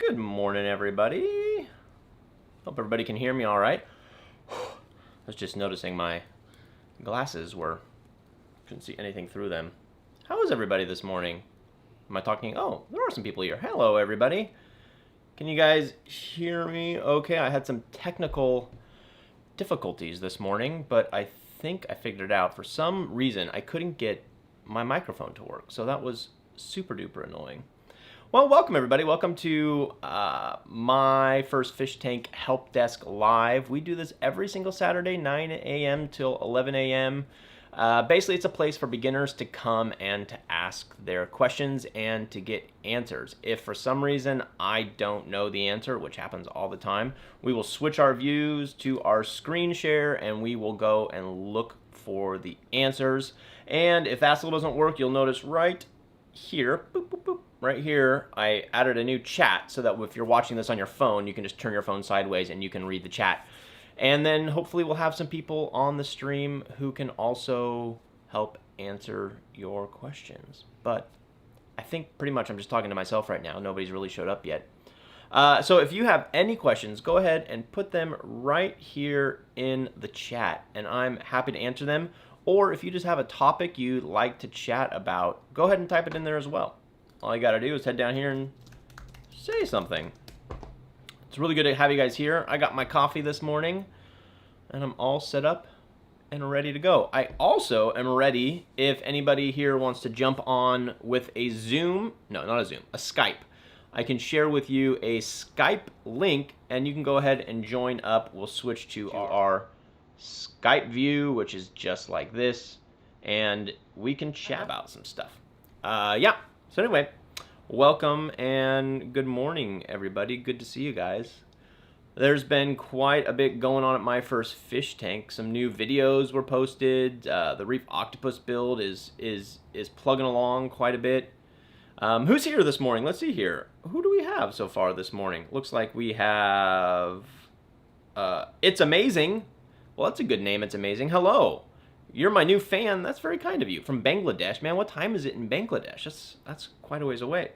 Good morning, everybody. Hope everybody can hear me all right. I was just noticing my glasses couldn't see anything through them. How is everybody this morning? Am I talking? Oh, there are some people here. Hello, everybody. Can you guys hear me okay? I had some technical difficulties this morning, but I think I figured it out. For some reason, I couldn't get my microphone to work, so that was super duper annoying. Well, welcome everybody. Welcome to my first Fish Tank Help Desk Live. We do this every single Saturday, 9 a.m. till 11 a.m. Basically, it's a place for beginners to come and to ask their questions and to get answers. If for some reason I don't know the answer, which happens all the time, we will switch our views to our screen share and we will go and look for the answers. And if that still doesn't work, you'll notice right here, boop, boop, boop, right here, I added a new chat so that if you're watching this on your phone, you can just turn your phone sideways and you can read the chat. And then hopefully we'll have some people on the stream who can also help answer your questions. But I think pretty much I'm just talking to myself right now. Nobody's really showed up yet. So if you have any questions, go ahead and put them right here in the chat, and I'm happy to answer them. Or if you just have a topic you'd like to chat about, go ahead and type it in there as well. All you gotta do is head down here and say something. It's really good to have you guys here. I got my coffee this morning, and I'm all set up and ready to go. I also am ready if anybody here wants to jump on with a Zoom. No, not a Zoom, a Skype. I can share with you a Skype link, and you can go ahead and join up. We'll switch to our Skype view, which is just like this, and we can chat about some stuff. Yeah, so anyway, welcome and good morning, everybody. Good to see you guys. There's been quite a bit going on at my first fish tank. Some new videos were posted. The reef octopus build is plugging along quite a bit. Who's here this morning? Let's see here. Who do we have so far this morning? Looks like we have It's Amazing. Well, that's a good name. It's Amazing. Hello. You're my new fan. That's very kind of you. From Bangladesh. Man, what time is it in Bangladesh? That's quite a ways away.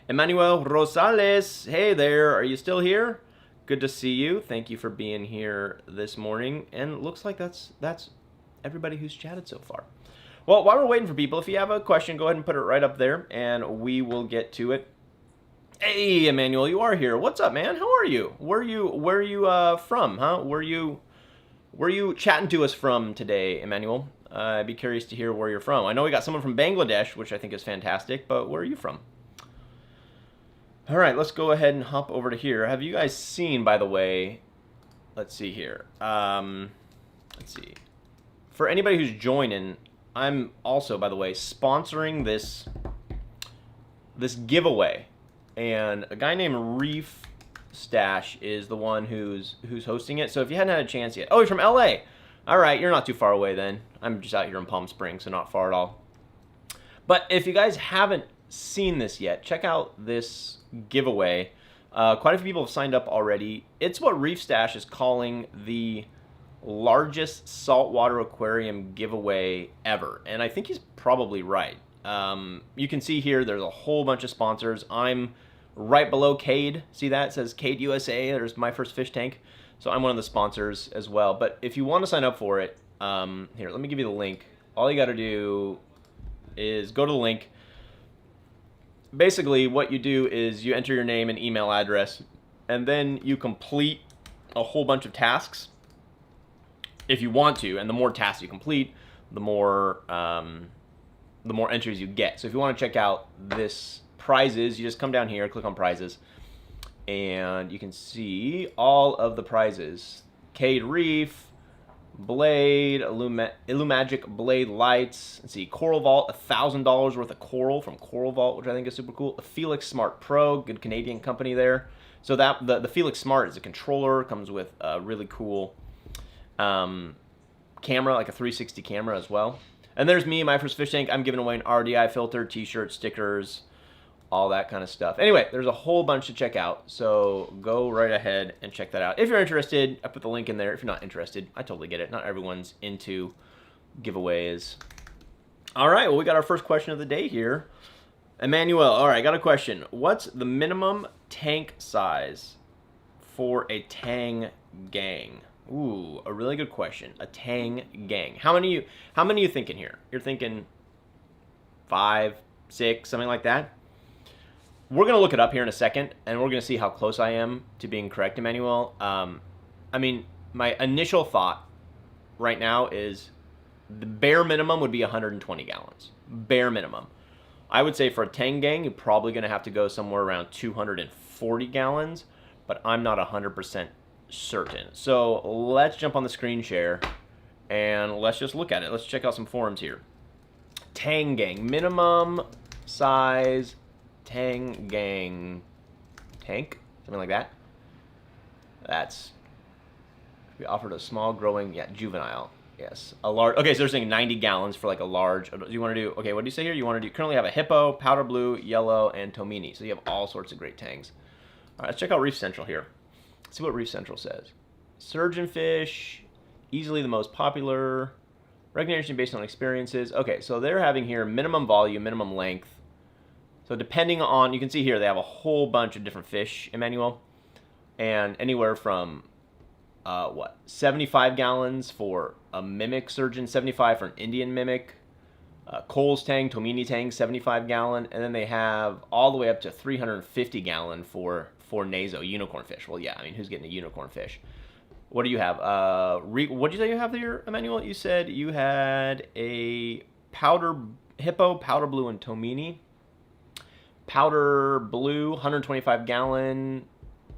Emmanuel Rosales. Hey there. Are you still here? Good to see you. Thank you for being here this morning. And it looks like that's everybody who's chatted so far. Well, while we're waiting for people, if you have a question, go ahead and put it right up there, and we will get to it. Hey, Emmanuel, you are here. What's up, man? How are you? Where are you from, huh? Where are you chatting to us from today, Emmanuel? I'd be curious to hear where you're from. I know we got someone from Bangladesh, which I think is fantastic, but where are you from? All right, let's go ahead and hop over to here. Have you guys seen, by the way, let's see here. Let's see. For anybody who's joining, I'm also, by the way, sponsoring this giveaway. And a guy named Reef Stash is the one who's hosting it. So if you hadn't had a chance yet. Oh, you're from LA. All right, you're not too far away then. I'm just out here in Palm Springs, so not far at all. But if you guys haven't seen this yet, check out this giveaway. Quite a few people have signed up already. It's what Reef Stash is calling the largest saltwater aquarium giveaway ever. And I think he's probably right. You can see here there's a whole bunch of sponsors. I'm right below Cade. See that? It says Cade USA. There's my first fish tank. So I'm one of the sponsors as well. But if you want to sign up for it, here, let me give you the link. All you got to do is go to the link. Basically, what you do is you enter your name and email address, and then you complete a whole bunch of tasks if you want to. And the more tasks you complete, the more entries you get. So if you want to check out this prizes, you just come down here, click on prizes, and you can see all of the prizes. Cade Reef, Blade, Illumagic Blade Lights. Let's see, Coral Vault, $1,000 worth of coral from Coral Vault, which I think is super cool. The Felix Smart Pro, good Canadian company there. So that the Felix Smart is a controller, comes with a really cool camera, like a 360 camera as well. And there's me, my first fish tank. I'm giving away an RDI filter, t-shirt, stickers, all that kind of stuff. Anyway, there's a whole bunch to check out, so go right ahead and check that out. If you're interested, I put the link in there. If you're not interested, I totally get it. Not everyone's into giveaways. All right, well, we got our first question of the day here. Emmanuel, all right, got a question. What's the minimum tank size for a Tang gang? Ooh, a really good question. A Tang gang. How many you thinking here? You're thinking 5, 6, something like that? We're going to look it up here in a second, and we're going to see how close I am to being correct, Emmanuel. I mean, my initial thought right now is the bare minimum would be 120 gallons. Bare minimum. I would say for a Tang gang, you're probably going to have to go somewhere around 240 gallons, but I'm not 100% certain. So let's jump on the screen share, and let's just look at it. Let's check out some forums here. Tang gang. Minimum size Tang gang tank, something like that. That's, we offered a small growing, juvenile. Yes, a large. Okay, so they're saying 90 gallons for like a large. Do you want to do? Okay, what do you say here? You want to do? Currently have a hippo, powder blue, yellow, and tomini. So you have all sorts of great tangs. All right, let's check out Reef Central here. Let's see what Reef Central says. Surgeonfish, easily the most popular. Recognition based on experiences. Okay, so they're having here minimum volume, minimum length. So depending on, you can see here they have a whole bunch of different fish, Emmanuel, and anywhere from 75 gallons for a mimic surgeon, 75 for an Indian mimic, Cole's Tang, Tomini Tang, 75 gallon, and then they have all the way up to 350 gallon for Naso, unicorn fish. Well, yeah, I mean, who's getting a unicorn fish? What do you have? What did you say you have there, Emmanuel? You said you had a hippo, powder blue, and Tomini. Powder blue, 125 gallon,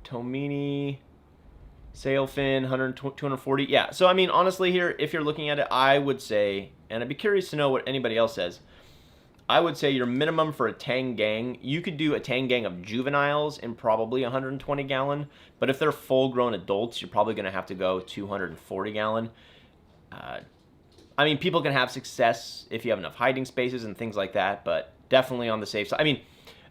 Tomini, sailfin, 240. Yeah, so I mean, honestly here, if you're looking at it, I would say, and I'd be curious to know what anybody else says, I would say your minimum for a Tang gang, you could do a Tang gang of juveniles in probably 120 gallon, but if they're full-grown adults, you're probably going to have to go 240 gallon. I mean, people can have success if you have enough hiding spaces and things like that, but definitely on the safe side. I mean,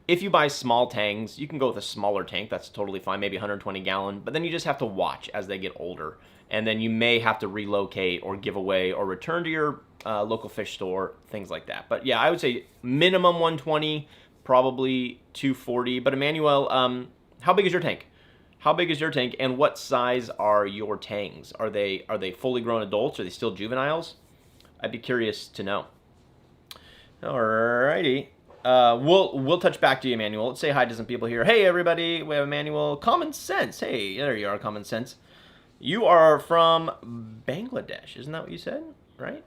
if you buy small tanks, you can go with a smaller tank. That's totally fine, maybe 120 gallon. But then you just have to watch as they get older. And then you may have to relocate or give away or return to your local fish store, things like that. But yeah, I would say minimum 120, probably 240. But Emmanuel, how big is your tank? How big is your tank, and what size are your tangs? Are they fully grown adults? Are they still juveniles? I'd be curious to know. Alrighty. We'll touch back to you, Emmanuel. Let's say hi to some people here. Hey, everybody. We have Emmanuel. Common Sense. Hey, there you are, Common Sense. You are from Bangladesh. Isn't that what you said? Right?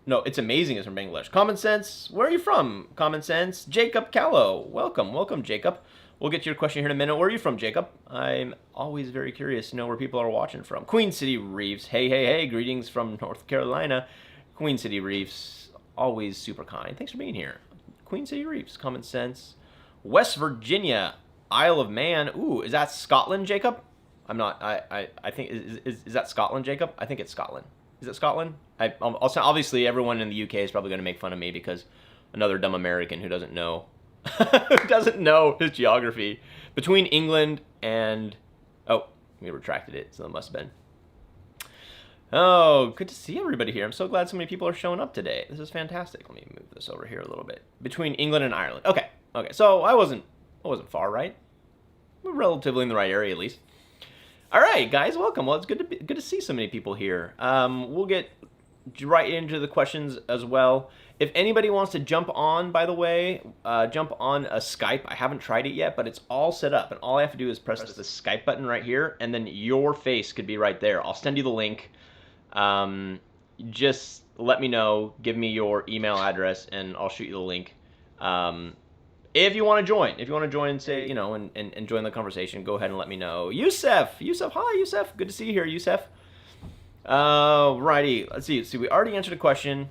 No, It's Amazing is from Bangladesh. Common Sense. Where are you from? Common Sense. Jacob Callow. Welcome. Welcome, Jacob. We'll get to your question here in a minute. Where are you from, Jacob? I'm always very curious to know where people are watching from. Queen City Reefs. Hey, hey, hey. Greetings from North Carolina. Queen City Reefs. Always super kind. Thanks for being here. Queen City Reefs, Common Sense. West Virginia, Isle of Man. Ooh, is that Scotland, Jacob? I'm not. I think is that Scotland, Jacob? I think it's Scotland. Is it Scotland? Obviously, everyone in the UK is probably going to make fun of me because another dumb American who doesn't know his geography between England and we retracted it, so it must have been. Oh, good to see everybody here. I'm so glad so many people are showing up today. This is fantastic. Let me move this over here a little bit. Between England and Ireland. Okay. So I wasn't far, right? We're relatively in the right area, at least. All right, guys, welcome. Well, it's good to see so many people here. We'll get right into the questions as well. If anybody wants to jump on, by the way, jump on a Skype. I haven't tried it yet, but it's all set up, and all I have to do is press the Skype button right here, and then your face could be right there. I'll send you the link. Just let me know, give me your email address, and I'll shoot you the link. If you want to join, and say, and join the conversation, go ahead and let me know. Yusef, hi, Yusef. Good to see you here, Yusef. Righty, let's see, we already answered a question.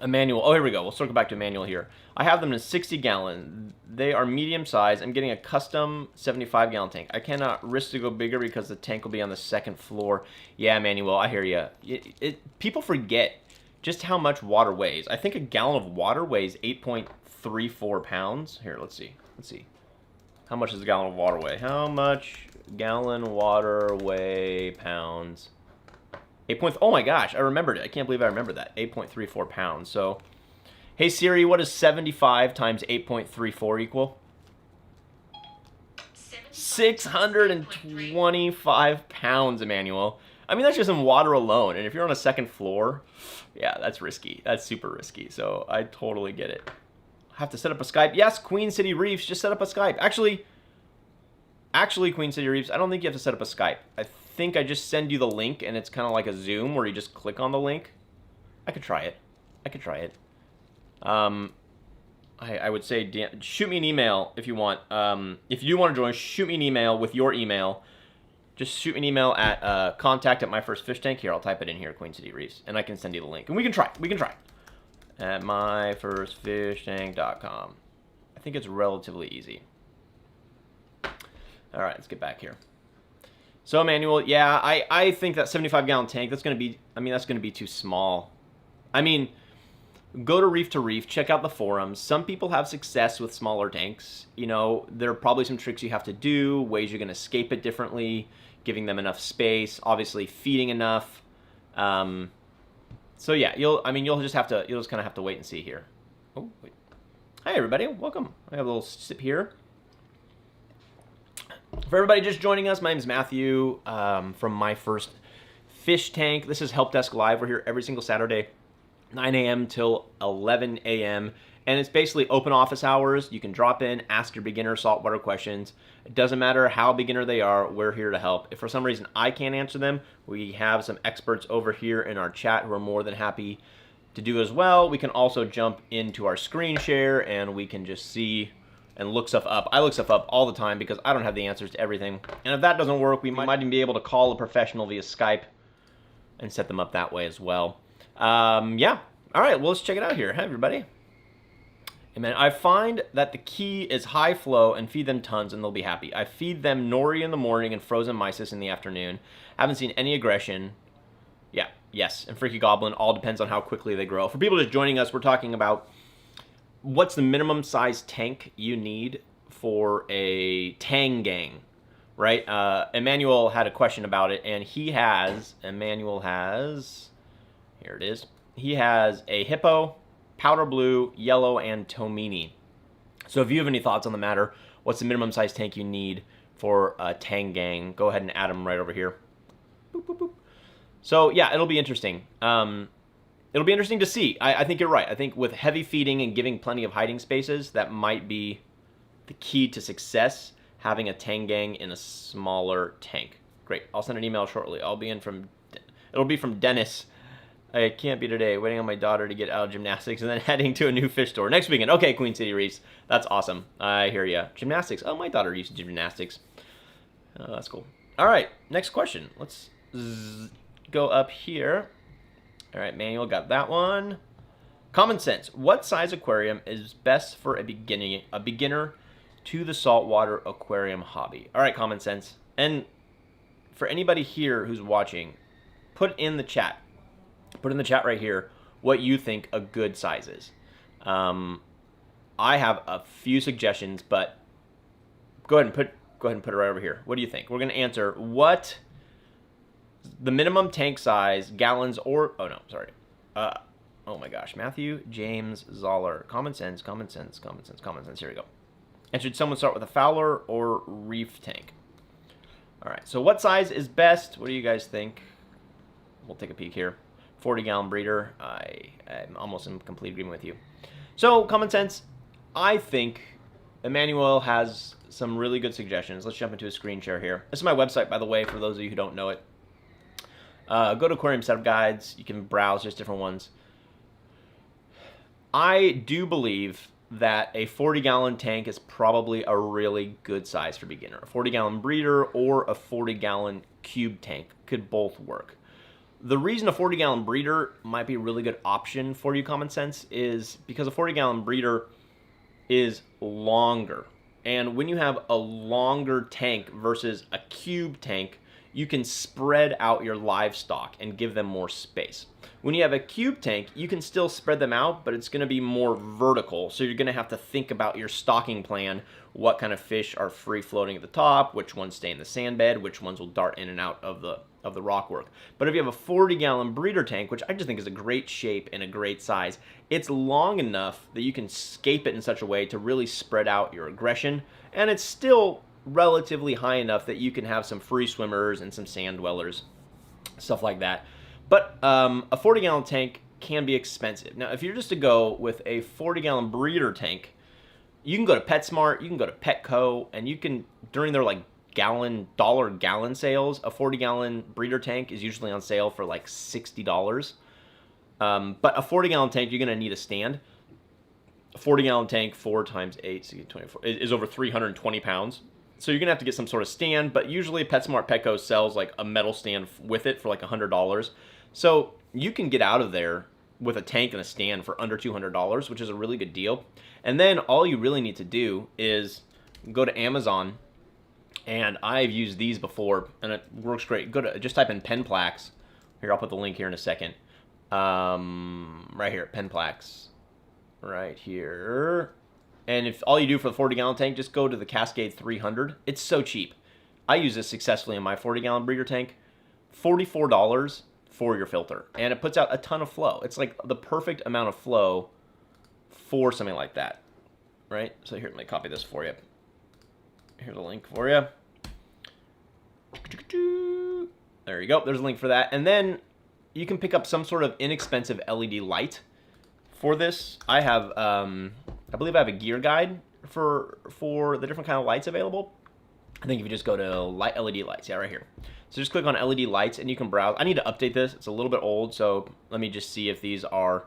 Emmanuel, here we go. We'll circle back to Emmanuel here. I have them in 60 gallon. They are medium size. I'm getting a custom 75 gallon tank. I cannot risk to go bigger because the tank will be on the second floor. Yeah, Emmanuel, I hear you. People forget just how much water weighs. I think a gallon of water weighs 8.34 pounds. Here, let's see. How much does a gallon of water weigh? How much gallon water weigh pounds? Oh my gosh, I remembered it. I can't believe I remembered that. 8.34 pounds. So Hey Siri, what does 75 times 8.34 equal? 625 pounds, Emmanuel. I mean, that's just in water alone. And if you're on a second floor, yeah, that's risky. That's super risky. So I totally get it. Have to set up a Skype. Yes, Queen City Reefs, just set up a Skype. Actually, Queen City Reefs, I don't think you have to set up a Skype. I think I just send you the link, and it's kind of like a Zoom where you just click on the link. I could try it. I would say, shoot me an email if you want. If you want to join, shoot me an email with your email. Just shoot me an email at contact@myfirstfishtank. Here, I'll type it in here, Queen City Reefs, and I can send you the link. And we can try. At myfirstfishtank.com. I think it's relatively easy. All right, let's get back here. So, Emmanuel, yeah, I think that 75-gallon tank, that's going to be too small. I mean, go to Reef, check out the forums. Some people have success with smaller tanks. You know, there are probably some tricks you have to do, ways you're going to escape it differently, giving them enough space, obviously feeding enough. So yeah, you'll kind of have to wait and see here. Oh, wait. Hi everybody, welcome. I have a little sip here. For everybody just joining us, my name is Matthew from My First Fish Tank. This is Help Desk Live. We're here every single Saturday, 9 a.m. till 11 a.m. And it's basically open office hours. You can drop in, ask your beginner saltwater questions. It doesn't matter how beginner they are, we're here to help. If for some reason I can't answer them, we have some experts over here in our chat who are more than happy to do as well. We can also jump into our screen share and we can just see and look stuff up. I look stuff up all the time because I don't have the answers to everything. And if that doesn't work, we might even be able to call a professional via Skype and set them up that way as well. Yeah. All right, well, let's check it out here. Hi, everybody. Hey, man, I find that the key is high flow and feed them tons and they'll be happy. I feed them nori in the morning and frozen mysis in the afternoon. Haven't seen any aggression. Yeah, yes, and Freaky Goblin, all depends on how quickly they grow. For people just joining us, we're talking about what's the minimum size tank you need for a tang gang, right? Emmanuel had a question about it, and Emmanuel has, here it is. He has a hippo, powder blue, yellow, and tomini. So if you have any thoughts on the matter, what's the minimum size tank you need for a tang gang? Go ahead and add them right over here. Boop, boop, boop. So yeah, it'll be interesting. It'll be interesting to see. I think you're right. I think with heavy feeding and giving plenty of hiding spaces, that might be the key to success, having a tang gang in a smaller tank. Great. I'll send an email shortly. It'll be from Dennis. I can't be today. Waiting on my daughter to get out of gymnastics and then heading to a new fish store next weekend. Okay, Queen City Reefs. That's awesome. I hear ya. Gymnastics. Oh, my daughter used to do gymnastics. Oh, that's cool. All right, next question. Let's go up here. All right, Manuel got that one. Common sense. What size aquarium is best for a beginner to the saltwater aquarium hobby? All right, common sense. And for anybody here who's watching, put in the chat right here what you think a good size is. I have a few suggestions, but go ahead and put it right over here. What do you think? We're going to answer what the minimum tank size, gallons, or oh my gosh, Matthew James Zoller. Common sense. Here we go. And should someone start with a Fowler or reef tank? All right. So what size is best? What do you guys think? We'll take a peek here. 40-gallon breeder. I'm almost in complete agreement with you. So, common sense. I think Emmanuel has some really good suggestions. Let's jump into a screen share here. This is my website, by the way, for those of you who don't know it. Go to Aquarium Setup Guides. You can browse just different ones. I do believe that a 40-gallon tank is probably a really good size for beginner. A 40-gallon breeder or a 40-gallon cube tank could both work. The reason a 40-gallon breeder might be a really good option for you, common sense, is because a 40-gallon breeder is longer. And when you have a longer tank versus a cube tank, you can spread out your livestock and give them more space. When you have a cube tank, you can still spread them out, but it's going to be more vertical. So you're going to have to think about your stocking plan. What kind of fish are free floating at the top? Which ones stay in the sand bed? Which ones will dart in and out of the the rock work. But if you have a 40-gallon breeder tank, which I just think is a great shape and a great size, it's long enough that you can scape it in such a way to really spread out your aggression, and it's still relatively high enough that you can have some free swimmers and some sand dwellers, stuff like that. But a 40-gallon tank can be expensive. Now, if you're just to go with a 40-gallon breeder tank, you can go to PetSmart, you can go to Petco, and you can, during their like dollar gallon sales, a 40-gallon breeder tank is usually on sale for like $60. But a 40-gallon tank, you're going to need a stand. A 40-gallon tank, 4 times 8, so 24, is over 320 pounds. So you're going to have to get some sort of stand, but usually PetSmart, Petco sells like a metal stand with it for like $100. So you can get out of there with a tank and a stand for under $200, which is a really good deal. And then all you really need to do is go to Amazon, and I've used these before, and it works great. Just type in Penplax. Here, I'll put the link here in a second. Right here, Penplax. Right here. And if all you do for the 40-gallon tank, just go to the Cascade 300. It's so cheap. I use this successfully in my 40-gallon breeder tank. $44 for your filter, and it puts out a ton of flow. It's like the perfect amount of flow for something like that, right? So here, let me copy this for you. Here's a link for you. There you go. There's a link for that. And then you can pick up some sort of inexpensive LED light for this. I have, I believe I have a gear guide for the different kind of lights available. I think if you just go to LED lights, yeah, right here. So just click on LED lights and you can browse. I need to update this. It's a little bit old, so let me just see if these are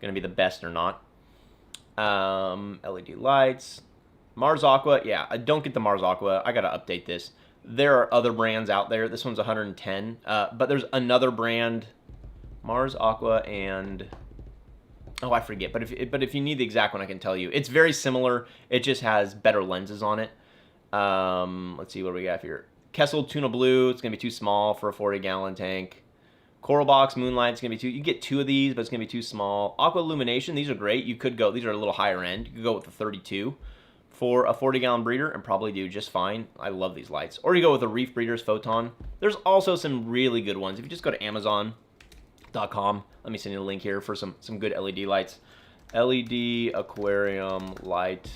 going to be the best or not. LED lights. Mars Aqua, yeah, I don't get the Mars Aqua. I got to update this. There are other brands out there. This one's 110, but there's another brand, Mars Aqua, and oh, I forget. But if you need the exact one, I can tell you. It's very similar. It just has better lenses on it. Let's see what we got here. Kessel Tuna Blue, it's gonna be too small for a 40-gallon tank. Coral Box Moonlight, it's gonna be too. You get 2 of these, but it's gonna be too small. Aqua Illumination, these are great. You could go. These are a little higher end. You could go with the 32 for a 40-gallon breeder and probably do just fine. I love these lights. Or you go with the Reef Breeders Photon. There's also some really good ones. If you just go to Amazon.com, let me send you a link here for some good LED lights. LED aquarium light,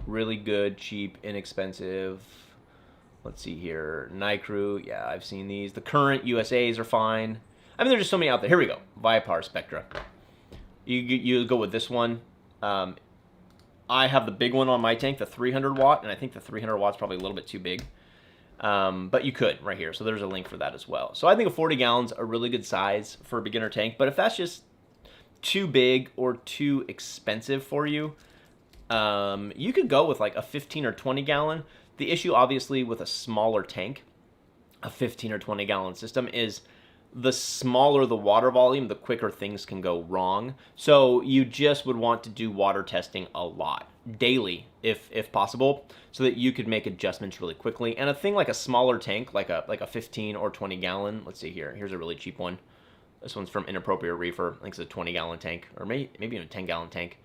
really good, cheap, inexpensive. Let's see here. Nicru, yeah, I've seen these. The Current USAs are fine. I mean, there's just so many out there. Here we go. Viapar Spectra. You go with this one. I have the big one on my tank, the 300 watt, and I think the 300 watt's probably a little bit too big. But you could right here. So there's a link for that as well. So I think a 40 gallons a really good size for a beginner tank. But if that's just too big or too expensive for you, you could go with like a 15 or 20 gallon. The issue, obviously, with a smaller tank, a 15 or 20 gallon system, is the smaller the water volume, the quicker things can go wrong. So you just would want to do water testing a lot, daily, if possible, so that you could make adjustments really quickly. And a thing like a smaller tank, like a 15 or 20 gallon, let's see here. Here's a really cheap one. This one's from Inappropriate Reefer. I think it's a 20 gallon tank, or maybe even a 10 gallon tank.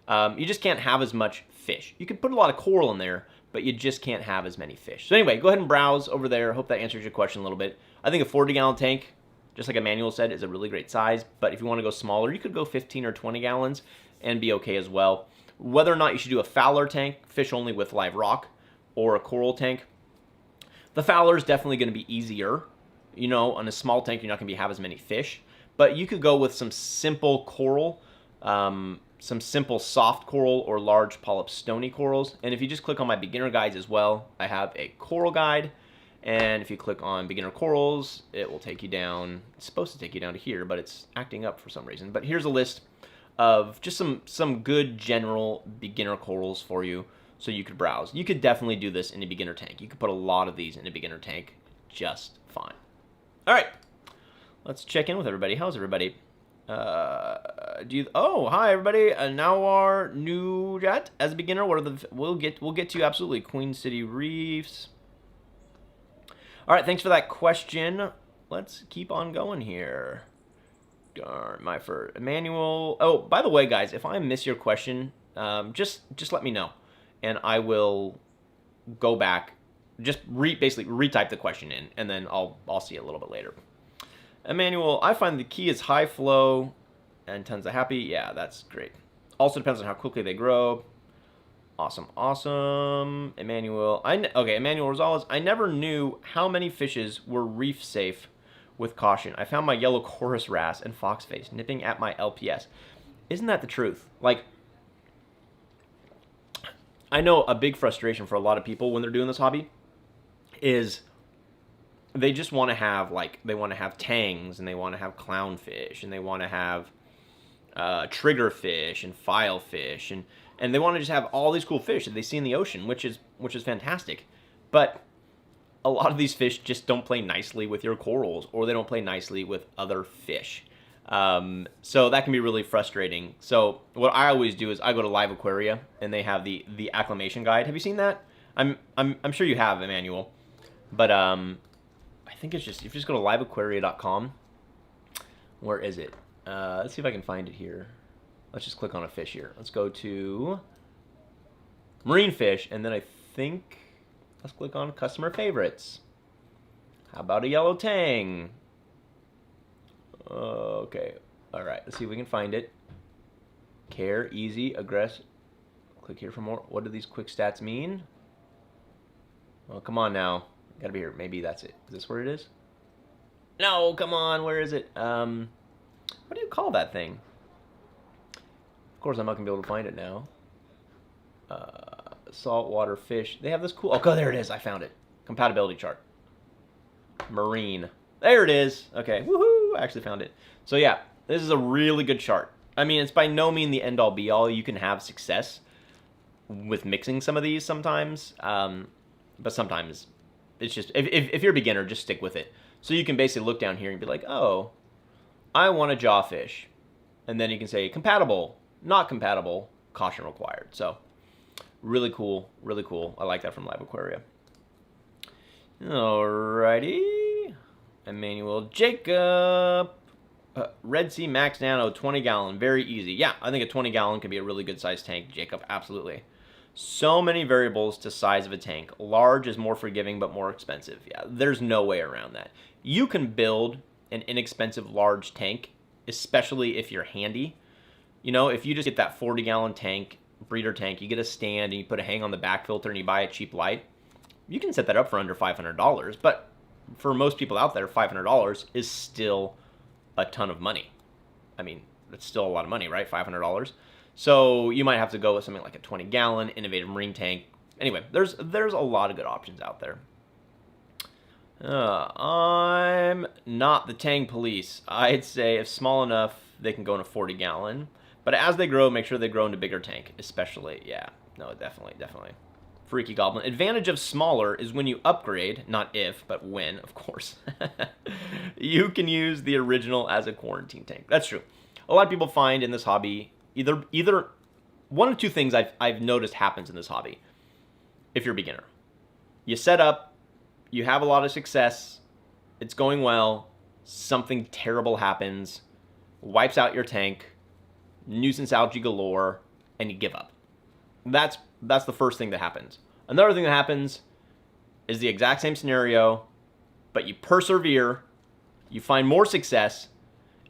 You just can't have as much fish. You could put a lot of coral in there, but you just can't have as many fish. So anyway, go ahead and browse over there. Hope that answers your question a little bit. I think a 40-gallon tank, just like Emmanuel said, is a really great size. But if you want to go smaller, you could go 15 or 20 gallons and be okay as well. Whether or not you should do a Fowler tank, fish only with live rock, or a coral tank, the Fowler is definitely going to be easier. You know, on a small tank, you're not going to have as many fish. But you could go with some simple coral, some simple soft coral or large polyp stony corals. And if you just click on my beginner guides as well, I have a coral guide. And if you click on beginner corals, it will take you down. It's supposed to take you down to here, but it's acting up for some reason. But here's a list of just some good general beginner corals for you so you could browse. You could definitely do this in a beginner tank. You could put a lot of these in a beginner tank just fine. All right, let's check in with everybody. How's everybody? Oh, hi everybody. Now our new chat as a beginner. What are the? We'll get to you absolutely. Queen City Reefs. All right, thanks for that question. Let's keep on going here. Darn, my first Emmanuel. Oh, by the way, guys, if I miss your question, just let me know, and I will go back just basically retype the question in, and then I'll see it a little bit later. Emmanuel, I find the key is high flow and tons of happy. Yeah, that's great. Also depends on how quickly they grow. Awesome, awesome. Emmanuel, Emmanuel Rosales, I never knew how many fishes were reef safe with caution. I found my yellow chorus wrasse and foxface nipping at my LPS. Isn't that the truth? Like, I know a big frustration for a lot of people when they're doing this hobby is they just want to have, like, they want to have tangs, and they want to have clownfish, and they want to have triggerfish and filefish, and they want to just have all these cool fish that they see in the ocean, which is fantastic. But a lot of these fish just don't play nicely with your corals, or they don't play nicely with other fish. So that can be really frustrating. So what I always do is I go to Live Aquaria, and they have the acclimation guide. Have you seen that? I'm sure you have, Emmanuel. But I think it's just, if you just go to liveaquaria.com. Where is it? Let's see if I can find it here. Let's just click on a fish here. Let's go to marine fish, and then I think let's click on customer favorites. How about a yellow tang? Okay. All right. Let's see if we can find it. Care, easy, aggressive. Click here for more. What do these quick stats mean? Oh, come on now. Gotta be here. Maybe that's it. Is this where it is? No, come on. Where is it? What do you call that thing? Of course, I'm not gonna be able to find it now. Saltwater fish. They have this cool. Oh, there it is. I found it. Compatibility chart. Marine. There it is. Okay. Woohoo! I actually found it. So yeah, this is a really good chart. I mean, it's by no means the end all be all. You can have success with mixing some of these sometimes, but sometimes it's just if you're a beginner, just stick with it. So you can basically look down here and be like, oh, I want a jawfish, and then you can say compatible, not compatible, caution required. So really cool, really cool. I like that from Live Aquaria. Alrighty, Emmanuel Jacob, Red Sea Max Nano 20 gallon, very easy. Yeah, I think a 20 gallon can be a really good size tank, Jacob. Absolutely. So many variables to size of a tank. Large is more forgiving but more expensive. Yeah, there's no way around that. You can build an inexpensive large tank, especially if you're handy. You know, if you just get that 40 gallon tank, breeder tank, you get a stand and you put a hang on the back filter and you buy a cheap light, you can set that up for under $500. But for most people out there, $500 is still a ton of money. I mean, it's still a lot of money, right? $500. So you might have to go with something like a 20 gallon innovative marine tank. Anyway, there's a lot of good options out there. I'm not the tang police. I'd say if small enough, they can go in a 40 gallon. But as they grow, make sure they grow into bigger tank, especially. Yeah, no, definitely. Freaky Goblin. Advantage of smaller is when you upgrade, not if, but when, of course. You can use the original as a quarantine tank. That's true. A lot of people find in this hobby, either one of two things I've noticed happens in this hobby. If you're a beginner, you set up, you have a lot of success, it's going well, something terrible happens, wipes out your tank, nuisance algae galore, and you give up. That's the first thing that happens. Another thing that happens is the exact same scenario, but you persevere, you find more success,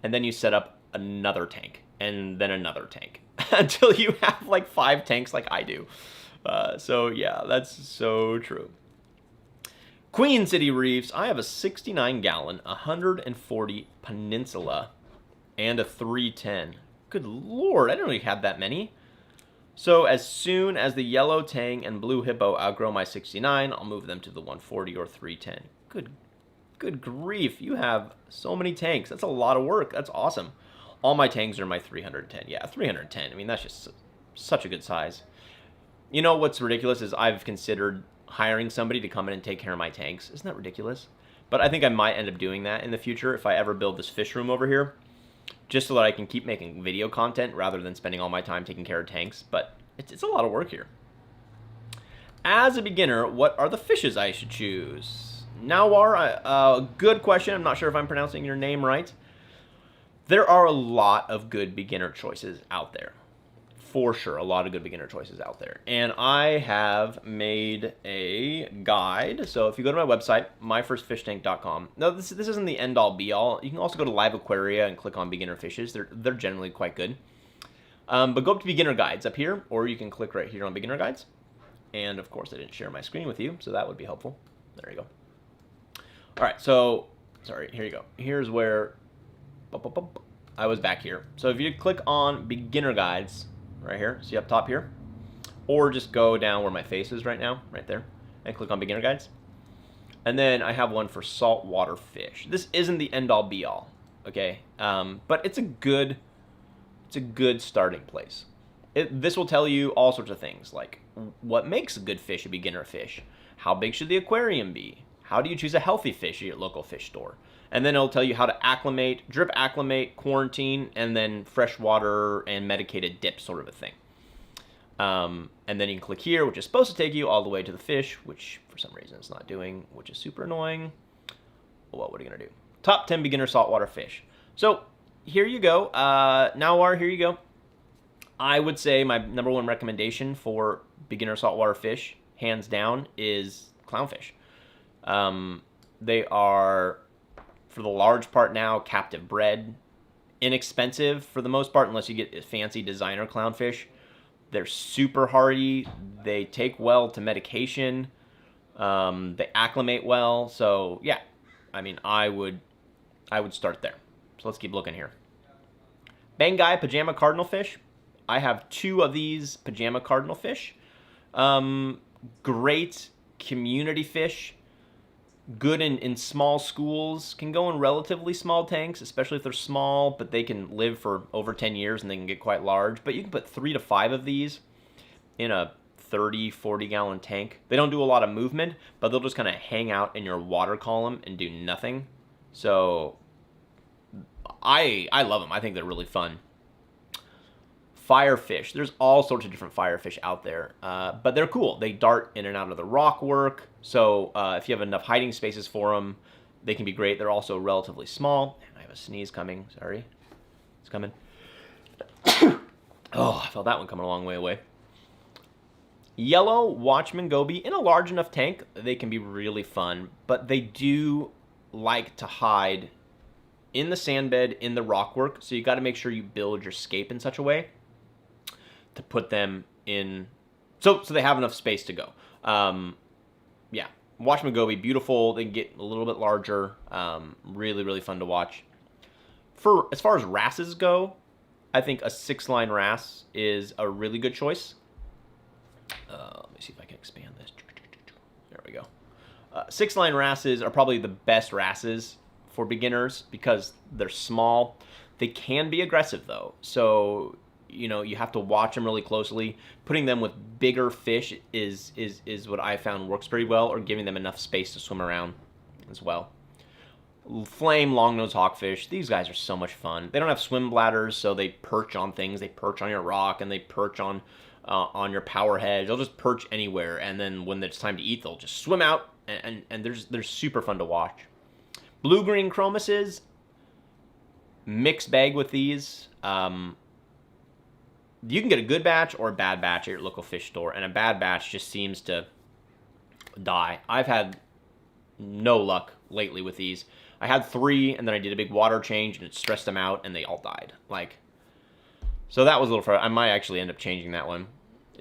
and then you set up another tank, and then another tank, until you have like 5 tanks like I do. So yeah, that's so true. Queen City Reefs, I have a 69 gallon, 140 Peninsula, and a 310. Good lord, I didn't really have that many. So as soon as the yellow tang and blue hippo outgrow my 69, I'll move them to the 140 or 310. Good grief, you have so many tanks. That's a lot of work. That's awesome. All my tanks are my 310. Yeah, 310. I mean, that's just such a good size. You know what's ridiculous is I've considered hiring somebody to come in and take care of my tanks. Isn't that ridiculous? But I think I might end up doing that in the future if I ever build this fish room over here, just so that I can keep making video content rather than spending all my time taking care of tanks. But it's a lot of work here. As a beginner, what are the fishes I should choose? Nawar, good question. I'm not sure if I'm pronouncing your name right. There are a lot of good beginner choices out there. for sure a lot of good beginner choices out there. And I have made a guide. So if you go to my website, myfirstfishtank.com. Now this isn't the end all be all. You can also go to Live Aquaria and click on beginner fishes. They're generally quite good. But go up to beginner guides up here, or you can click right here on beginner guides. And of course I didn't share my screen with you, so that would be helpful. There you go. All right, so sorry, here you go. Here's where I was back here. So if you click on beginner guides right here, see up top here, or just go down where my face is right now, right there, and click on beginner guides. And then I have one for saltwater fish. This isn't the end all be all, okay? But it's a good starting place. This will tell you all sorts of things, like what makes a good fish a beginner fish, how big should the aquarium be, how do you choose a healthy fish at your local fish store, and then it'll tell you how to acclimate, drip acclimate, quarantine, and then freshwater and medicated dip sort of a thing. And then you can click here, which is supposed to take you all the way to the fish, which for some reason it's not doing, which is super annoying. Well, what are you gonna do? Top 10 beginner saltwater fish. So here you go. Here you go. I would say my number one recommendation for beginner saltwater fish, hands down, is clownfish. They are, for the large part now, captive bred, inexpensive for the most part, unless you get fancy designer clownfish. They're super hardy. They take well to medication. They acclimate well. So yeah, I mean, I would start there. So let's keep looking here. Bangai pajama cardinal fish. I have 2 of these pajama cardinal fish. Great community fish. Good in small schools. Can go in relatively small tanks, especially if they're small, but they can live for over 10 years and they can get quite large. But you can put 3 to 5 of these in a 30, 40 gallon tank. They don't do a lot of movement, but they'll just kind of hang out in your water column and do nothing. So I love them. I think they're really fun. Firefish. There's all sorts of different firefish out there, but they're cool. They dart in and out of the rock work, so if you have enough hiding spaces for them, they can be great. They're also relatively small. I have a sneeze coming. Sorry. It's coming. Oh, I felt that one coming a long way away. Yellow Watchman goby. In a large enough tank, they can be really fun, but they do like to hide in the sand bed, in the rock work, so you got to make sure you build your scape in such a way to put them in, so they have enough space to go. Yeah, Watchman goby, beautiful. They can get a little bit larger. Really, really fun to watch. As far as wrasses go, I think a 6-line wrasse is a really good choice. Let me see if I can expand this. There we go. 6-line wrasses are probably the best wrasses for beginners because they're small. They can be aggressive though, so you know you have to watch them really closely. Putting them with bigger fish is what I found works pretty well, or giving them enough space to swim around as well. Flame longnose hawkfish, these guys are so much fun. They don't have swim bladders, so they perch on things. They perch on your rock, and they perch on your power hedge. They'll just perch anywhere, and then when it's time to eat, they'll just swim out, and they're super fun to watch. Blue-green chromuses, mixed bag with these. You can get a good batch or a bad batch at your local fish store, and a bad batch just seems to die. I've had no luck lately with these. I had 3, and then I did a big water change, and it stressed them out, and they all died. So that was a little frustrating. I might actually end up changing that one.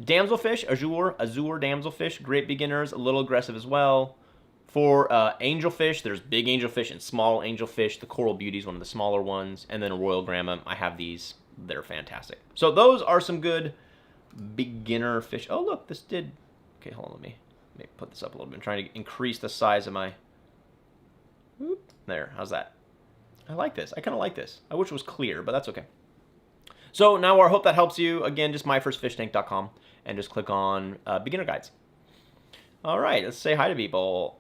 Damselfish, azure damselfish, great beginners, a little aggressive as well. For angelfish, there's big angelfish and small angelfish. The Coral Beauty is one of the smaller ones, and then a Royal Grandma. I have these. They're fantastic. So those are some good beginner fish. Oh, look, this did... Okay, hold on, let me put this up a little bit. I'm trying to increase the size of my... Whoop. There, how's that? I like this. I kind of like this. I wish it was clear, but that's okay. So now I hope that helps you. Again, just myfirstfishtank.com, and just click on beginner guides. All right, let's say hi to people.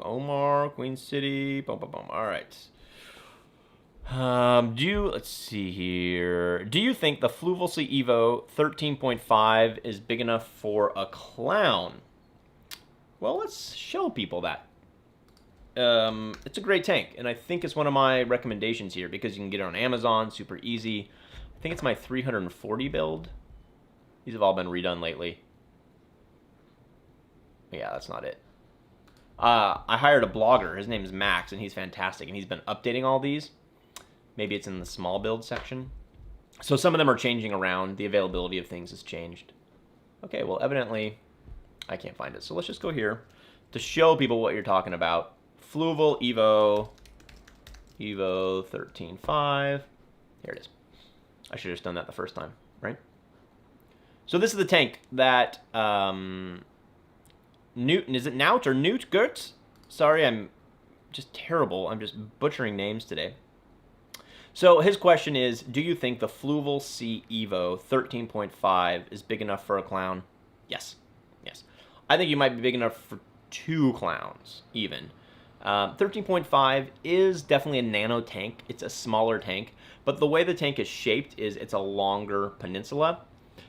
Omar, Queen City, boom, boom, boom. All right. Let's see here. Do you think the Fluval Sea Evo 13.5 is big enough for a clown? Well, let's show people that. It's a great tank, and I think it's one of my recommendations here because you can get it on Amazon, super easy. I think it's my 340 build. These have all been redone lately. Yeah, that's not it. I hired a blogger. His name is Max, and he's fantastic, and he's been updating all these. Maybe it's in the small build section. So some of them are changing around. The availability of things has changed. Okay, well, evidently, I can't find it. So let's just go here to show people what you're talking about. Fluval Evo 13.5. Here it is. I should have just done that the first time, right? So this is the tank that Newton, is it Nout or Newt Gertz? Sorry, I'm just terrible. I'm just butchering names today. So his question is, do you think the Fluval C Evo 13.5 is big enough for a clown? Yes. Yes. I think you might be big enough for 2 clowns, even. 13.5 is definitely a nano tank. It's a smaller tank, but the way the tank is shaped is it's a longer peninsula.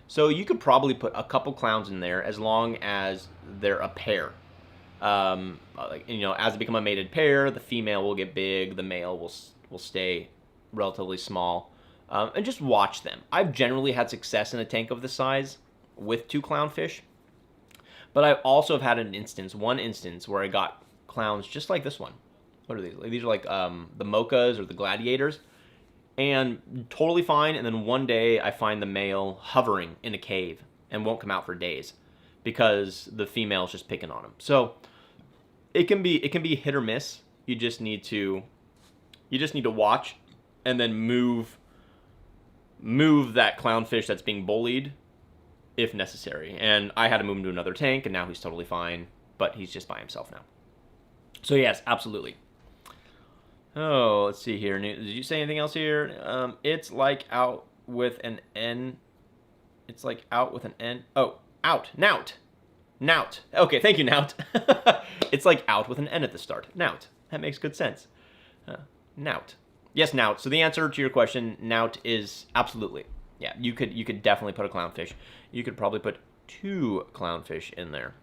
So you could probably put a couple clowns in there as long as they're a pair. As they become a mated pair, the female will get big, the male will stay relatively small, and just watch them. I've generally had success in a tank of this size with 2 clownfish, but I also have had one instance where I got clowns just like this one. What are these? These are like the mochas or the gladiators, and totally fine. And then one day I find the male hovering in a cave and won't come out for days because the female's just picking on him. So it can be hit or miss. You just need to watch and then move that clownfish that's being bullied if necessary. And I had to move him to another tank, and now he's totally fine, but he's just by himself now. So yes, absolutely. Oh, let's see here. Did you say anything else here? It's like out with an N. It's like out with an N. Oh, out. Nout. Nout. Okay, thank you, Nout. It's like out with an N at the start. Nout. That makes good sense. Nout. Yes, Nout. So the answer to your question, Nout, is absolutely. Yeah, you could definitely put a clownfish. You could probably put 2 clownfish in there.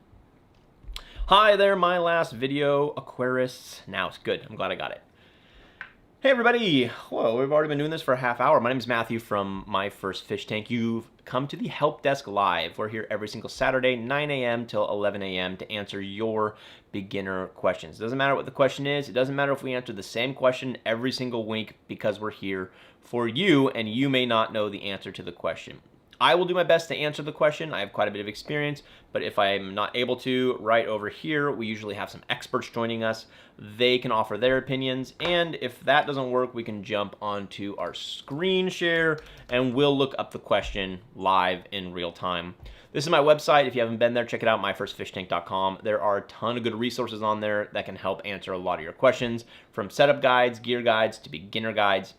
Hi there, my last video, Aquarists. Nout. Good. I'm glad I got it. Hey everybody! Whoa, we've already been doing this for a half hour. My name is Matthew from My First Fish Tank. You've come to the Help Desk Live. We're here every single Saturday, 9 a.m. till 11 a.m. to answer your beginner questions. It doesn't matter what the question is. It doesn't matter if we answer the same question every single week, because we're here for you, and you may not know the answer to the question. I will do my best to answer the question. I have quite a bit of experience, but if I'm not able to, right over here, we usually have some experts joining us. They can offer their opinions, and if that doesn't work, we can jump onto our screen share, and we'll look up the question live in real time. This is my website. If you haven't been there, check it out, myfirstfishtank.com. There are a ton of good resources on there that can help answer a lot of your questions, from setup guides, gear guides, to beginner guides.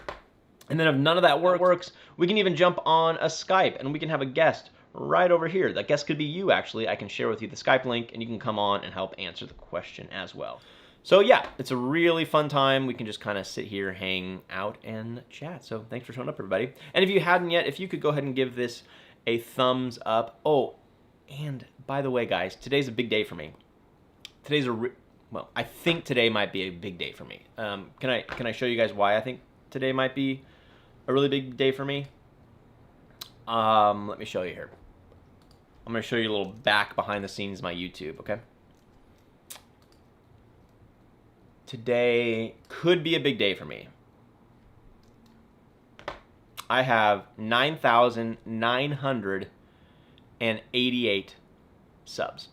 And then if none of that works, we can even jump on a Skype and we can have a guest right over here. That guest could be you, actually. I can share with you the Skype link and you can come on and help answer the question as well. So yeah, it's a really fun time. We can just kind of sit here, hang out, and chat. So thanks for showing up, everybody. And if you hadn't yet, if you could go ahead and give this a thumbs up. Oh, and by the way, guys, today's a big day for me. Well, I think today might be a big day for me. Can I show you guys why I think today might be a really big day for me? Let me show you here. I'm going to show you a little back behind the scenes of my YouTube, okay? Today could be a big day for me. I have 9,988 subs.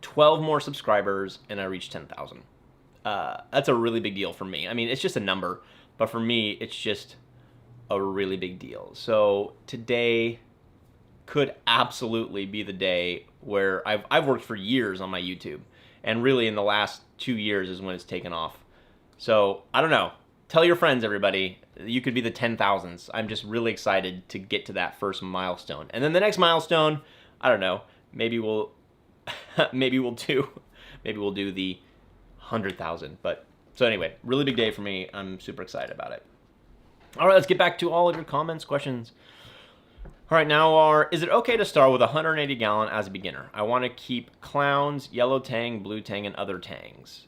12 more subscribers, and I reached 10,000. That's a really big deal for me. I mean, it's just a number, but for me, it's just a really big deal. So today could absolutely be the day where I've worked for years on my YouTube, and really in the last 2 years is when it's taken off. So I don't know. Tell your friends, everybody. You could be the 10,000s. I'm just really excited to get to that first milestone, and then the next milestone, I don't know. Maybe we'll do the 100,000. But so anyway, really big day for me. I'm super excited about it. All right, let's get back to all of your comments, questions. All right, now is it okay to start with a 180 gallon as a beginner? I want to keep clowns, yellow tang, blue tang, and other tangs.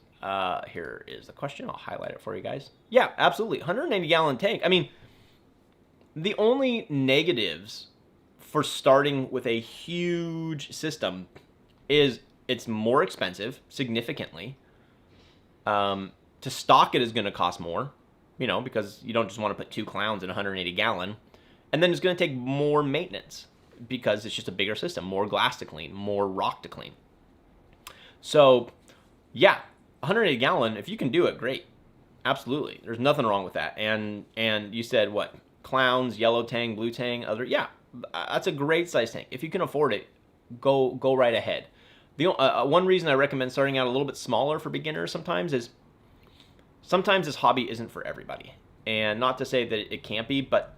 Here is the question. I'll highlight it for you guys. Yeah, absolutely. 180 gallon tank. I mean, the only negatives for starting with a huge system is it's more expensive, significantly. To stock it is going to cost more, because you don't just want to put 2 clowns in a 180 gallon. And then it's going to take more maintenance because it's just a bigger system, more glass to clean, more rock to clean. So, yeah, 180 gallon, if you can do it, great. Absolutely. There's nothing wrong with that. And you said what? Clowns, yellow tang, blue tang, that's a great size tank. If you can afford it, go right ahead. The one reason I recommend starting out a little bit smaller for beginners sometimes is sometimes this hobby isn't for everybody. And not to say that it can't be, but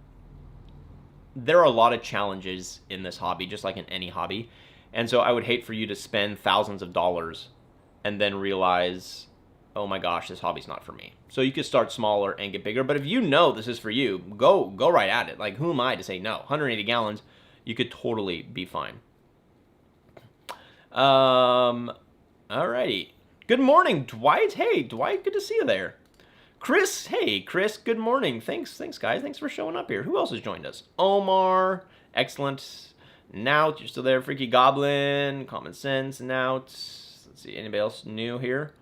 there are a lot of challenges in this hobby, just like in any hobby. And so I would hate for you to spend thousands of dollars and then realize, oh my gosh, this hobby's not for me. So you could start smaller and get bigger. But if you know this is for you, go right at it. Like, who am I to say no? 180 gallons, you could totally be fine. Alrighty. Good morning, Dwight. Hey, Dwight, good to see you there. Chris, hey, Chris, good morning. Thanks, guys. Thanks for showing up here. Who else has joined us? Omar, excellent. Nout, you're still there. Freaky Goblin, Common Sense, Nout. Let's see, anybody else new here?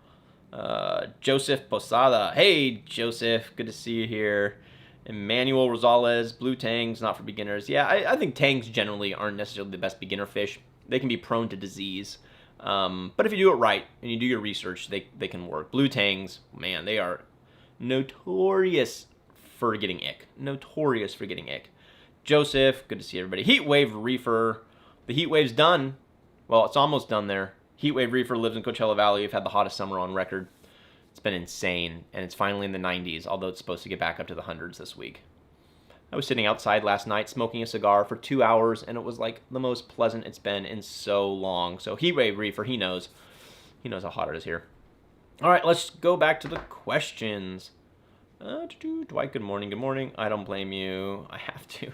Joseph Posada. Hey, Joseph, good to see you here. Emmanuel Rosales, blue tangs, not for beginners. Yeah, I think tangs generally aren't necessarily the best beginner fish. They can be prone to disease. But if you do it right and you do your research, they can work. Blue tangs, man, they are notorious for getting ick. Notorious for getting ick. Joseph, good to see everybody. Heatwave Reefer. The heat wave's done. Well, it's almost done there. Heatwave Reefer lives in Coachella Valley. We've had the hottest summer on record. It's been insane, and it's finally in the 90s, although it's supposed to get back up to the hundreds this week. I was sitting outside last night smoking a cigar for 2 hours, and it was like the most pleasant it's been in so long. So Heatwave Reefer, he knows how hot it is here. All right, let's go back to the questions. Dwight, good morning. I don't blame you. I have to.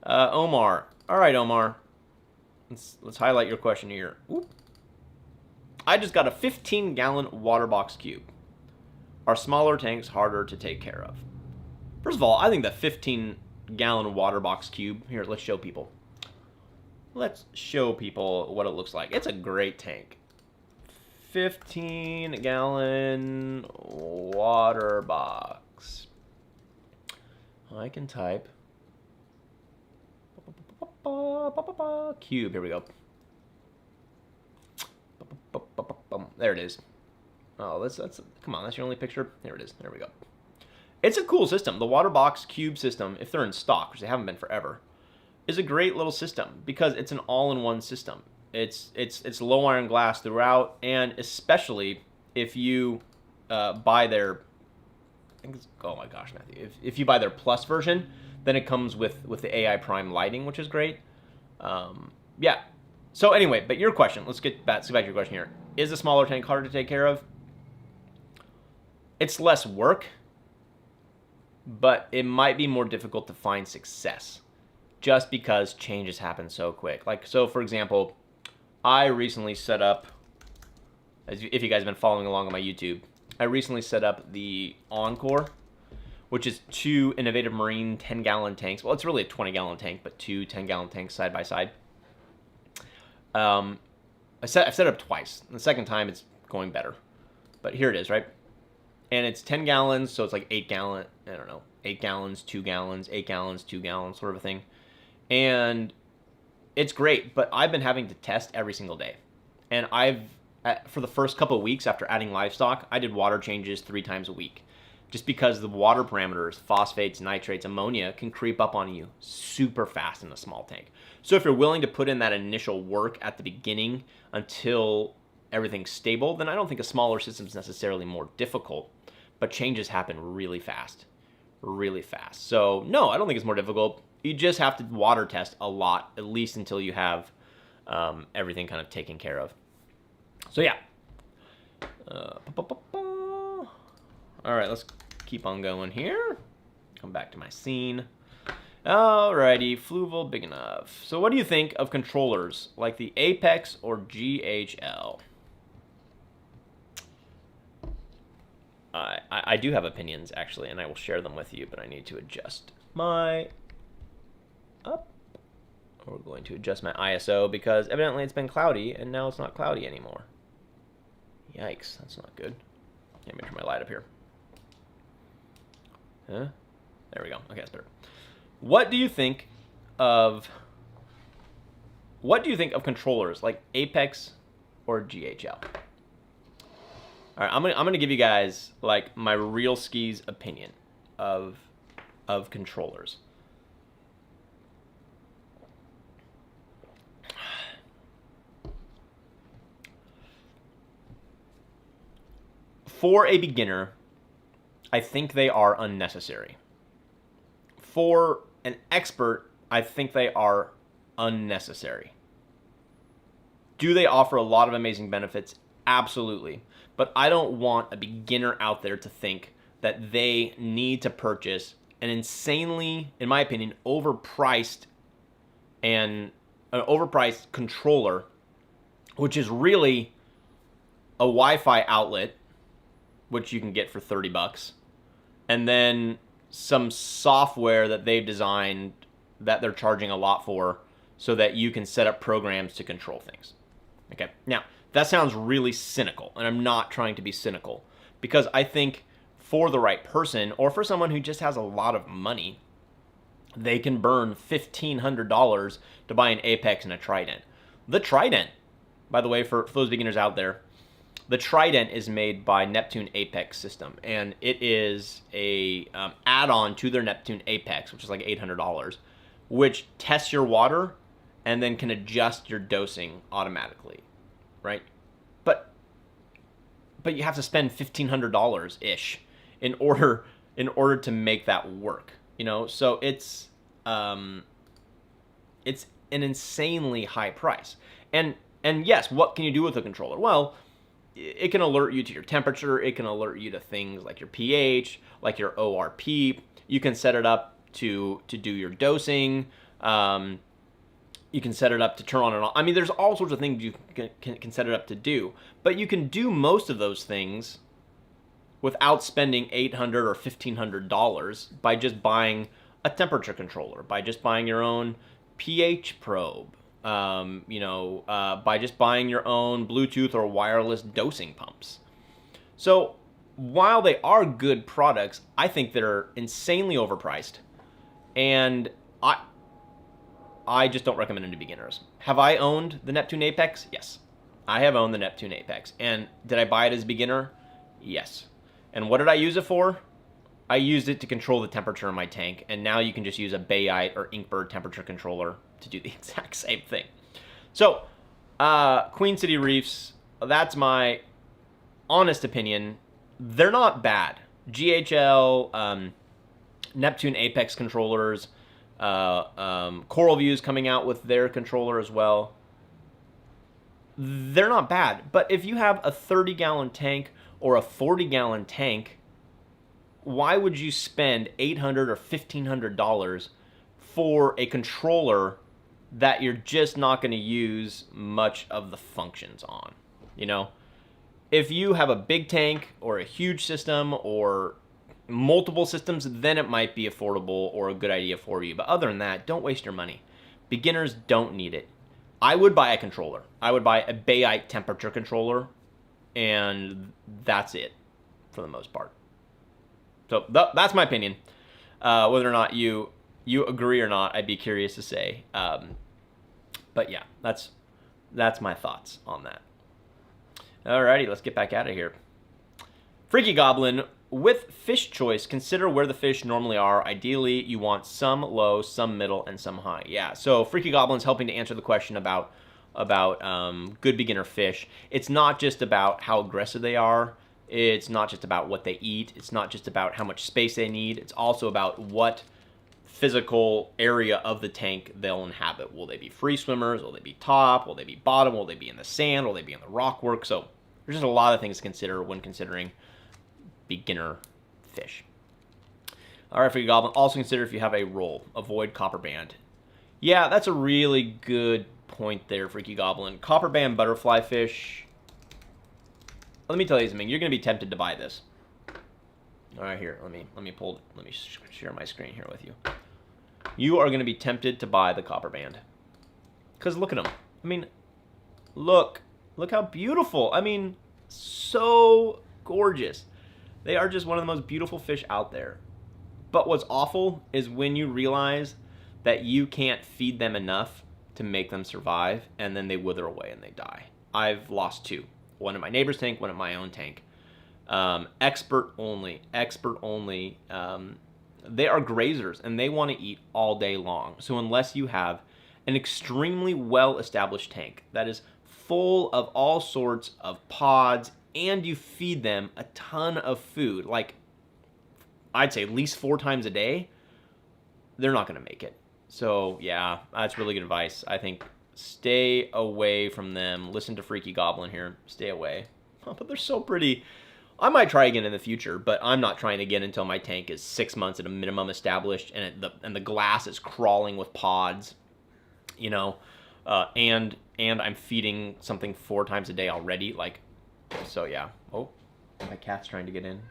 Omar. All right, Omar. Let's highlight your question here. Oop. I just got a 15-gallon water box cube. Are smaller tanks harder to take care of? First of all, I think the 15-gallon water box cube, here, let's show people. Let's show people what it looks like. It's a great tank. 15-gallon water box. I can type cube. Here we go. There it is. Oh, that's come on. That's your only picture. There it is. There we go. It's a cool system. The water box cube system, if they're in stock, which they haven't been forever, is a great little system because it's an all-in-one system. It's low iron glass throughout, and especially if you buy their, oh my gosh, Matthew, if you buy their plus version, then it comes with the AI Prime lighting, which is great. Yeah. So anyway, but your question, let's get back to your question here. Is a smaller tank harder to take care of? It's less work, but it might be more difficult to find success just because changes happen so quick. Like, so for example, I recently set up, if you guys have been following along on my YouTube, I recently set up the Encore, which is 2 Innovative Marine 10-gallon tanks. Well, it's really a 20-gallon tank, but 2 10-gallon tanks side by side. I've set it up twice. The second time, it's going better. But here it is, right? And it's 10 gallons, so it's like 8 gallons, 8 gallons, 2 gallons, 8 gallons, 2 gallons, sort of a thing. And it's great, but I've been having to test every single day. And for the first couple of weeks after adding livestock, I did water changes 3 times a week. Just because the water parameters, phosphates, nitrates, ammonia, can creep up on you super fast in a small tank. So if you're willing to put in that initial work at the beginning until everything's stable, then I don't think a smaller system is necessarily more difficult, but changes happen really fast. Really fast. So no, I don't think it's more difficult. You just have to water test a lot, at least until you have everything kind of taken care of. So yeah. All right, let's keep on going here. Come back to my scene. Alrighty, Fluval big enough. So what do you think of controllers like the Apex or GHL? I do have opinions, actually, and I will share them with you, but I need to adjust my up. We're going to adjust my ISO because evidently it's been cloudy and now it's not cloudy anymore. Yikes, that's not good. Let me turn my light up here. Huh? There we go. Okay, that's better. What do you think of controllers like Apex or GHL? All right, I'm gonna give you guys like my real skis opinion of controllers. For a beginner, I think they are unnecessary. For an expert, I think they are unnecessary. Do they offer a lot of amazing benefits? Absolutely. But I don't want a beginner out there to think that they need to purchase an insanely, in my opinion, overpriced controller, which is really a Wi-Fi outlet, which you can get for $30, and then some software that they've designed that they're charging a lot for so that you can set up programs to control things. Okay, now that sounds really cynical, and I'm not trying to be cynical, because I think for the right person, or for someone who just has a lot of money, they can burn $1,500 to buy an Apex and a Trident. The Trident, by the way, for those beginners out there, the Trident is made by Neptune Apex System, and it is a add-on to their Neptune Apex, which is like $800, which tests your water and then can adjust your dosing automatically, right? But you have to spend $1,500-ish in order to make that work, you know? So it's an insanely high price. And yes, what can you do with a controller? Well, it can alert you to your temperature. It can alert you to things like your pH, like your ORP. You can set it up to do your dosing. You can set it up to turn on and off. I mean, there's all sorts of things you can set it up to do. But you can do most of those things without spending $800 or $1,500 by just buying a temperature controller, by just buying your own pH probe, by just buying your own Bluetooth or wireless dosing pumps. So while they are good products, I think they're insanely overpriced, and I just don't recommend them to beginners. Have I owned the Neptune Apex? Yes. I have owned the Neptune Apex. And did I buy it as a beginner? Yes. And what did I use it for? I used it to control the temperature in my tank, and now you can just use a Bayite or Inkbird temperature controller to do the exact same thing. So, Queen City Reefs, that's my honest opinion. They're not bad. GHL, Neptune Apex controllers, Coral View's coming out with their controller as well. They're not bad, but if you have a 30-gallon tank or a 40-gallon tank, why would you spend $800 or $1,500 for a controller that you're just not going to use much of the functions on? You know, if you have a big tank or a huge system or multiple systems, then it might be affordable or a good idea for you. But other than that, don't waste your money. Beginners don't need it. I would buy a controller. I would buy a Bayite temperature controller, and that's it for the most part. So that's my opinion. Whether or not you agree or not, I'd be curious to say. But yeah, that's my thoughts on that. Alrighty, let's get back out of here. Freaky Goblin, with fish choice, consider where the fish normally are. Ideally, you want some low, some middle, and some high. Yeah, so Freaky Goblin's helping to answer the question about good beginner fish. It's not just about how aggressive they are. It's not just about what they eat. It's not just about how much space they need. It's also about what physical area of the tank they'll inhabit. Will they be free swimmers? Will they be top? Will they be bottom? Will they be in the sand? Will they be in the rock work? So there's just a lot of things to consider when considering beginner fish. All right, Freaky Goblin, also consider if you have a roll. Avoid copper band. Yeah, that's a really good point there, Freaky Goblin. Copper band butterfly fish. Let me tell you something. You're going to be tempted to buy this. All right, here. Let me share my screen here with you. you are going to be tempted to buy the copper band. Because look at them. I mean, look how beautiful. I mean, so gorgeous. They are just one of the most beautiful fish out there. But what's awful is when you realize that you can't feed them enough to make them survive, and then they wither away and they die. I've lost 2. One in my neighbor's tank, one in my own tank. Expert only. They are grazers, and they want to eat all day long. So unless you have an extremely well-established tank that is full of all sorts of pods, and you feed them a ton of food, like I'd say at least 4 times a day, they're not going to make it. So yeah, that's really good advice. I think stay away from them. Listen to Freaky Goblin here. Stay away. Oh, but they're so pretty. I might try again in the future, but I'm not trying again until my tank is 6 months at a minimum established, and the glass is crawling with pods, you know, and I'm feeding something 4 times a day already. Like, so yeah. Oh, my cat's trying to get in.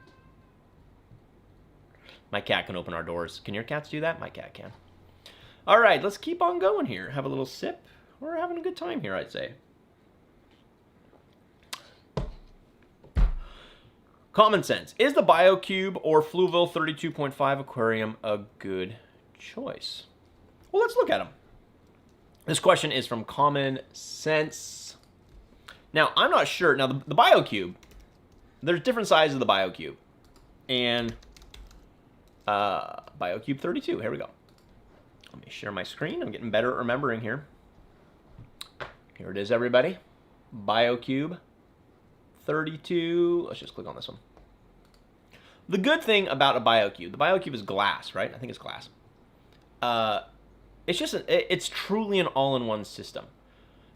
My cat can open our doors. Can your cats do that? My cat can. All right, let's keep on going here. Have a little sip. We're having a good time here, I'd say. Common sense. Is the BioCube or Fluval 32.5 aquarium a good choice? Well, let's look at them. This question is from Common Sense. Now, I'm not sure. Now, the BioCube, there's different sizes of the BioCube. And BioCube 32, here we go. Let me share my screen. I'm getting better at remembering here. Here it is, everybody. BioCube 32. Let's just click on this one. The good thing about a BioCube, the BioCube is glass, right? I think it's glass. It's just, it's truly an all-in-one system.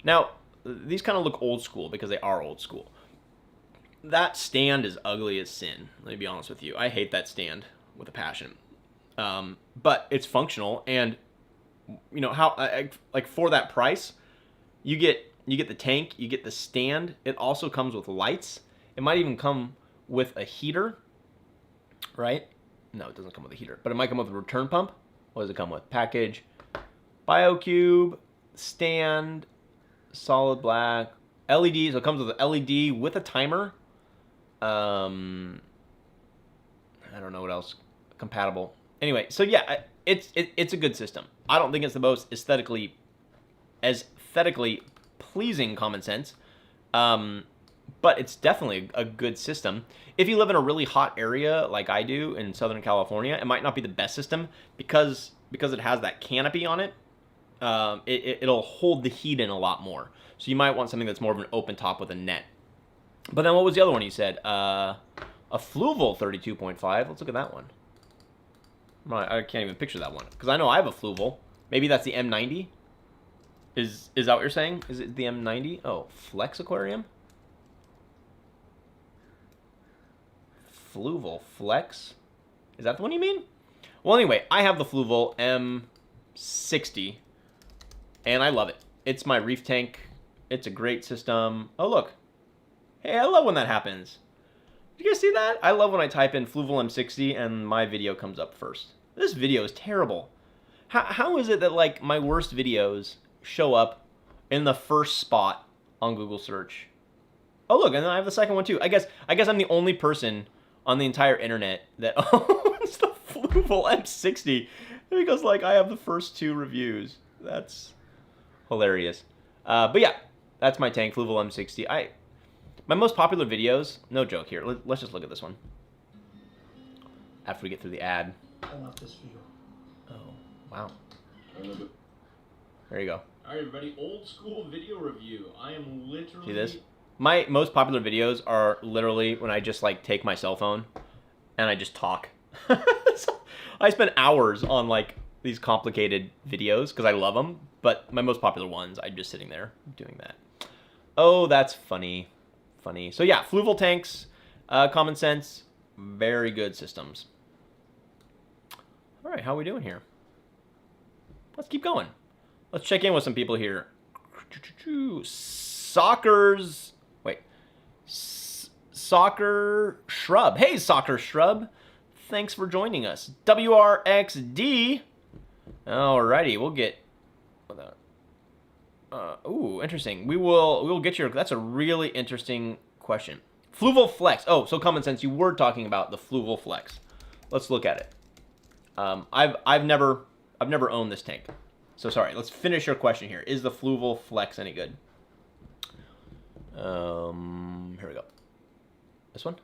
Now, these kind of look old school because they are old school. That stand is ugly as sin. Let me be honest with you. I hate that stand with a passion. But it's functional, and you know how, like for that price, you get the tank, you get the stand. It also comes with lights. It might even come with a heater, right? No, it doesn't come with a heater, but it might come with a return pump. What does it come with? Package, BioCube, stand, solid black, LED. So it comes with an LED with a timer. I don't know what else compatible. Anyway, so yeah, it's a good system. I don't think it's the most aesthetically pleasing Common Sense, but it's definitely a good system. If you live in a really hot area like I do in Southern California, it might not be the best system because it has that canopy on it. It'll hold the heat in a lot more. So you might want something that's more of an open top with a net. But then what was the other one you said? A Fluval 32.5. Let's look at that one. I can't even picture that one because I know I have a Fluval. Maybe that's the M90. Is that what you're saying? Is it the M90? Oh, Flex Aquarium? Fluval Flex? Is that the one you mean? Well, anyway, I have the Fluval M60, and I love it. It's my reef tank. It's a great system. Oh, look. Hey, I love when that happens. Did you guys see that? I love when I type in Fluval M60 and my video comes up first. This video is terrible. How is it that, like, my worst videos show up in the first spot on Google search? Oh, look, and then I have the second one too. I guess I'm the only person on the entire internet that owns the Fluval M60 because, like, I have the first 2 reviews. That's hilarious. But yeah, that's my tank, Fluval M60. My most popular videos, no joke here. Let's just look at this one after we get through the ad. I want this for you. Oh, wow. There you go. All right, everybody, old school video review. I am literally... See this? My most popular videos are literally when I just, like, take my cell phone and I just talk. So I spend hours on, like, these complicated videos because I love them, but my most popular ones, I'm just sitting there doing that. Oh, that's funny. Funny. So yeah, Fluval tanks, Common Sense, very good systems. All right, how are we doing here? Let's keep going. Let's check in with some people here. Soccer Shrub. Hey, Soccer Shrub. Thanks for joining us. WRXD. Alrighty, we'll get. Ooh, interesting. We will get your. That's a really interesting question. Fluval flex. Oh, so common sense. You were talking about the fluval flex. Let's look at it. I've never owned this tank. So sorry. Let's finish your question here. Is the fluval flex any good? Here we go. This one.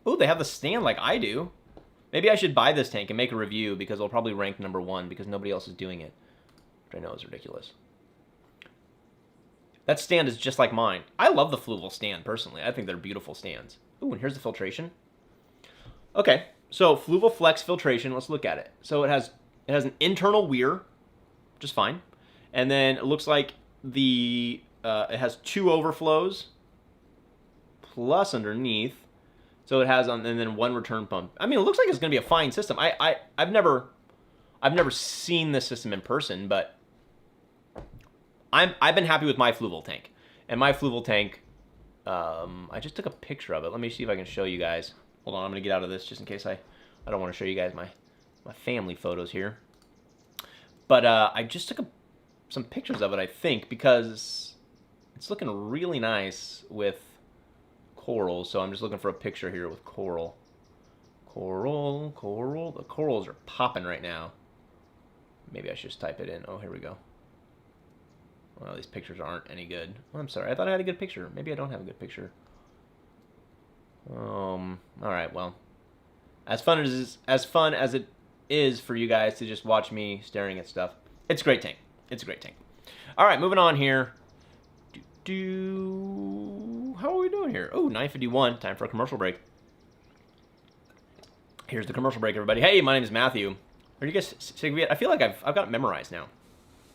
Ooh, they have the stand like I do. Maybe I should buy this tank and make a review because it'll probably rank #1 because nobody else is doing it, which I know is ridiculous. That stand is just like mine. I love the fluval stand personally. I think they're beautiful stands. Ooh, and here's the filtration. Okay, so fluval flex filtration. Let's look at it. So it has an internal weir, which is fine, and then it looks like it has 2 overflows plus underneath. So it has and then 1 return pump. I mean, it looks like it's going to be a fine system. I've never seen this system in person, but I've been happy with my fluval tank. And my fluval tank, I just took a picture of it. Let me see if I can show you guys. Hold on, I'm going to get out of this just in case I don't want to show you guys my family photos here. But I just took some pictures of it, I think, because it's looking really nice with coral. So I'm just looking for a picture here with coral. Coral. The corals are popping right now. Maybe I should just type it in. Oh, here we go. Well, these pictures aren't any good. I'm sorry. I thought I had a good picture. Maybe I don't have a good picture. All right. Well, as fun as it is for you guys to just watch me staring at stuff, it's a great tank. It's a great tank. All right, moving on here. How are we doing here? Oh, 9:51. Time for a commercial break. Here's the commercial break, everybody. Hey, my name is Matthew. Are you guys sick of it? I feel like I've got it memorized now.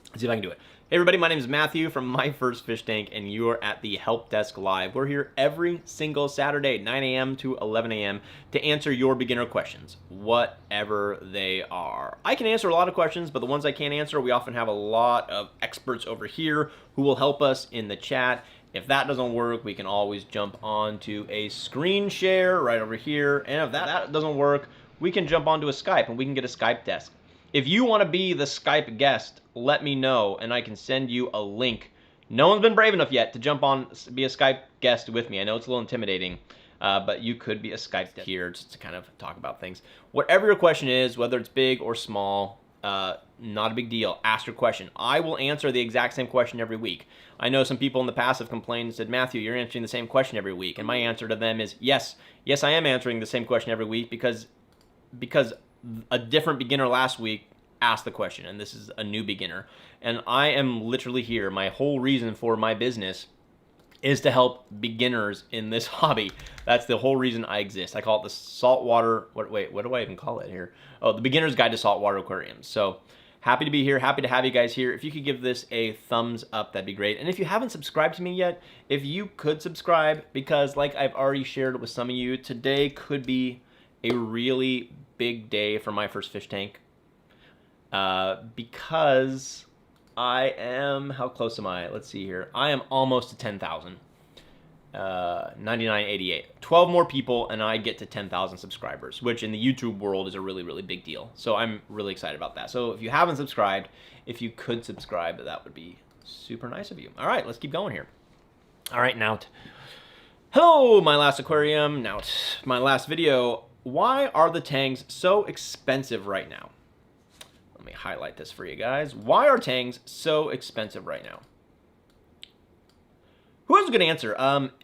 Let's see if I can do it. Hey everybody, my name is Matthew from My First Fish Tank, and you are at the Help Desk Live. We're here every single Saturday, 9 a.m. to 11 a.m. to answer your beginner questions, whatever they are. I can answer a lot of questions, but the ones I can't answer, we often have a lot of experts over here who will help us in the chat. If that doesn't work, we can always jump onto a screen share right over here, and if that doesn't work, we can jump onto a Skype, and we can get a Skype desk. If you want to be the Skype guest, let me know, and I can send you a link. No one's been brave enough yet to jump on, be a Skype guest with me. I know it's a little intimidating, but you could be a Skype guest here just to kind of talk about things. Whatever your question is, whether it's big or small, not a big deal. Ask your question. I will answer the exact same question every week. I know some people in the past have complained and said, Matthew, you're answering the same question every week. And my answer to them is, yes, I am answering the same question every week because a different beginner last week asked the question, and this is a new beginner. And I am literally here. My whole reason for my business is to help beginners in this hobby. That's the whole reason I exist. I call it the saltwater, what do I even call it here? Oh, the Beginner's Guide to Saltwater Aquariums. So happy to be here. Happy to have you guys here. If you could give this a thumbs up, that'd be great. And if you haven't subscribed to me yet, if you could subscribe, because like I've already shared with some of you, today could be a really big day for My First Fish Tank. Because I am, how close am I? Let's see here. I am almost to 10,000. 9988. 12 more people and I get to 10,000 subscribers, which in the YouTube world is a really, really big deal. So I'm really excited about that. So if you haven't subscribed, if you could subscribe, that would be super nice of you. All right, let's keep going here. All right, now, hello, my last aquarium. Now, my last video. Why are the tanks so expensive right now? Let me highlight this for you guys. Why are tangs so expensive right now? Who has a good answer?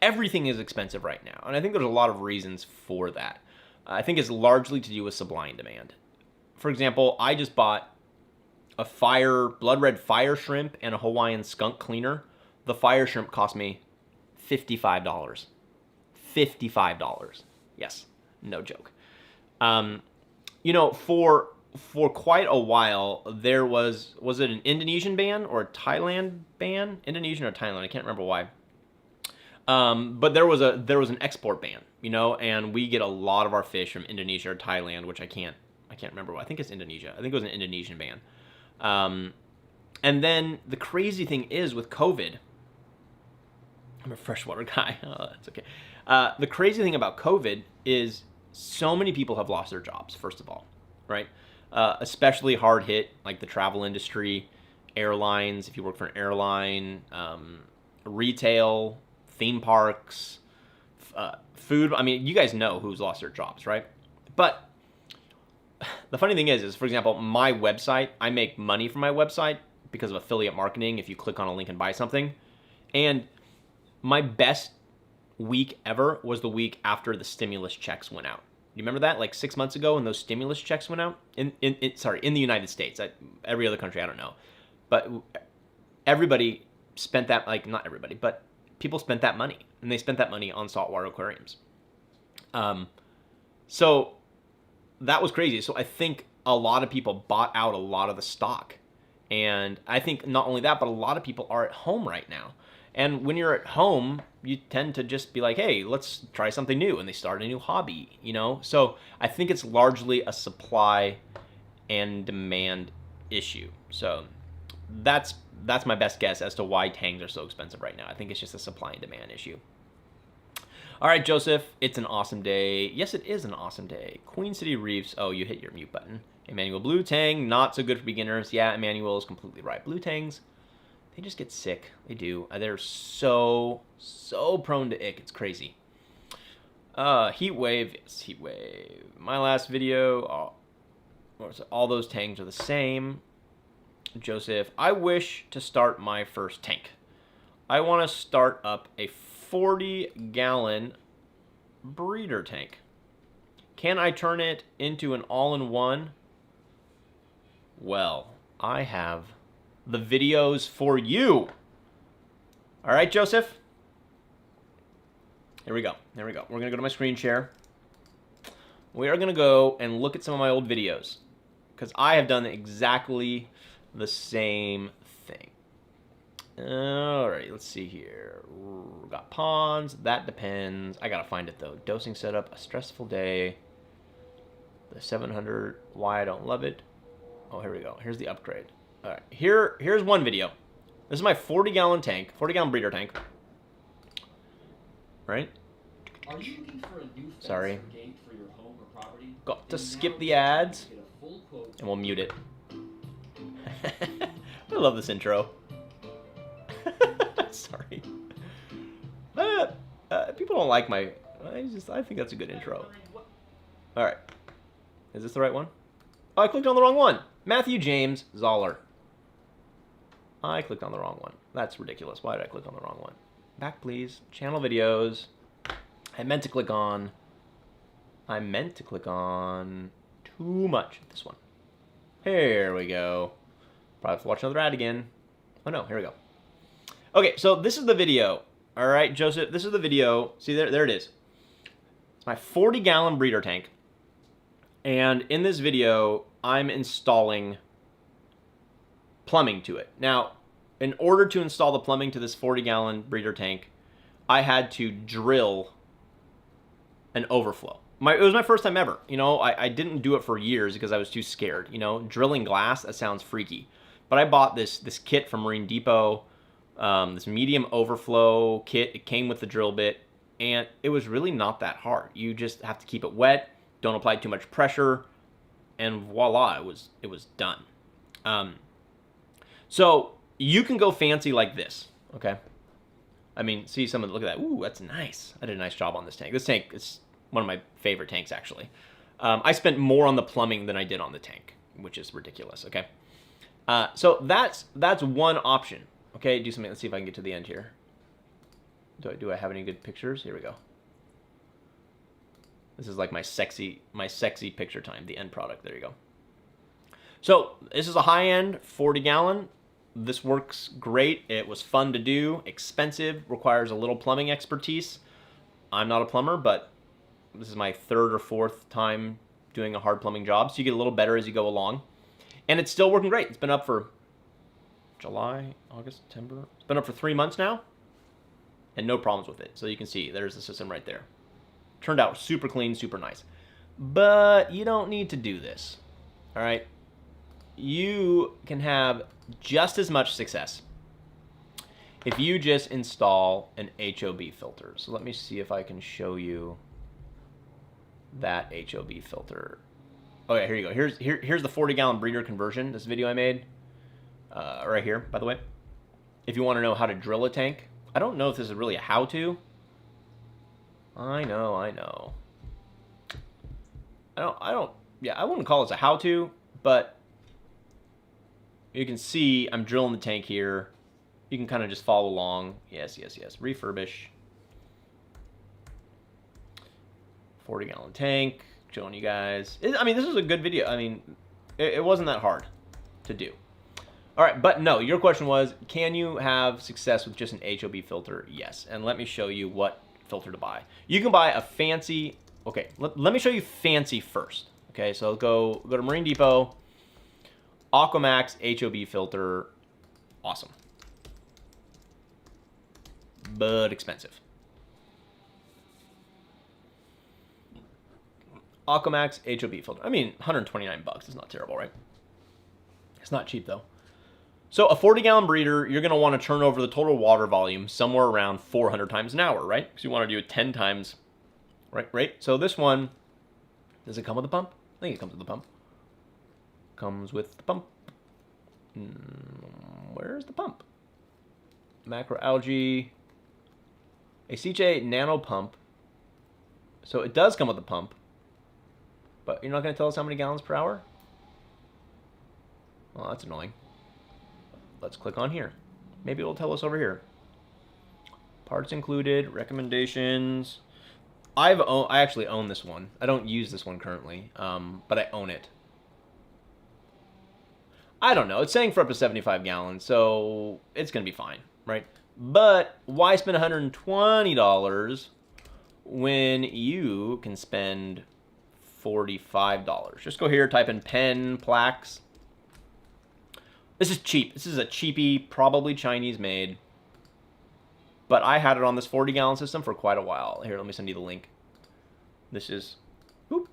Everything is expensive right now, and I think there's a lot of reasons for that. I think it's largely to do with supply and demand. For example, I just bought a blood red fire shrimp and a Hawaiian skunk cleaner. The fire shrimp cost me $55. $55. Yes, no joke. You know, for quite a while, there was it an Indonesian ban or a Thailand ban? Indonesian or Thailand, I can't remember why. But there was an export ban, you know, and we get a lot of our fish from Indonesia or Thailand, which I can't remember. I think it's Indonesia. I think it was an Indonesian ban. And then the crazy thing is with COVID, I'm a freshwater guy. Oh, that's okay. The crazy thing about COVID is so many people have lost their jobs, first of all, right? especially hard hit, like the travel industry, airlines, if you work for an airline, retail, theme parks, food. I mean, you guys know who's lost their jobs, right? But the funny thing is, for example, my website, I make money from my website because of affiliate marketing if you click on a link and buy something. And my best week ever was the week after the stimulus checks went out. You remember that? Like 6 months ago when those stimulus checks went out? In the United States. Every other country, I don't know. But everybody spent that, like, not everybody, but people spent that money. And they spent that money on saltwater aquariums. So that was crazy. So I think a lot of people bought out a lot of the stock. And I think not only that, but a lot of people are at home right now. And when you're at home, you tend to just be like, hey, let's try something new. And they start a new hobby, you know? So I think it's largely a supply and demand issue. So that's my best guess as to why tangs are so expensive right now. I think it's just a supply and demand issue. All right, Joseph, it's an awesome day. Yes, it is an awesome day. Queen City Reefs. Oh, you hit your mute button. Emmanuel, blue tang, not so good for beginners. Yeah, Emmanuel is completely right. Blue tangs, they just get sick. They do. They're so prone to ick. It's crazy. Heat wave. Yes, heat wave. My last video. All those tangs are the same. Joseph, I wish to start my first tank. I want to start up a 40-gallon breeder tank. Can I turn it into an all-in-one? Well, I have the videos for you. All right, Joseph. Here we go. There we go. We're going to go to my screen share. We are going to go and look at some of my old videos because I have done exactly the same thing. All right, let's see here. We got ponds. That depends. I got to find it, though. Dosing setup, a stressful day. The 700, why I don't love it. Oh, here we go. Here's the upgrade. All right, here's one video. This is my 40-gallon tank, 40-gallon breeder tank. Right? Are you looking for a new fence Sorry. or gate for your home or property? Got to Then skip now the is time to ads, get a full quote. and we'll mute it. I love this intro. Sorry. People don't like my... I think that's a good intro. All right. Is this the right one? Oh, I clicked on the wrong one. Matthew James Zoller. I clicked on the wrong one. That's ridiculous. Why did I click on the wrong one? Back, please. Channel videos. I meant to click on too much. This one. Here we go. Probably have to watch another ad again. Oh no, here we go. Okay, so this is the video. All right, Joseph, this is the video. See, there it is. It's my 40-gallon breeder tank. And in this video, I'm installing plumbing to it. Now, in order to install the plumbing to this 40-gallon breeder tank, I had to drill an overflow. It was my first time ever. You know, I didn't do it for years because I was too scared. You know, drilling glass, that sounds freaky. But I bought this kit from Marine Depot, this medium overflow kit. It came with the drill bit, and it was really not that hard. You just have to keep it wet, don't apply too much pressure, and voila, it was done. So you can go fancy like this, okay? I mean, see some of the, look at that. Ooh, that's nice. I did a nice job on this tank. This tank is one of my favorite tanks, actually. I spent more on the plumbing than I did on the tank, which is ridiculous, okay? So that's one option, okay? Do something, let's see if I can get to the end here. Do I have any good pictures? Here we go. This is like my sexy picture time, the end product. There you go. So this is a high-end 40-gallon. This works great. It was fun to do, expensive, requires a little plumbing expertise. I'm not a plumber, but this is my third or fourth time doing a hard plumbing job, so you get a little better as you go along. And it's still working great. It's been up for July, August, September. It's been up for 3 months now, and no problems with it. So you can see there's the system right there. Turned out super clean, super nice. But you don't need to do this, all right? You can have just as much success if you just install an HOB filter. So let me see if I can show you that HOB filter. Oh yeah, here you go. Here's the 40-gallon breeder conversion. This video I made right here, by the way. If you want to know how to drill a tank, I don't know if this is really a how-to. I know. Yeah, I wouldn't call this a how-to, but you can see I'm drilling the tank here. You can kind of just follow along. Yes. Refurbish. 40-gallon tank. Showing you guys. I mean, this was a good video. I mean, it wasn't that hard to do. All right, but no, your question was, can you have success with just an HOB filter? Yes, and let me show you what filter to buy. You can buy a fancy, okay, let me show you fancy first. Okay, so go to Marine Depot, Aquamax HOB filter, awesome, but expensive. Aquamax HOB filter. I mean, 129 bucks is not terrible, right? It's not cheap though. So a 40-gallon breeder, you're going to want to turn over the total water volume somewhere around 400 times an hour, right? Because you want to do it 10 times, right? So this one, does it come with a pump? I think it comes with a pump. Comes with the pump. Where's the pump? Macroalgae. A CJ nano pump. So it does come with a pump. But you're not going to tell us how many gallons per hour? Well, that's annoying. Let's click on here. Maybe it'll tell us over here. Parts included, recommendations. I actually own this one. I don't use this one currently, but I own it. I don't know. It's saying for up to 75 gallons, so it's going to be fine, right? But why spend $120 when you can spend $45? Just go here, type in pen, plaques. This is cheap. This is a cheapie, probably Chinese made. But I had it on this 40-gallon system for quite a while. Here, let me send you the link. This is, whoop.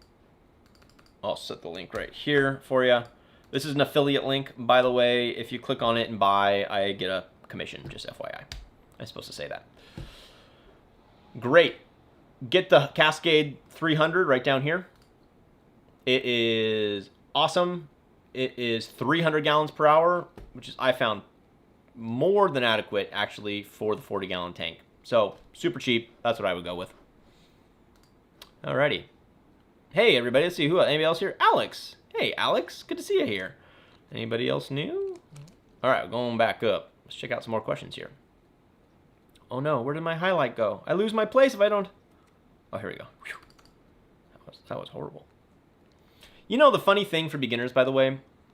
I'll set the link right here for you. This is an affiliate link, by the way. If you click on it and buy, I get a commission, just FYI. I'm supposed to say that. Great. Get the Cascade 300 right down here. It is awesome. It is 300 gallons per hour, which is, I found, more than adequate, actually, for the 40-gallon tank. So, super cheap. That's what I would go with. Alrighty. Hey, everybody. Let's see. Anybody else here? Alex. Hey, Alex. Good to see you here. Anybody else new? All right, going back up. Let's check out some more questions here. Oh, no. Where did my highlight go? I lose my place if I don't... Oh, here we go. Whew. That was horrible. You know, the funny thing for beginners, by the way,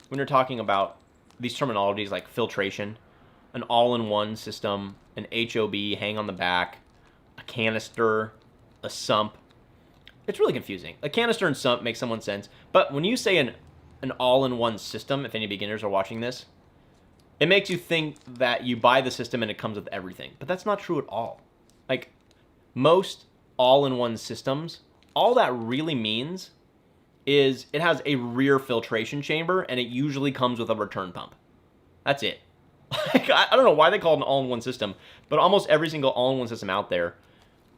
when you're talking about these terminologies like filtration, an all-in-one system, an HOB, hang on the back, a canister, a sump, it's really confusing. A canister and sump makes somewhat sense, but when you say an all-in-one system, if any beginners are watching this, it makes you think that you buy the system and it comes with everything, but that's not true at all. Like, most all-in-one systems, all that really means is it has a rear filtration chamber, and it usually comes with a return pump. That's it. Like, I don't know why they call it an all-in-one system, but almost every single all-in-one system out there,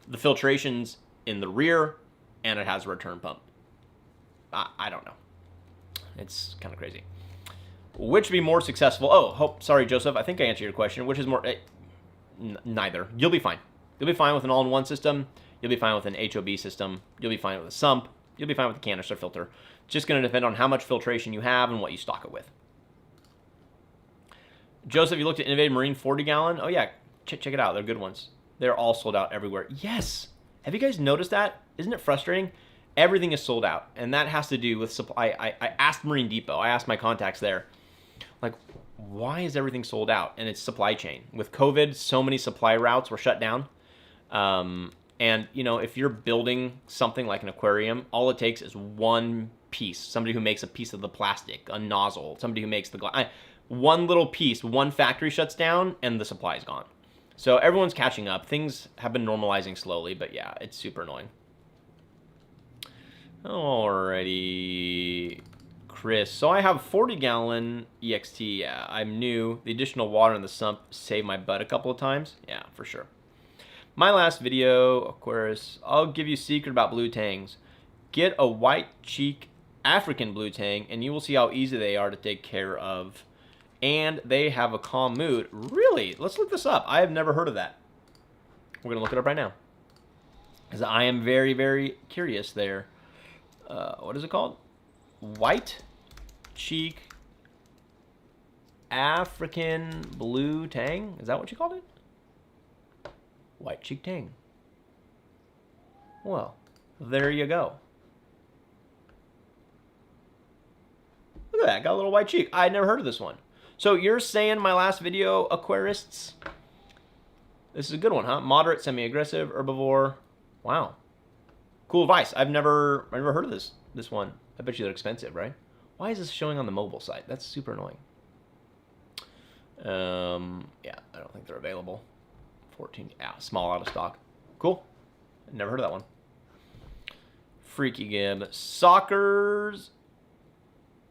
the filtration's in the rear, and it has a return pump. I don't know. It's kind of crazy. Which would be more successful? Oh, sorry, Joseph. I think I answered your question. Which is more... neither. You'll be fine. You'll be fine with an all-in-one system. You'll be fine with an HOB system. You'll be fine with a sump. You'll be fine with the canister filter. It's just going to depend on how much filtration you have and what you stock it with. Joseph, you looked at Innovative Marine 40-gallon? Oh, yeah. Check it out. They're good ones. They're all sold out everywhere. Yes. Have you guys noticed that? Isn't it frustrating? Everything is sold out. And that has to do with supply. I asked Marine Depot. I asked my contacts there. Like, why is everything sold out? And it's supply chain. With COVID, so many supply routes were shut down. And, you know, if you're building something like an aquarium, all it takes is one piece. Somebody who makes a piece of the plastic, a nozzle, somebody who makes the glass. One little piece, one factory shuts down, and the supply is gone. So everyone's catching up. Things have been normalizing slowly, but yeah, it's super annoying. Alrighty, Chris. So I have 40-gallon EXT. Yeah, I'm new. The additional water in the sump saved my butt a couple of times. Yeah, for sure. My last video, Aquarius, I'll give you a secret about blue tangs. Get a white cheek African blue tang, and you will see how easy they are to take care of. And they have a calm mood. Really? Let's look this up. I have never heard of that. We're going to look it up right now. Because I am very, very curious there. What is it called? White cheek African blue tang? Is that what you called it? White cheek tang. Well, there you go. Look at that. Got a little white cheek. I had never heard of this one. So you're saying my last video, aquarists, this is a good one, huh? Moderate, semi-aggressive, herbivore. Wow. Cool advice. I've never heard of this one. I bet you they're expensive, right? Why is this showing on the mobile site? That's super annoying. Yeah, I don't think they're available. 14, yeah, small, out of stock. Cool. Never heard of that one. Freaky Gib. Soccer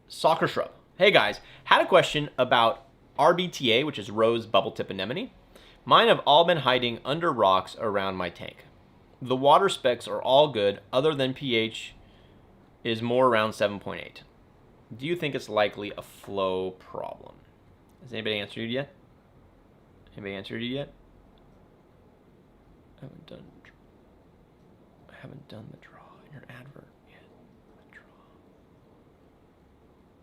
Shrub. Hey guys, had a question about RBTA, which is rose bubble tip anemone. Mine have all been hiding under rocks around my tank. The water specs are all good, other than pH is more around 7.8. Do you think it's likely a flow problem? Has anybody answered you yet? Anybody answered you yet? I haven't done the draw in your advert yet. Draw.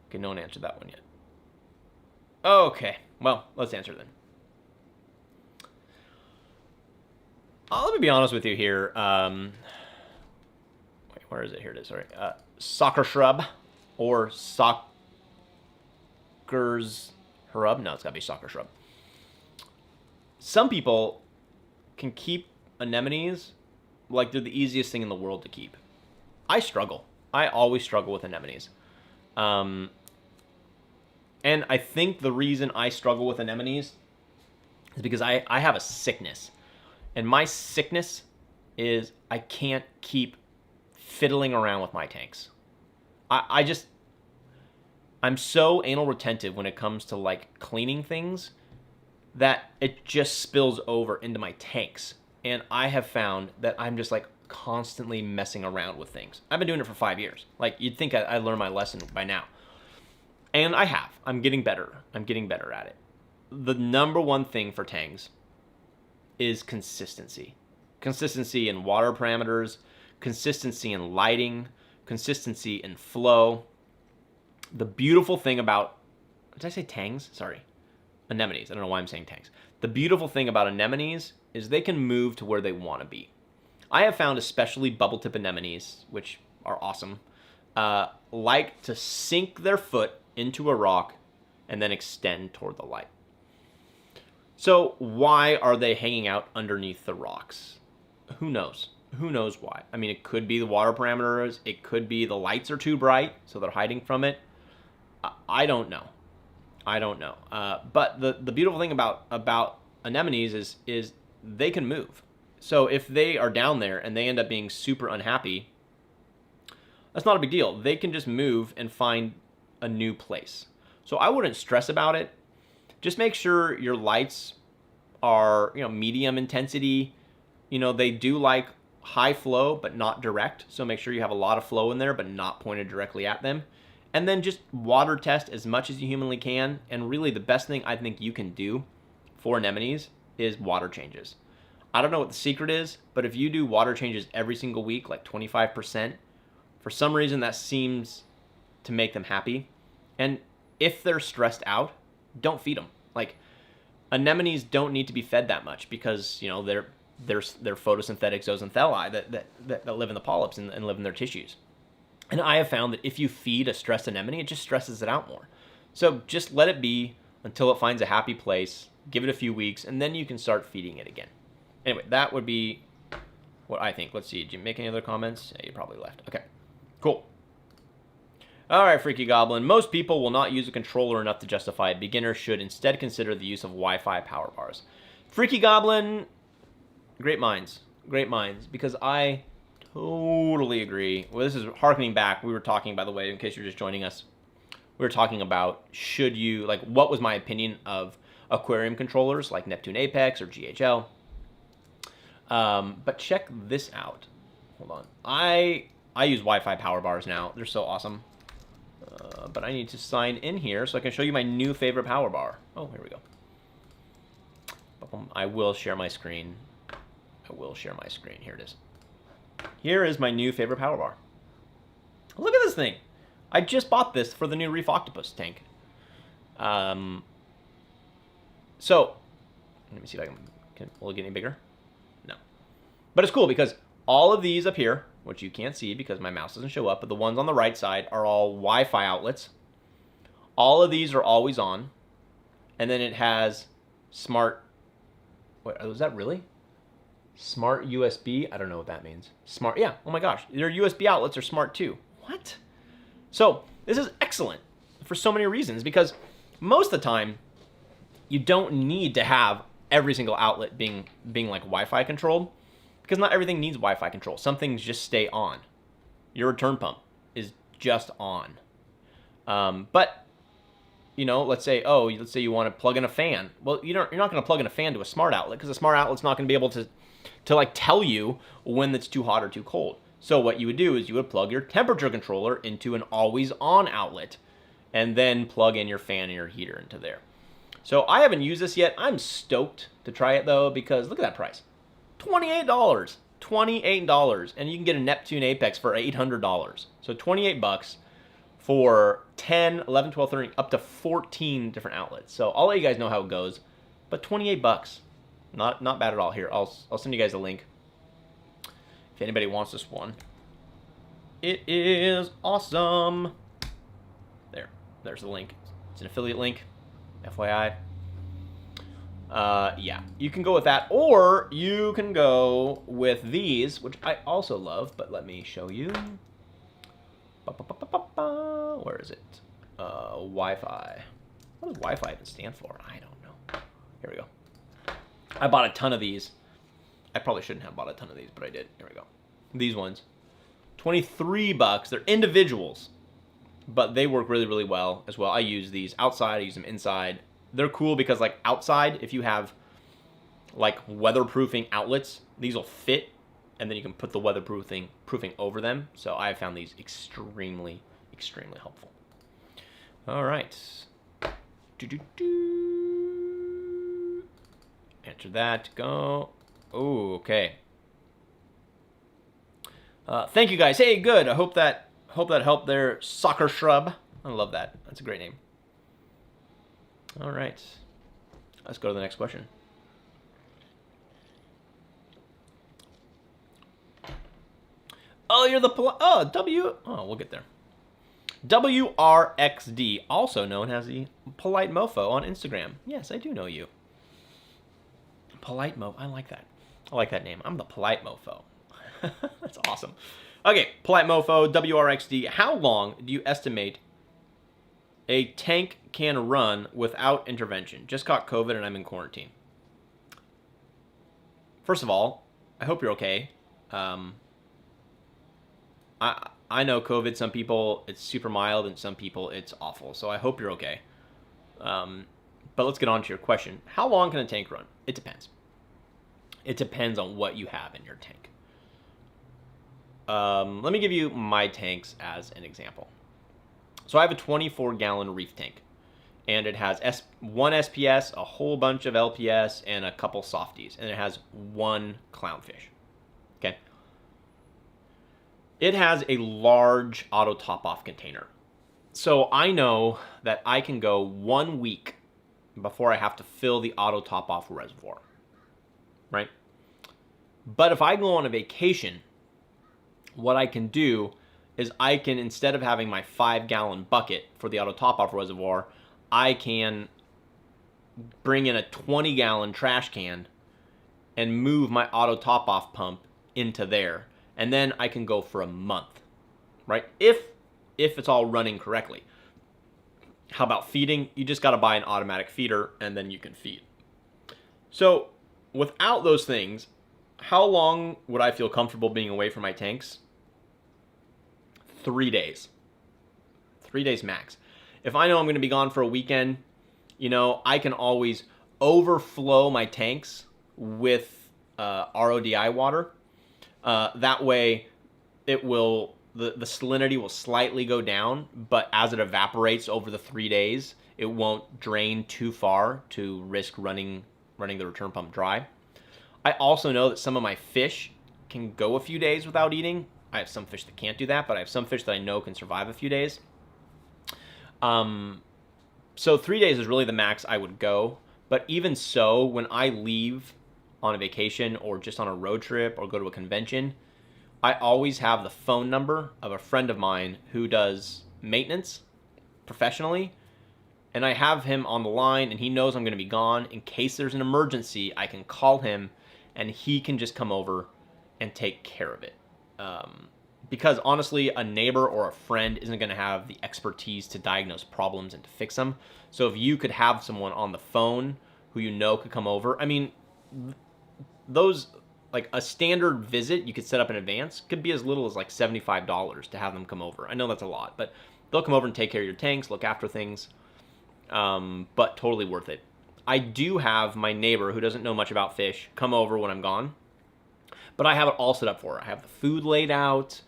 Okay, no one answered that one yet. Okay, well, let's answer then. Let me be honest with you here. Wait, where is it? Here it is. Sorry. Soccer Shrub or Soccer's Shrub. No, it's got to be Soccer Shrub. Some people can keep anemones like they're the easiest thing in the world to keep. I struggle. I always struggle with anemones. And I think the reason I struggle with anemones is because I have a sickness. And my sickness is I can't keep fiddling around with my tanks. I'm so anal retentive when it comes to like cleaning things that it just spills over into my tanks. And I have found that I'm just like constantly messing around with things. I've been doing it for 5 years. Like you'd think I learned my lesson by now. And I have. I'm getting better. I'm getting better at it. The number one thing for tangs is consistency. Consistency in water parameters, consistency in lighting, consistency in flow. The beautiful thing about, did I say tangs? Sorry. Anemones. I don't know why I'm saying tangs. The beautiful thing about anemones is they can move to where they want to be. I have found especially bubble tip anemones, which are awesome, like to sink their foot into a rock and then extend toward the light. So why are they hanging out underneath the rocks? Who knows? Who knows why? I mean, it could be the water parameters. It could be the lights are too bright, so they're hiding from it. I don't know. I don't know. But the beautiful thing about anemones is they can move. So if they are down there and they end up being super unhappy, that's not a big deal. They can just move and find a new place. So I wouldn't stress about it. Just make sure your lights are, medium intensity. They do like high flow, but not direct. So make sure you have a lot of flow in there, but not pointed directly at them. And then just water test as much as you humanly can. And really the best thing I think you can do for anemones is water changes. I don't know what the secret is, but if you do water changes every single week, like 25%, for some reason that seems to make them happy. And if they're stressed out, don't feed them. Like anemones don't need to be fed that much because they're photosynthetic zooxanthellae that live in the polyps and live in their tissues. And I have found that if you feed a stressed anemone, it just stresses it out more. So just let it be until it finds a happy place. Give it a few weeks, and then you can start feeding it again. Anyway, that would be what I think. Let's see. Did you make any other comments? Yeah, you probably left. Okay, cool. All right, Freaky Goblin. Most people will not use a controller enough to justify it. Beginners should instead consider the use of Wi-Fi power bars. Freaky Goblin, great minds. Great minds. Because I totally agree. Well, this is harkening back. We were talking, by the way, in case you're just joining us, we were talking about what was my opinion of aquarium controllers like Neptune Apex or GHL. But check this out. Hold on. I use Wi-Fi power bars now. They're so awesome. But I need to sign in here so I can show you my new favorite power bar. Oh, here we go. I will share my screen. Here it is. Here is my new favorite power bar. Look at this thing. I just bought this for the new Reef Octopus tank. So, let me see if will it get any bigger? No. But it's cool because all of these up here, which you can't see because my mouse doesn't show up, but the ones on the right side are all Wi-Fi outlets. All of these are always on. And then it has smart... Wait, is that really? Smart USB? I don't know what that means. Smart, yeah, oh my gosh. Their USB outlets are smart too. What? So, this is excellent for so many reasons because most of the time, you don't need to have every single outlet being like Wi-Fi controlled because not everything needs Wi-Fi control. Some things just stay on. Your return pump is just on. But, you know, let's say you want to plug in a fan. Well, you're not going to plug in a fan to a smart outlet because a smart outlet's not going to be able to like tell you when it's too hot or too cold. So what you would do is you would plug your temperature controller into an always on outlet and then plug in your fan and your heater into there. So I haven't used this yet. I'm stoked to try it though because look at that price. $28. $28. And you can get a Neptune Apex for $800. So 28 bucks for 10, 11, 12, 13, up to 14 different outlets. So I'll let you guys know how it goes. But 28 bucks. Not bad at all. Here, I'll send you guys a link if anybody wants this one. It is awesome. There's the link. It's an affiliate link, FYI. Yeah, you can go with that, or you can go with these, which I also love, but let me show you. Where is it? Wi-Fi. What does Wi-Fi even stand for? I don't know. Here we go. I bought a ton of these. I probably shouldn't have bought a ton of these, but I did. Here we go. These ones. 23 bucks. They're individuals, but they work really, really well as well. I use these outside. I use them inside. They're cool because, like, outside, if you have, like, weatherproofing outlets, these will fit, and then you can put the weatherproofing over them. So I have found these extremely, extremely helpful. All right. Enter that. Go. Oh, okay. Thank you guys. Hey, good. I hope that helped there. Soccer Shrub. I love that. That's a great name. All right. Let's go to the next question. Oh, you're the we'll get there. WRXD, also known as the Polite Mofo on Instagram. Yes, I do know you. Polite Mofo. I like that. I like that name. I'm the Polite Mofo. That's awesome. Okay, Polite Mofo, WRXD. How long do you estimate a tank can run without intervention? Just caught COVID and I'm in quarantine. First of all, I hope you're okay. I know COVID, some people it's super mild and some people it's awful. So I hope you're okay. But let's get on to your question. How long can a tank run? It depends. It depends on what you have in your tank. Let me give you my tanks as an example. So I have a 24-gallon reef tank, and it has one SPS, a whole bunch of LPS, and a couple softies, and it has one clownfish. Okay. It has a large auto top-off container. So I know that I can go 1 week before I have to fill the auto top-off reservoir, right? But if I go on a vacation, what I can do is I can, instead of having my 5-gallon bucket for the auto top-off reservoir, I can bring in a 20-gallon trash can and move my auto top-off pump into there. And then I can go for a month, right? If it's all running correctly. How about feeding? You just got to buy an automatic feeder and then you can feed. So without those things, how long would I feel comfortable being away from my tanks? 3 days. 3 days max. If I know I'm going to be gone for a weekend, you know, I can always overflow my tanks with RODI water. That way it will the salinity will slightly go down, but as it evaporates over the 3 days, it won't drain too far to risk running the return pump dry. I also know that some of my fish can go a few days without eating. I have some fish that can't do that, but I have some fish that I know can survive a few days. So 3 days is really the max I would go. But even so, when I leave on a vacation or just on a road trip or go to a convention, I always have the phone number of a friend of mine who does maintenance professionally. And I have him on the line, and he knows I'm going to be gone. In case there's an emergency, I can call him, and he can just come over and take care of it. Because honestly, a neighbor or a friend isn't going to have the expertise to diagnose problems and to fix them. So if you could have someone on the phone who you know could come over, I mean, those, like a standard visit you could set up in advance could be as little as like $75 to have them come over. I know that's a lot, but they'll come over and take care of your tanks, look after things, but totally worth it. I do have my neighbor who doesn't know much about fish come over when I'm gone, but I have it all set up for her. I have the food laid out.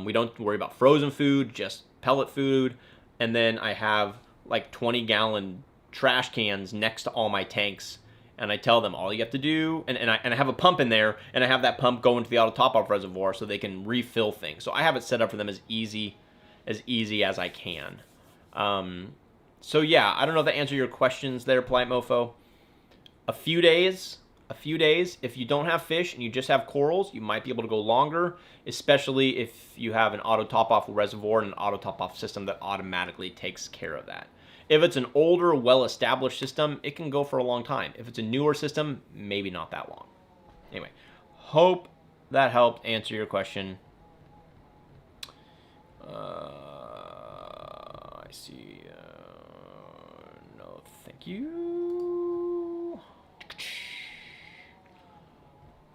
We don't worry about frozen food, just pellet food. And then I have like 20-gallon trash cans next to all my tanks. And I tell them all you have to do, and I have a pump in there, and I have that pump go into the auto top-off reservoir so they can refill things. So I have it set up for them as easy as I can. So yeah, I don't know if that answers your questions there, Polite Mofo. A few days. If you don't have fish and you just have corals, you might be able to go longer, especially if you have an auto top-off reservoir and an auto top-off system that automatically takes care of that. If it's an older, well-established system, it can go for a long time. If it's a newer system, maybe not that long. Anyway, hope that helped answer your question. I see. No, thank you.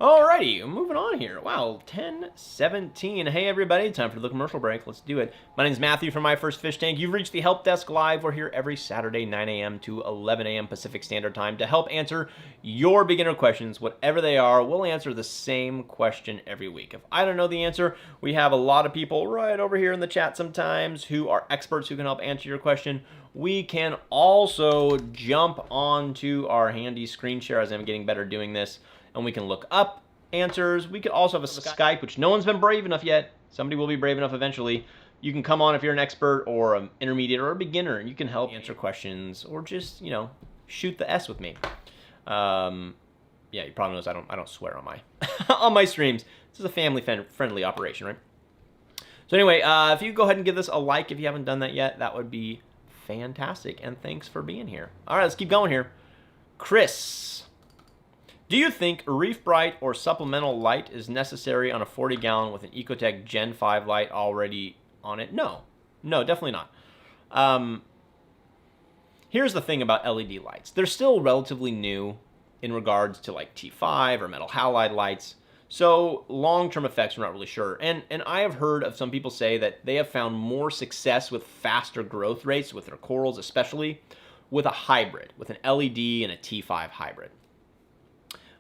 Alrighty, moving on here. Wow, 10:17. Hey everybody, time for the commercial break. Let's do it. My name is Matthew from My First Fish Tank. You've reached the Help Desk Live. We're here every Saturday, 9 a.m. to 11 a.m. Pacific Standard Time to help answer your beginner questions, whatever they are. We'll answer the same question every week. If I don't know the answer, we have a lot of people right over here in the chat sometimes who are experts who can help answer your question. We can also jump onto our handy screen share as I'm getting better doing this, and we can look up answers. We could also have a Skype, which no one's been brave enough yet. Somebody will be brave enough eventually. You can come on if you're an expert or an intermediate or a beginner, and you can help answer questions or just, you know, shoot the S with me. Yeah, you probably notice I don't swear on my on my streams. This is a family-friendly operation, right? So anyway, if you go ahead and give this a like if you haven't done that yet, that would be fantastic. And thanks for being here. All right, let's keep going here. Chris, do you think Reef Bright or supplemental light is necessary on a 40-gallon with an Ecotech Gen 5 light already on it? No, definitely not. Here's the thing about LED lights. They're still relatively new in regards to like T5 or metal halide lights. So long-term effects, we're not really sure. And I have heard of some people say that they have found more success with faster growth rates with their corals, especially with a hybrid, with an LED and a T5 hybrid.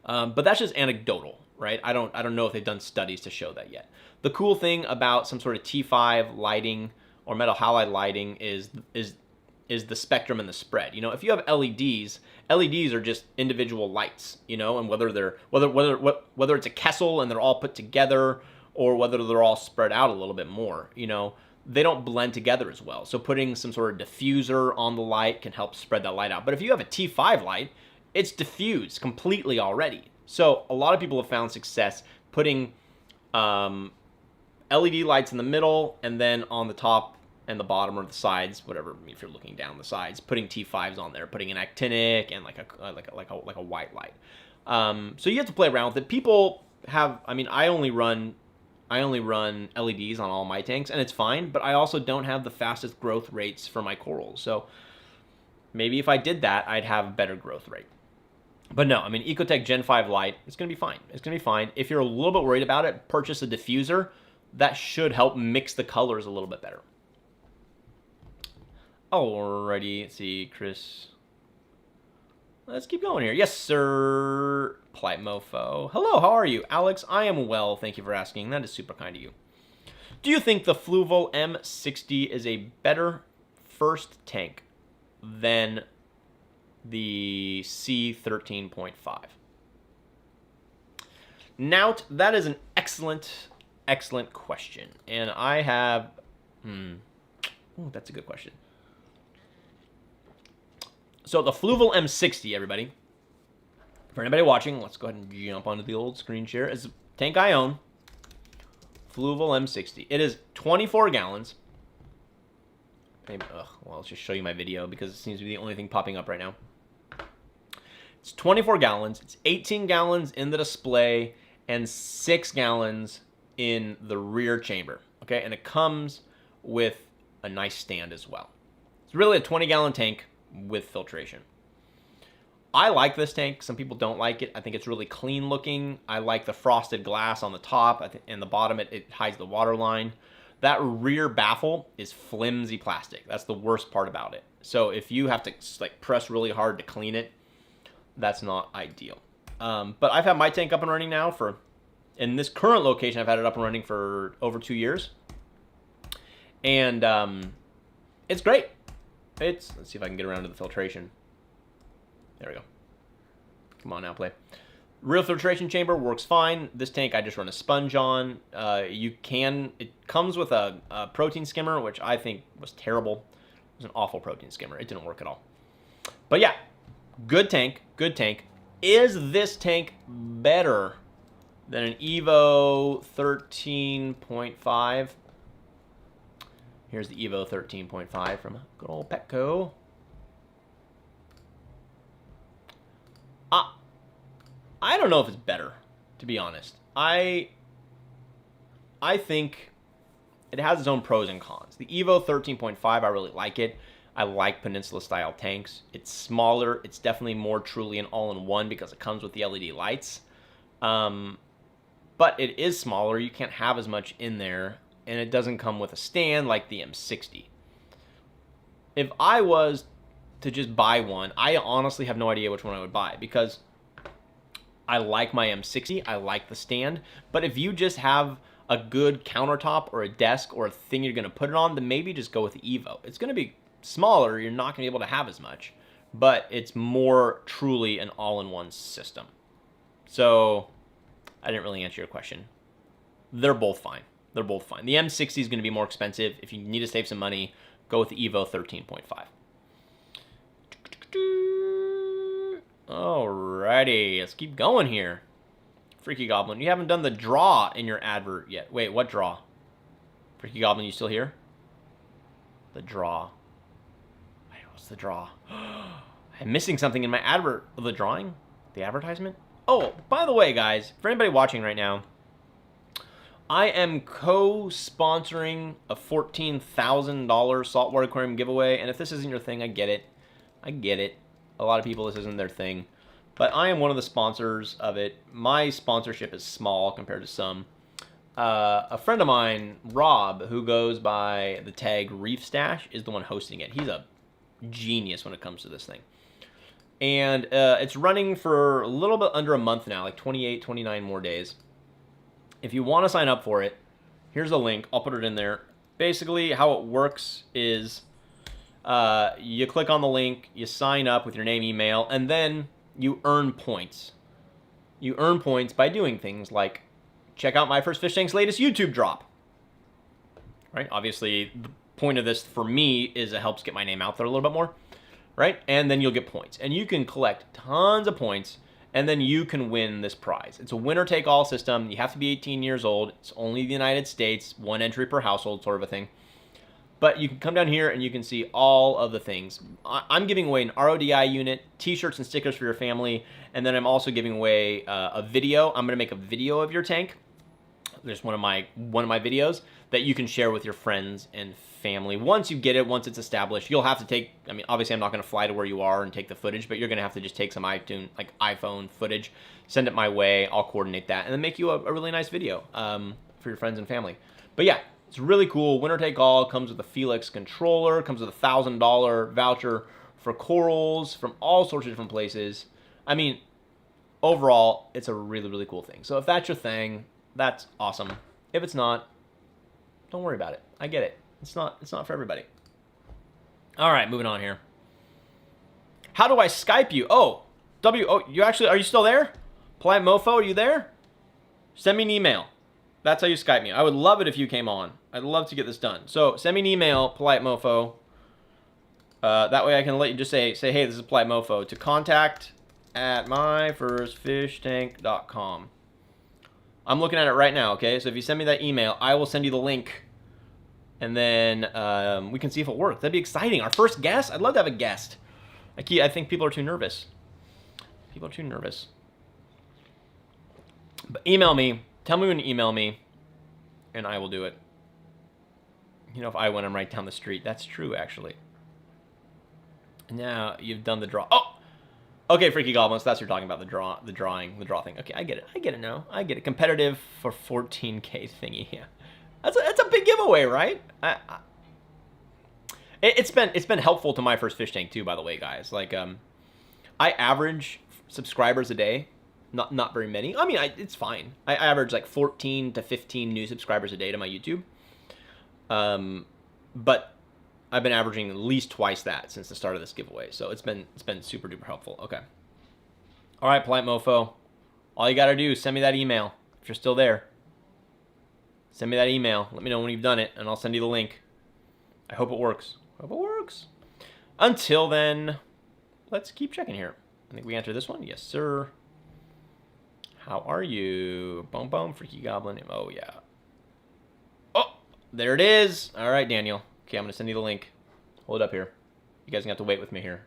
But that's just anecdotal, right? I don't know if they've done studies to show that yet. The cool thing about some sort of T5 lighting or metal halide lighting is the spectrum and the spread. You know, if you have LEDs are just individual lights, you know, and whether it's a Kessel and they're all put together or whether they're all spread out a little bit more, you know, they don't blend together as well. So putting some sort of diffuser on the light can help spread that light out. But if you have a T5 light, it's diffused completely already. So a lot of people have found success putting LED lights in the middle and then on the top and the bottom or the sides, whatever, if you're looking down the sides, putting T5s on there, putting an actinic and like a white light. So you have to play around with it. People have, I mean, I only run LEDs on all my tanks, and it's fine, but I also don't have the fastest growth rates for my corals. So maybe if I did that, I'd have a better growth rate. But no, I mean, Ecotech Gen 5 Lite, it's going to be fine. It's going to be fine. If you're a little bit worried about it, purchase a diffuser. That should help mix the colors a little bit better. Alrighty, let's see, Chris. Let's keep going here. Yes, sir. Polite Mofo. Hello, how are you? Alex, I am well. Thank you for asking. That is super kind of you. Do you think the Fluval M60 is a better first tank than the C13.5? Now, that is an excellent, excellent question. And I have... Ooh, that's a good question. So the Fluval M60, everybody. For anybody watching, let's go ahead and jump onto the old screen share. It's a tank I own. Fluval M60. It is 24 gallons. Maybe, well, let's just show you my video because it seems to be the only thing popping up right now. It's 24 gallons. It's 18 gallons in the display and 6 gallons in the rear chamber. Okay, and it comes with a nice stand as well. It's really a 20-gallon tank with filtration. I like this tank. Some people don't like it. I think it's really clean looking. I like the frosted glass on the top and the bottom. It hides the water line. That rear baffle is flimsy plastic. That's the worst part about it. So if you have to like press really hard to clean it, that's not ideal. But I've had my tank up and running now for, in this current location, I've had it up and running for over 2 years. And it's great. Let's see if I can get around to the filtration. There we go. Come on now, play. Real filtration chamber works fine. This tank I just run a sponge on. It comes with a protein skimmer, which I think was terrible. It was an awful protein skimmer. It didn't work at all. But yeah, good tank, good tank. Is this tank better than an Evo 13.5? Here's the Evo 13.5 from good old Petco. I don't know if it's better, to be honest. I think it has its own pros and cons. The Evo 13.5, I really like it. I like Peninsula-style tanks. It's smaller. It's definitely more truly an all-in-one because it comes with the LED lights. But it is smaller. You can't have as much in there, and it doesn't come with a stand like the M60. If I was to just buy one, I honestly have no idea which one I would buy because I like my M60, I like the stand, but if you just have a good countertop or a desk or a thing you're going to put it on, then maybe just go with the Evo. It's going to be smaller, you're not going to be able to have as much, but it's more truly an all-in-one system. So, I didn't really answer your question. They're both fine. They're both fine. The M60 is going to be more expensive. If you need to save some money, go with the Evo 13.5. Alrighty, let's keep going here. Freaky Goblin, you haven't done the draw in your advert yet. Wait, what draw? Freaky Goblin, you still here? The draw. Wait, what's the draw? I'm missing something in my advert. The drawing? The advertisement? Oh, by the way, guys, for anybody watching right now, I am co-sponsoring a $14,000 Saltwater Aquarium giveaway, and if this isn't your thing, I get it. I get it. A lot of people, this isn't their thing. But I am one of the sponsors of it. My sponsorship is small compared to some. A friend of mine, Rob, who goes by the tag Reef Stash, is the one hosting it. He's a genius when it comes to this thing. And it's running for a little bit under a month now, like 28, 29 more days. If you want to sign up for it, here's the link. I'll put it in there. Basically, how it works is you click on the link, you sign up with your name, email, and then you earn points. You earn points by doing things like check out My First Fish Tank's latest YouTube drop. Right? Obviously, the point of this for me is it helps get my name out there a little bit more. Right? And then you'll get points. And you can collect tons of points, and then you can win this prize. It's a winner-take-all system. You have to be 18 years old. It's only the United States, one entry per household sort of a thing. But you can come down here and you can see all of the things. I'm giving away an RODI unit, t-shirts and stickers for your family, and then I'm also giving away a video. I'm going to make a video of your tank. There's one of my videos that you can share with your friends and family. Once you get it, once it's established, you'll have to take, I mean, obviously I'm not going to fly to where you are and take the footage, but you're going to have to just take some iPhone footage, send it my way, I'll coordinate that, and then make you a really nice video for your friends and family. But yeah, it's really cool. Winner take all. Comes with a Felix controller. Comes with a $1,000 voucher for corals from all sorts of different places. I mean, overall, it's a really, really cool thing. So if that's your thing, that's awesome. If it's not, Don't worry about it. I get it. It's not for everybody. All right, moving on here. How do I Skype you? Oh, you actually, are you still there? Polite Mofo, are you there? Send me an email. That's how you Skype me. I would love it if you came on. I'd love to get this done. So send me an email, Polite Mofo. That way I can let you just say, hey, this is Polite Mofo, to contact@myfirstfishtank.com. I'm looking at it right now, okay? So if you send me that email, I will send you the link. And then we can see if it works. That'd be exciting. Our first guest? I'd love to have a guest. I think people are too nervous. People are too nervous. But email me. Tell me when you email me, and I will do it. You know, if I went, I'm right down the street. That's true, actually. Now you've done the draw. Oh! Okay, Freaky Goblins, that's what you're talking about, the draw thing. Okay, I get it now. I get it. Competitive for 14K thingy, yeah. That's a big giveaway, right? It's been helpful to my first fish tank too, by the way, guys. Like, I average subscribers a day, not very many. I mean, it's fine. I average like 14 to 15 new subscribers a day to my YouTube. But I've been averaging at least twice that since the start of this giveaway, so it's been super duper helpful. Okay. All right, Polite Mofo. All you gotta do is send me that email if you're still there. Send me that email. Let me know when you've done it, and I'll send you the link. I hope it works. Hope it works. Until then, let's keep checking here. I think we answered this one. Yes, sir. How are you? Boom, boom, Freaky Goblin. Oh, yeah. Oh, there it is. All right, Daniel. Okay, I'm going to send you the link. Hold it up here. You guys are going to have to wait with me here.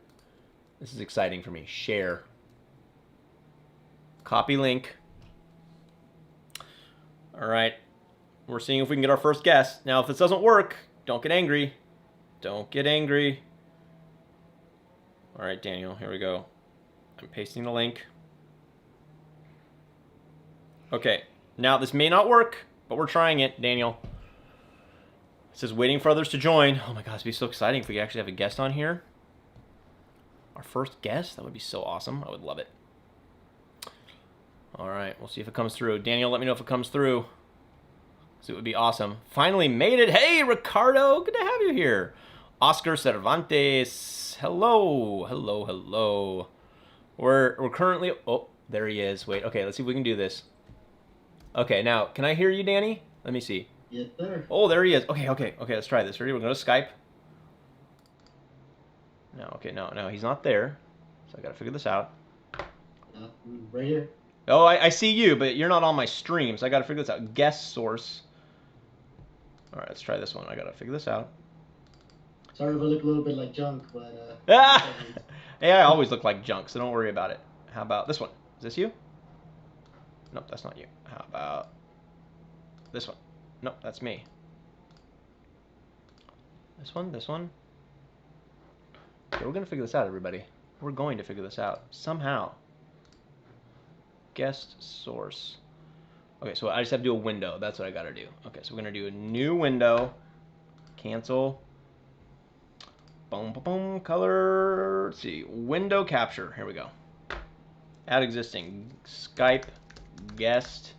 This is exciting for me. Share. Copy link. All right. We're seeing if we can get our first guest. Now, if this doesn't work, don't get angry. Don't get angry. All right, Daniel, here we go. I'm pasting the link. Okay, now this may not work, but we're trying it, Daniel. It says waiting for others to join. Oh my gosh, it'd be so exciting if we actually have a guest on here. Our first guest? That would be so awesome. I would love it. All right, we'll see if it comes through. Daniel, let me know if it comes through. So it would be awesome. Finally made it. Hey, Ricardo, good to have you here. Oscar Cervantes, hello, hello, hello. We're currently, oh, there he is. Wait, okay, let's see if we can do this. Okay, now, can I hear you, Danny? Let me see. Yes, sir. Oh, there he is. Okay, let's try this. Ready? We're going to Skype. No, okay, no, he's not there. So I got to figure this out. Right here. Oh, I see you, but you're not on my stream, so I got to figure this out. Guest source. All right, let's try this one. I got to figure this out. Sorry if I look a little bit like junk, but... Hey, I always look like junk, so don't worry about it. How about this one? Is this you? Nope, that's not you. How about this one? Nope, that's me. This one? Okay, we're going to figure this out, everybody. We're going to figure this out. Somehow. Guest source. Okay, so I just have to do a window. That's what I got to do. Okay, so we're going to do a new window. Cancel. Boom, boom, boom. Color. Let's see. Window capture. Here we go. Add existing. Skype guest.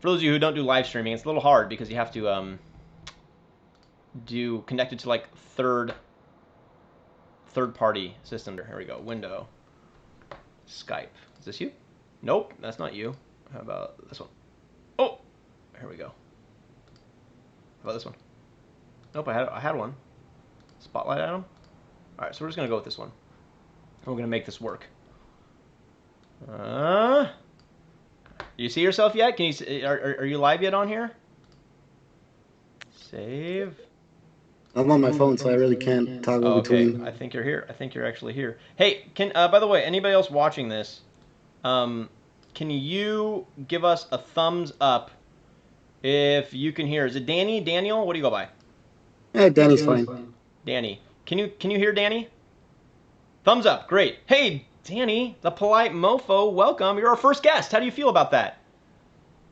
For those of you who don't do live streaming, it's a little hard because you have to do connected to like third party system. Here we go. Window. Skype. Is this you? Nope, that's not you. How about this one? Oh, here we go. How about this one? Nope, I had one. Spotlight item. All right, so we're just gonna go with this one. And we're gonna make this work. You see yourself yet? Can you? Are you live yet on here? Save. I'm on my phone, so I really can't toggle between. I think you're here. I think you're actually here. Hey, by the way, anybody else watching this, can you give us a thumbs up if you can hear? Is it Danny? Daniel? What do you go by? Yeah, Danny's fine. Danny. Can you hear Danny? Thumbs up. Great. Hey, Danny, the Polite Mofo, welcome. You're our first guest. How do you feel about that?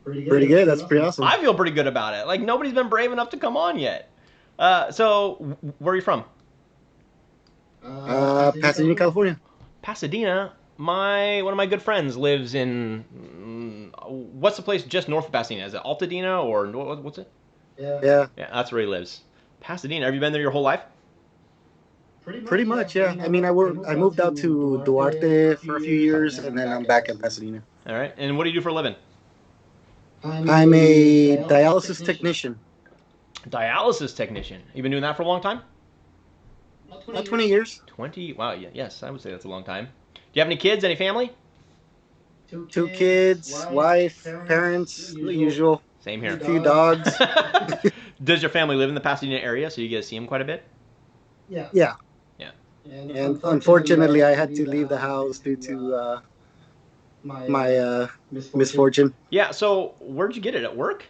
Pretty good. That's pretty awesome. I feel pretty good about it. Like, nobody's been brave enough to come on yet. So, where are you from? Pasadena, California. Pasadena? One of my good friends lives in, what's the place just north of Pasadena? Is it Altadena or what's it? Yeah, Yeah, that's where he lives. Pasadena. Have you been there your whole life? pretty much. Yeah. I mean, I moved out to Duarte for a few years, and then I'm back in Pasadena. All right. And what do you do for a living? I'm a dialysis technician. Dialysis technician. You've been doing that for a long time? About 20 years. 20. Wow. Yeah, yes, I would say that's a long time. Do you have any kids? Any family? Two kids, wife, parents, the usual. Same here. A few dogs. Does your family live in the Pasadena area so you get to see them quite a bit? Yeah. Yeah. And unfortunately, I had to leave the house due to my misfortune. Yeah. So where'd you get it? At work?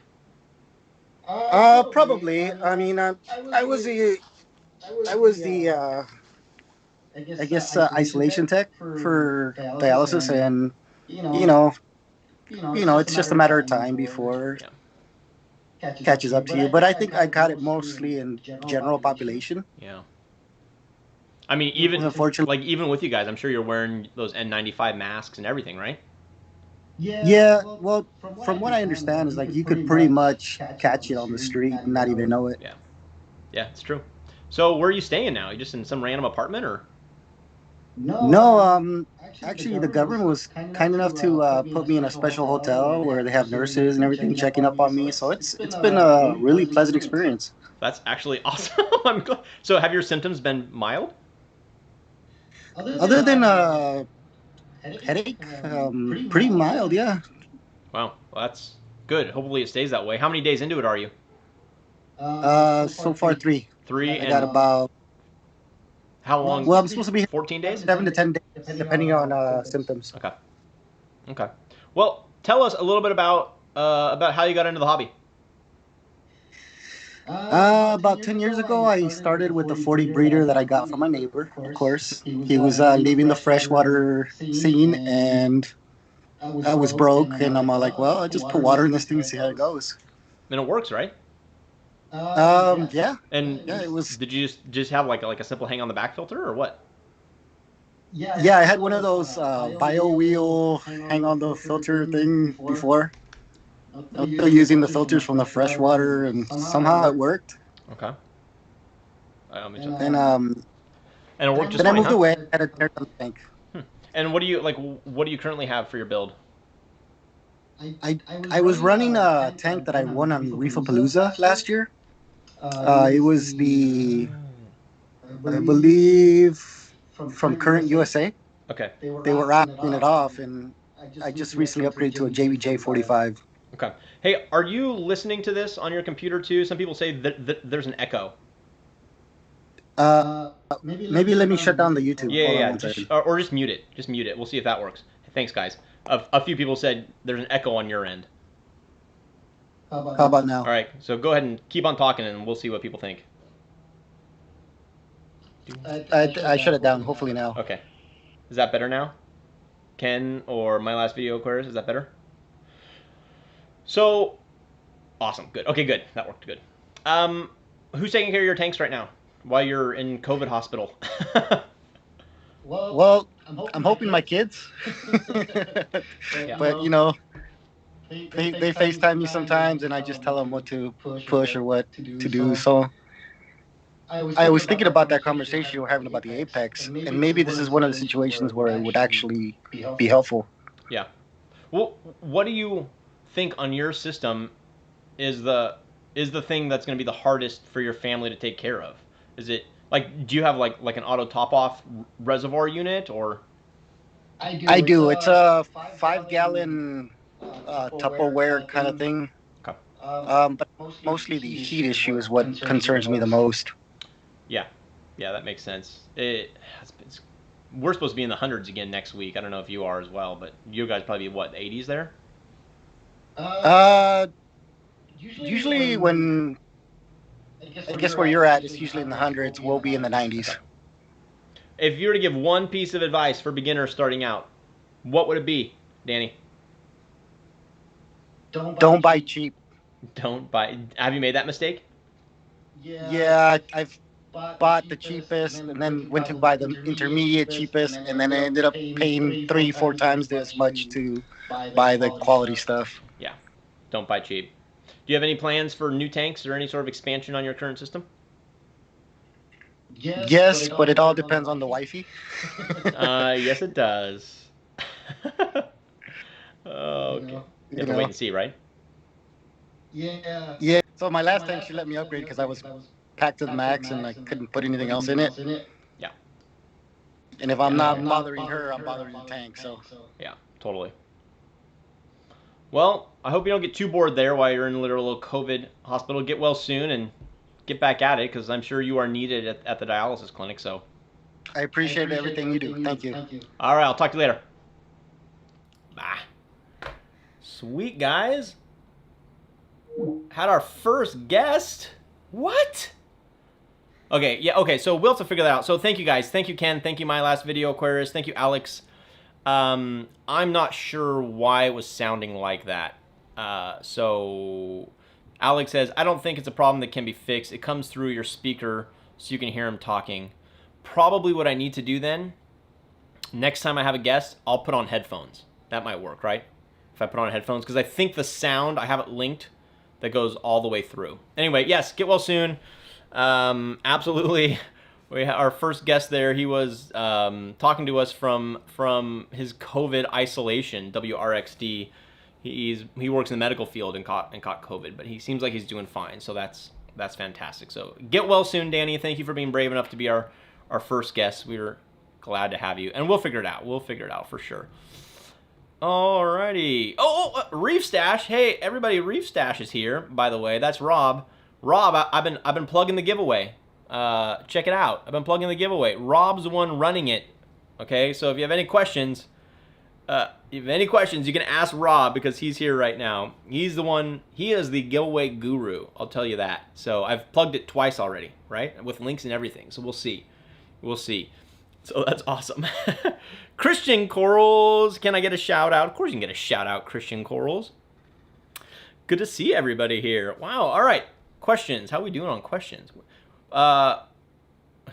Probably. I mean, I was the I was the I guess isolation tech for dialysis, and you know, it's just a matter of time before Yeah. it catches up to you. But I think I got it mostly in general population. Yeah. I mean, even Unfortunately, like even with you guys, I'm sure you're wearing those N95 masks and everything, right? yeah. Well, from what I understand, is like you could pretty much catch it on the street and not even know it. Yeah. Yeah, it's true. So where are you staying now? You just in some random apartment or? No, actually, the government was kind enough to put me in a special hotel where they have nurses and everything checking up on me. So it's been a really pleasant experience. That's actually awesome. I'm glad. So have your symptoms been mild? Other than headache, pretty mild, yeah. Wow. Well, that's good. Hopefully it stays that way. How many days into it are you? So far 3. 3 I and got about how long? well, I'm supposed to be 14 days? 7 to 10 days, depending on symptoms. Okay. Okay. Well, tell us a little bit about how you got into the hobby. About 10 years ago, I started with the 40 breeder that I got from my neighbor, of course. He was leaving the freshwater scene, and I was broke, and I'm all like, well, I'll just put water in this thing and see how it goes. And it works, right? Yeah. And Yeah, it was. did you just have like a simple hang on the back filter or what? Yeah, I had one of those bio wheel hang on the filter thing before. I was still using the filters from the freshwater, and somehow it worked. Okay. And And it worked just then I fine, moved huh? away. I had to tear down the tank. And what do you currently have for your build? I was running a tank that I won on Reefapalooza last year. It was the, I believe, from Current USA. Okay. They were wrapping it off, and I just recently upgraded to a JVJ 45. Okay. Hey, are you listening to this on your computer too? Some people say that there's an echo. Maybe let me shut down the YouTube. Yeah, Hold on yeah. one second. Or just mute it. Just mute it. We'll see if that works. Thanks, guys. A few people said there's an echo on your end. How about now? All right. So go ahead and keep on talking, and we'll see what people think. I shut it down. Hopefully now. Okay. Is that better now? Ken or my last video quiz, is that better? So, awesome. Good. Okay, good. That worked good. Who's taking care of your tanks right now while you're in COVID hospital? Well, I'm hoping my kids. Yeah. But they FaceTime me sometimes, and I just tell them what to push or what to do. So I was thinking about that conversation we were having about the Apex, and maybe this is one of the situations where it would actually be helpful. Yeah. Well, what do you think on your system is the thing that's going to be the hardest for your family to take care of? Is it like, do you have like an auto top off reservoir unit or? I do. It's a 5-gallon Tupperware kind of thing. Okay. But mostly the heat issue is what concerns me the most. Yeah, that makes sense. We're supposed to be in the hundreds again next week. I don't know if you are as well, but you guys probably what, the 80s there? Usually when I guess where you're at, it's usually in the hundreds. We'll be in the 90s. If you were to give one piece of advice for beginners starting out, what would it be, Danny? Don't buy cheap. Don't buy. Have you made that mistake? Yeah, I've bought the cheapest and then went to buy the intermediate cheapest, and then I ended up paying 3-4 times as much to buy the quality stuff. Yeah, don't buy cheap. Do you have any plans for new tanks or any sort of expansion on your current system? Yes, but it all depends on the wifey. Yes, it does. Okay. You You have to wait know. and see, right? Yeah. So my last tank, she let me upgrade because I was packed to the max and I couldn't put anything else in it. Yeah. And if I'm not bothering her, I'm bothering the tank. So Yeah, totally. Well, I hope you don't get too bored there while you're in a literal COVID hospital. Get well soon and get back at it, because I'm sure you are needed at the dialysis clinic. So, I appreciate everything you do. Thank you. all right, I'll talk to you later. Bye. Sweet, guys. Had our first guest. What? Okay, yeah, okay, so we'll have to figure that out. So thank you, guys. Thank you, Ken. Thank you, My Last Video Aquarius. Thank you, Alex. I'm not sure why it was sounding like that. So Alex says, I don't think it's a problem that can be fixed. It comes through your speaker so you can hear him talking. Probably what I need to do then, next time I have a guest, I'll put on headphones. That might work, right? If I put on headphones, because I think the sound, I have it linked, that goes all the way through. Anyway, yes, get well soon. Absolutely. Our first guest there, he was talking to us from his COVID isolation, WRXD. He works in the medical field and caught COVID, but he seems like he's doing fine. So that's fantastic. So get well soon, Danny. Thank you for being brave enough to be our first guest. We were glad to have you, and we'll figure it out. We'll figure it out for sure. Alrighty. Reef Stash. Hey, everybody, Reef Stash is here, by the way. That's Rob. Rob, I've been plugging the giveaway. Check it out. I've been plugging the giveaway. Rob's the one running it. Okay, so if you have any questions, you can ask Rob, because he's here right now. He's the one. He is the giveaway guru. I'll tell you that. So I've plugged it twice already, right, with links and everything. So we'll see. We'll see. So that's awesome. Christian Corals, can I get a shout out? Of course you can get a shout out, Christian Corals. Good to see everybody here. Wow. All right. Questions. How are we doing on questions?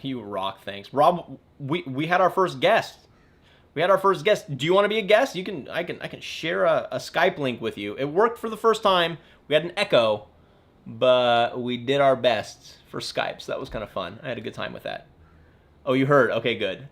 You rock. Thanks, Rob. We had our first guest. Do you want to be a guest? I can share a Skype link with you. It worked for the first time. We had an echo, but we did our best for Skype, so that was kind of fun. I had a good time with that. Oh, you heard? Okay, good.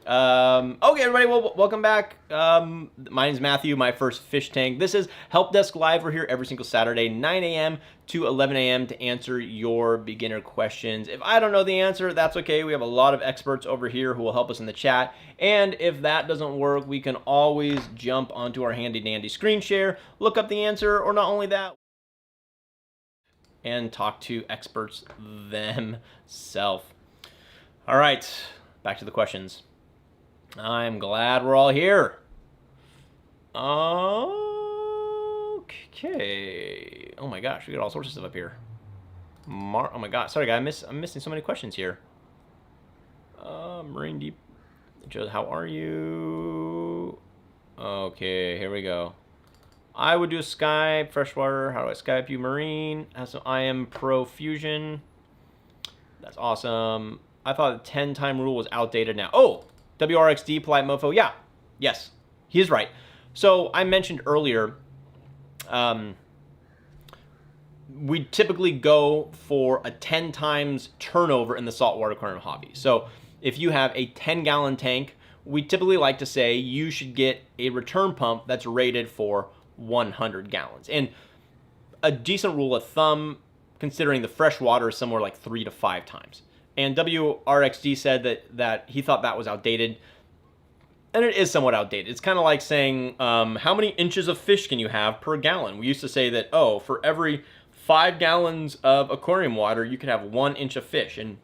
Okay, everybody, well, welcome back. My name's Matthew, my first fish tank. This is Help Desk Live. We're here every single Saturday, 9 a.m. to 11 a.m. to answer your beginner questions. If I don't know the answer, that's okay. We have a lot of experts over here who will help us in the chat. And if that doesn't work, we can always jump onto our handy-dandy screen share, look up the answer, or not only that, and talk to experts themselves. All right, back to the questions. I'm glad we're all here. Okay. Oh my gosh, we got all sorts of stuff up here. Oh my god, sorry guys, I'm missing so many questions here. Marine Deep. Joe, how are you? Okay, here we go. I would do a Skype, freshwater. How do I Skype you? Marine. So I am Pro Fusion. That's awesome. I thought the 10-time rule was outdated now. Oh, WRXD, polite mofo. Yeah, yes, he is right. So I mentioned earlier, we typically go for a 10 times turnover in the saltwater aquarium hobby. So if you have a 10-gallon tank, we typically like to say you should get a return pump that's rated for 100 gallons. And a decent rule of thumb, considering the fresh water, is somewhere like 3 to 5 times. And WRXD said that he thought that was outdated. And it is somewhat outdated. It's kind of like saying, how many inches of fish can you have per gallon? We used to say that, oh, for every 5 gallons of aquarium water, you could have 1 inch of fish. And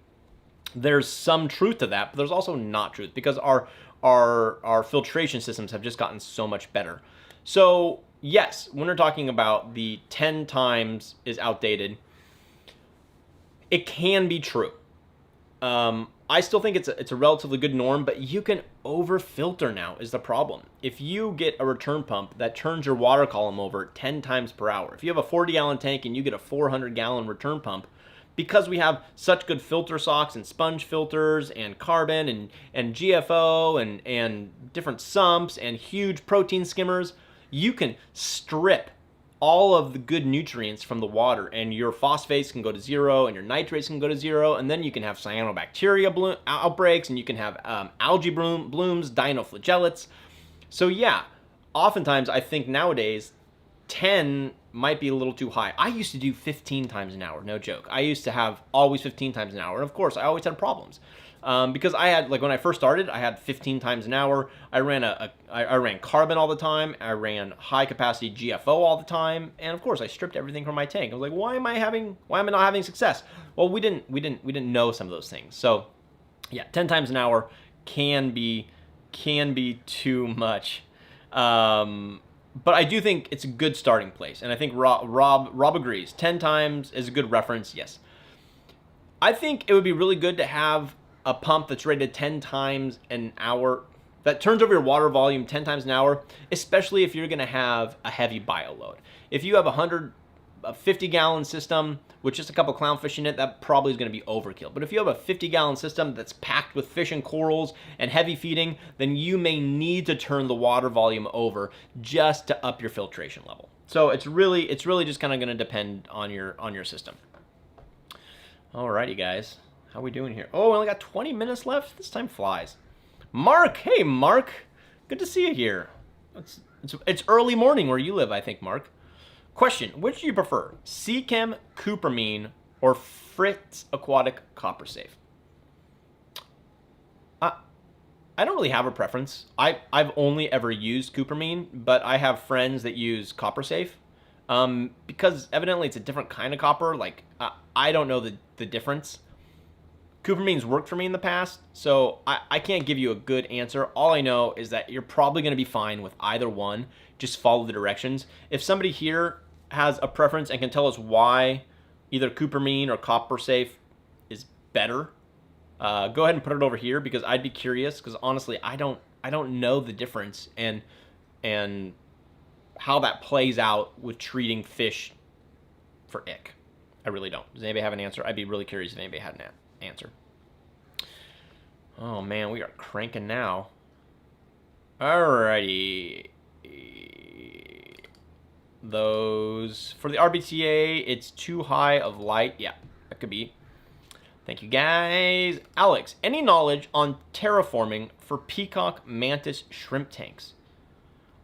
there's some truth to that, but there's also not truth, because our filtration systems have just gotten so much better. So yes, when we're talking about the 10 times is outdated, it can be true. I still think it's a relatively good norm, but you can over filter now is the problem. If you get a return pump that turns your water column over 10 times per hour, if you have a 40-gallon tank and you get a 400-gallon return pump, because we have such good filter socks and sponge filters and carbon and GFO and different sumps and huge protein skimmers, you can strip all of the good nutrients from the water, and your phosphates can go to zero and your nitrates can go to zero, and then you can have cyanobacteria outbreaks, and you can have algae blooms, dinoflagellates. So yeah, oftentimes I think nowadays 10 might be a little too high. I used to do 15 times an hour, no joke. I used to have always 15 times an hour, and of course I always had problems. Because I had, like, when I first started, I had 15 times an hour. I ran carbon all the time. I ran high capacity GFO all the time, and of course I stripped everything from my tank. I was like, why am I not having success? Well, we didn't know some of those things. So yeah, 10 times an hour can be too much. But I do think it's a good starting place, and I think Rob agrees. 10 times is a good reference. Yes, I think it would be really good to have a pump that's rated 10 times an hour, that turns over your water volume 10 times an hour, especially if you're going to have a heavy bio load. If you have a 50-gallon system with just a couple clownfish in it, that probably is going to be overkill. But if you have a 50-gallon system that's packed with fish and corals and heavy feeding, then you may need to turn the water volume over just to up your filtration level. So it's really just kind of going to depend on your system. Alrighty, guys. How we doing here? Oh, we only got 20 minutes left. This time flies. Mark, hey Mark, good to see you here. It's early morning where you live, I think, Mark. Question: which do you prefer, Seachem Cupramine or Fritz Aquatic Copper Safe? I don't really have a preference. I've only ever used Cupramine, but I have friends that use Copper Safe. Because evidently it's a different kind of copper. Like I don't know the difference. Cupramine's worked for me in the past, so I can't give you a good answer. All I know is that you're probably going to be fine with either one. Just follow the directions. If somebody here has a preference and can tell us why either Cupramine or Copper Safe is better, go ahead and put it over here, because I'd be curious, because honestly I don't know the difference and how that plays out with treating fish for ick. I really don't. Does anybody have an answer? I'd be really curious if anybody had an answer. Oh man, we are cranking now. Alrighty. Those for the RBTA, it's too high of light. Yeah, that could be. Thank you guys. Alex, any knowledge on terraforming for peacock mantis shrimp tanks?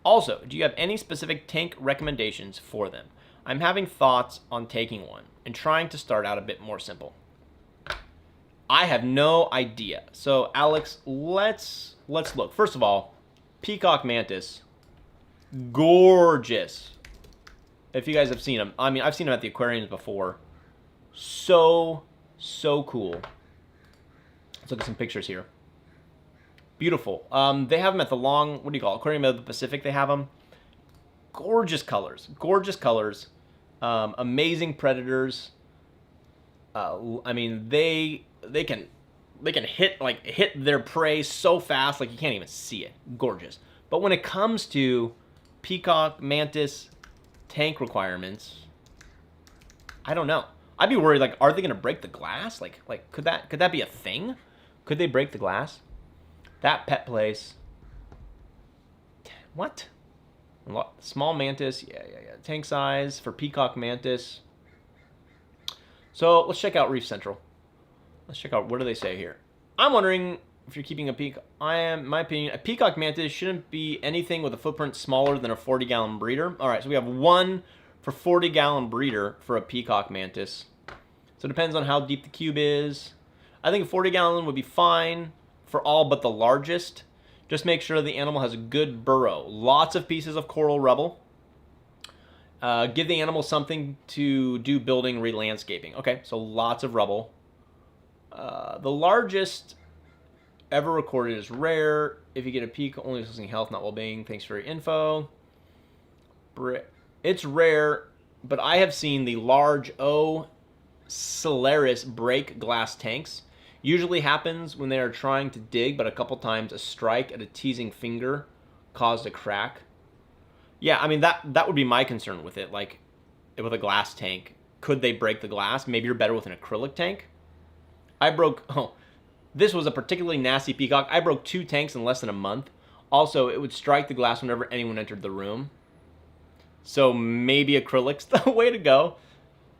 Also, do you have any specific tank recommendations for them? I'm having thoughts on taking one and trying to start out a bit more simple. I have no idea. So Alex, let's look. First of all, peacock mantis, gorgeous. If you guys have seen them, I mean, I've seen them at the aquariums before. So cool. Let's look at some pictures here. Beautiful. They have them at the Aquarium of the Pacific. They have them. Gorgeous colors. Amazing predators. I mean, they can hit their prey so fast, like you can't even see it. Gorgeous. But when it comes to peacock mantis tank requirements, I don't know. I'd be worried, like, are they gonna break the glass? Like could that be a thing? Could they break the glass? That pet place. What? Small mantis, yeah. Tank size for peacock mantis. So let's check out Reef Central. Let's check out, what do they say here? I'm wondering if you're keeping a peacock. My opinion, a peacock mantis shouldn't be anything with a footprint smaller than a 40-gallon breeder. All right, so we have one for 40-gallon breeder for a peacock mantis. So it depends on how deep the cube is. I think a 40-gallon would be fine for all but the largest. Just make sure the animal has a good burrow. Lots of pieces of coral rubble. Give the animal something to do building re-landscaping. Okay, so lots of rubble. The largest ever recorded is rare. If you get a peak, only discussing health, not well-being. Thanks for your info. It's rare, but I have seen the large O Solaris break glass tanks. Usually happens when they are trying to dig, but a couple times a strike at a teasing finger caused a crack. Yeah, I mean, that would be my concern with it. Like, with a glass tank, could they break the glass? Maybe you're better with an acrylic tank. This was a particularly nasty peacock. I broke 2 tanks in less than a month. Also, it would strike the glass whenever anyone entered the room. So maybe acrylic's the way to go.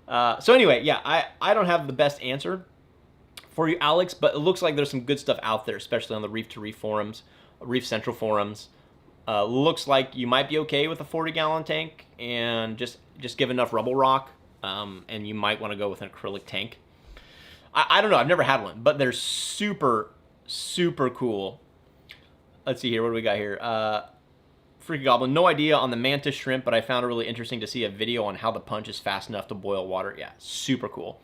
So anyway, yeah, I don't have the best answer for you, Alex, but it looks like there's some good stuff out there, especially on the Reef to Reef forums, Reef Central forums. Looks like you might be okay with a 40-gallon tank and just give enough rubble rock, and you might want to go with an acrylic tank. I don't know. I've never had one, but they're super, super cool. Let's see here. What do we got here? Freaky Goblin. No idea on the mantis shrimp, but I found it really interesting to see a video on how the punch is fast enough to boil water. Yeah, super cool.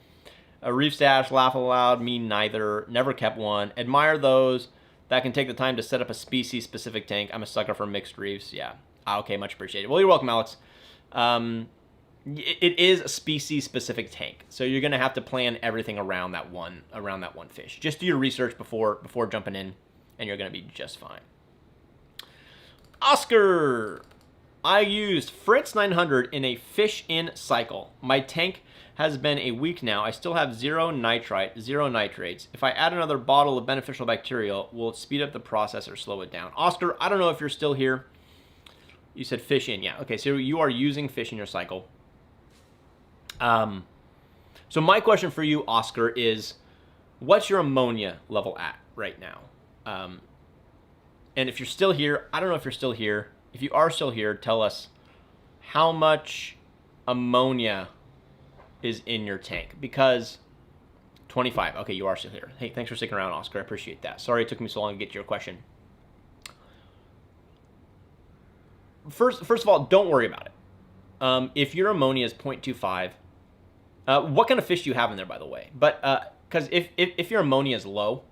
Reef Stash, laugh aloud, me neither. Never kept one. Admire those that can take the time to set up a species-specific tank. I'm a sucker for mixed reefs. Yeah. Okay, much appreciated. Well, you're welcome, Alex. It is a species-specific tank, so you're gonna have to plan everything around that one fish. Just do your research before jumping in, and you're gonna be just fine. Oscar, I used Fritz 900 in a fish-in cycle. My tank has been a week now. I still have 0 nitrite, 0 nitrates. If I add another bottle of beneficial bacteria, will it speed up the process or slow it down? Oscar, I don't know if you're still here. You said fish in, yeah. Okay, so you are using fish in your cycle. So my question for you, Oscar, is what's your ammonia level at right now? And if you're still here, I don't know if you're still here. If you are still here, tell us how much ammonia is in your tank, because 25. Okay, you are still here. Hey, thanks for sticking around, Oscar. I appreciate that. Sorry it took me so long to get to your question. First of all, don't worry about it. If your ammonia is 0.25, what kind of fish do you have in there, by the way? But because if your ammonia is low,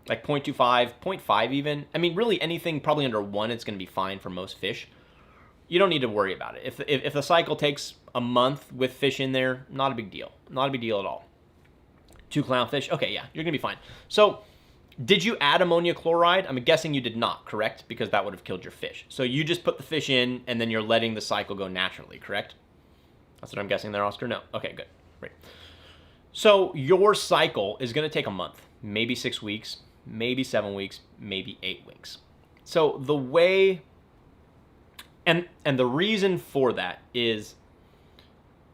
like 0.25, 0.5 even, I mean, really anything probably under 1, it's going to be fine for most fish. You don't need to worry about it. If the cycle takes a month with fish in there, not a big deal. Not a big deal at all. 2 clownfish, okay, yeah, you're going to be fine. So, did you add ammonia chloride? I'm guessing you did not, correct? Because that would have killed your fish. So you just put the fish in, and then you're letting the cycle go naturally, correct? That's what I'm guessing there, Oscar? No. Okay, good. Great. So your cycle is going to take a month, maybe 6 weeks, maybe 7 weeks, maybe 8 weeks. So the way, and the reason for that is,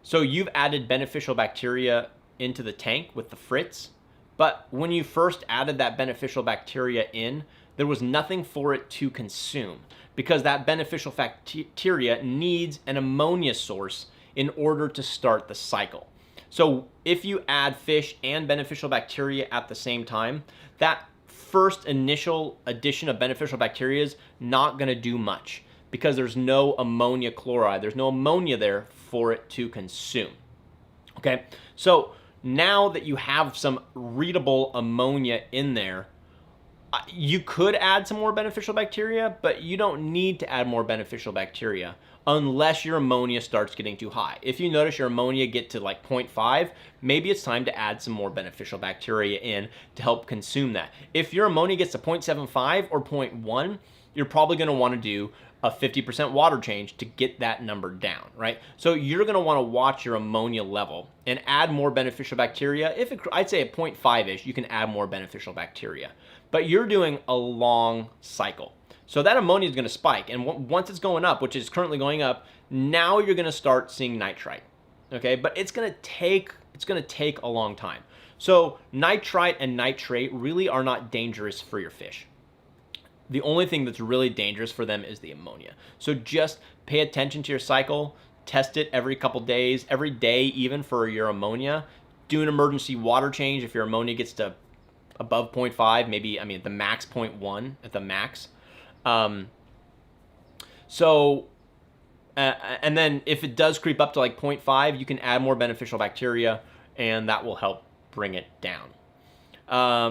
so you've added beneficial bacteria into the tank with the Fritz, but when you first added that beneficial bacteria in, there was nothing for it to consume, because that beneficial bacteria needs an ammonia source in order to start the cycle. So if you add fish and beneficial bacteria at the same time, that first initial addition of beneficial bacteria is not going to do much, because there's no ammonia chloride. There's no ammonia there for it to consume. Okay, so now that you have some readable ammonia in there, you could add some more beneficial bacteria, but you don't need to add more beneficial bacteria unless your ammonia starts getting too high. If you notice your ammonia get to like 0.5, maybe it's time to add some more beneficial bacteria in to help consume that. If your ammonia gets to 0.75 or 0.1, you're probably going to want to do a 50% water change to get that number down, right? So you're going to want to watch your ammonia level and add more beneficial bacteria. I'd say at 0.5-ish, you can add more beneficial bacteria. But you're doing a long cycle. So that ammonia is going to spike, and once it's going up, which is currently going up, now you're going to start seeing nitrite. Okay, but it's going to take a long time. So nitrite and nitrate really are not dangerous for your fish. The only thing that's really dangerous for them is the ammonia. So just pay attention to your cycle, test it every couple days, every day even for your ammonia. Do an emergency water change if your ammonia gets to above 0.5, maybe, I mean, at the max 0.1 at the max. And then if it does creep up to like 0.5, you can add more beneficial bacteria, and that will help bring it down.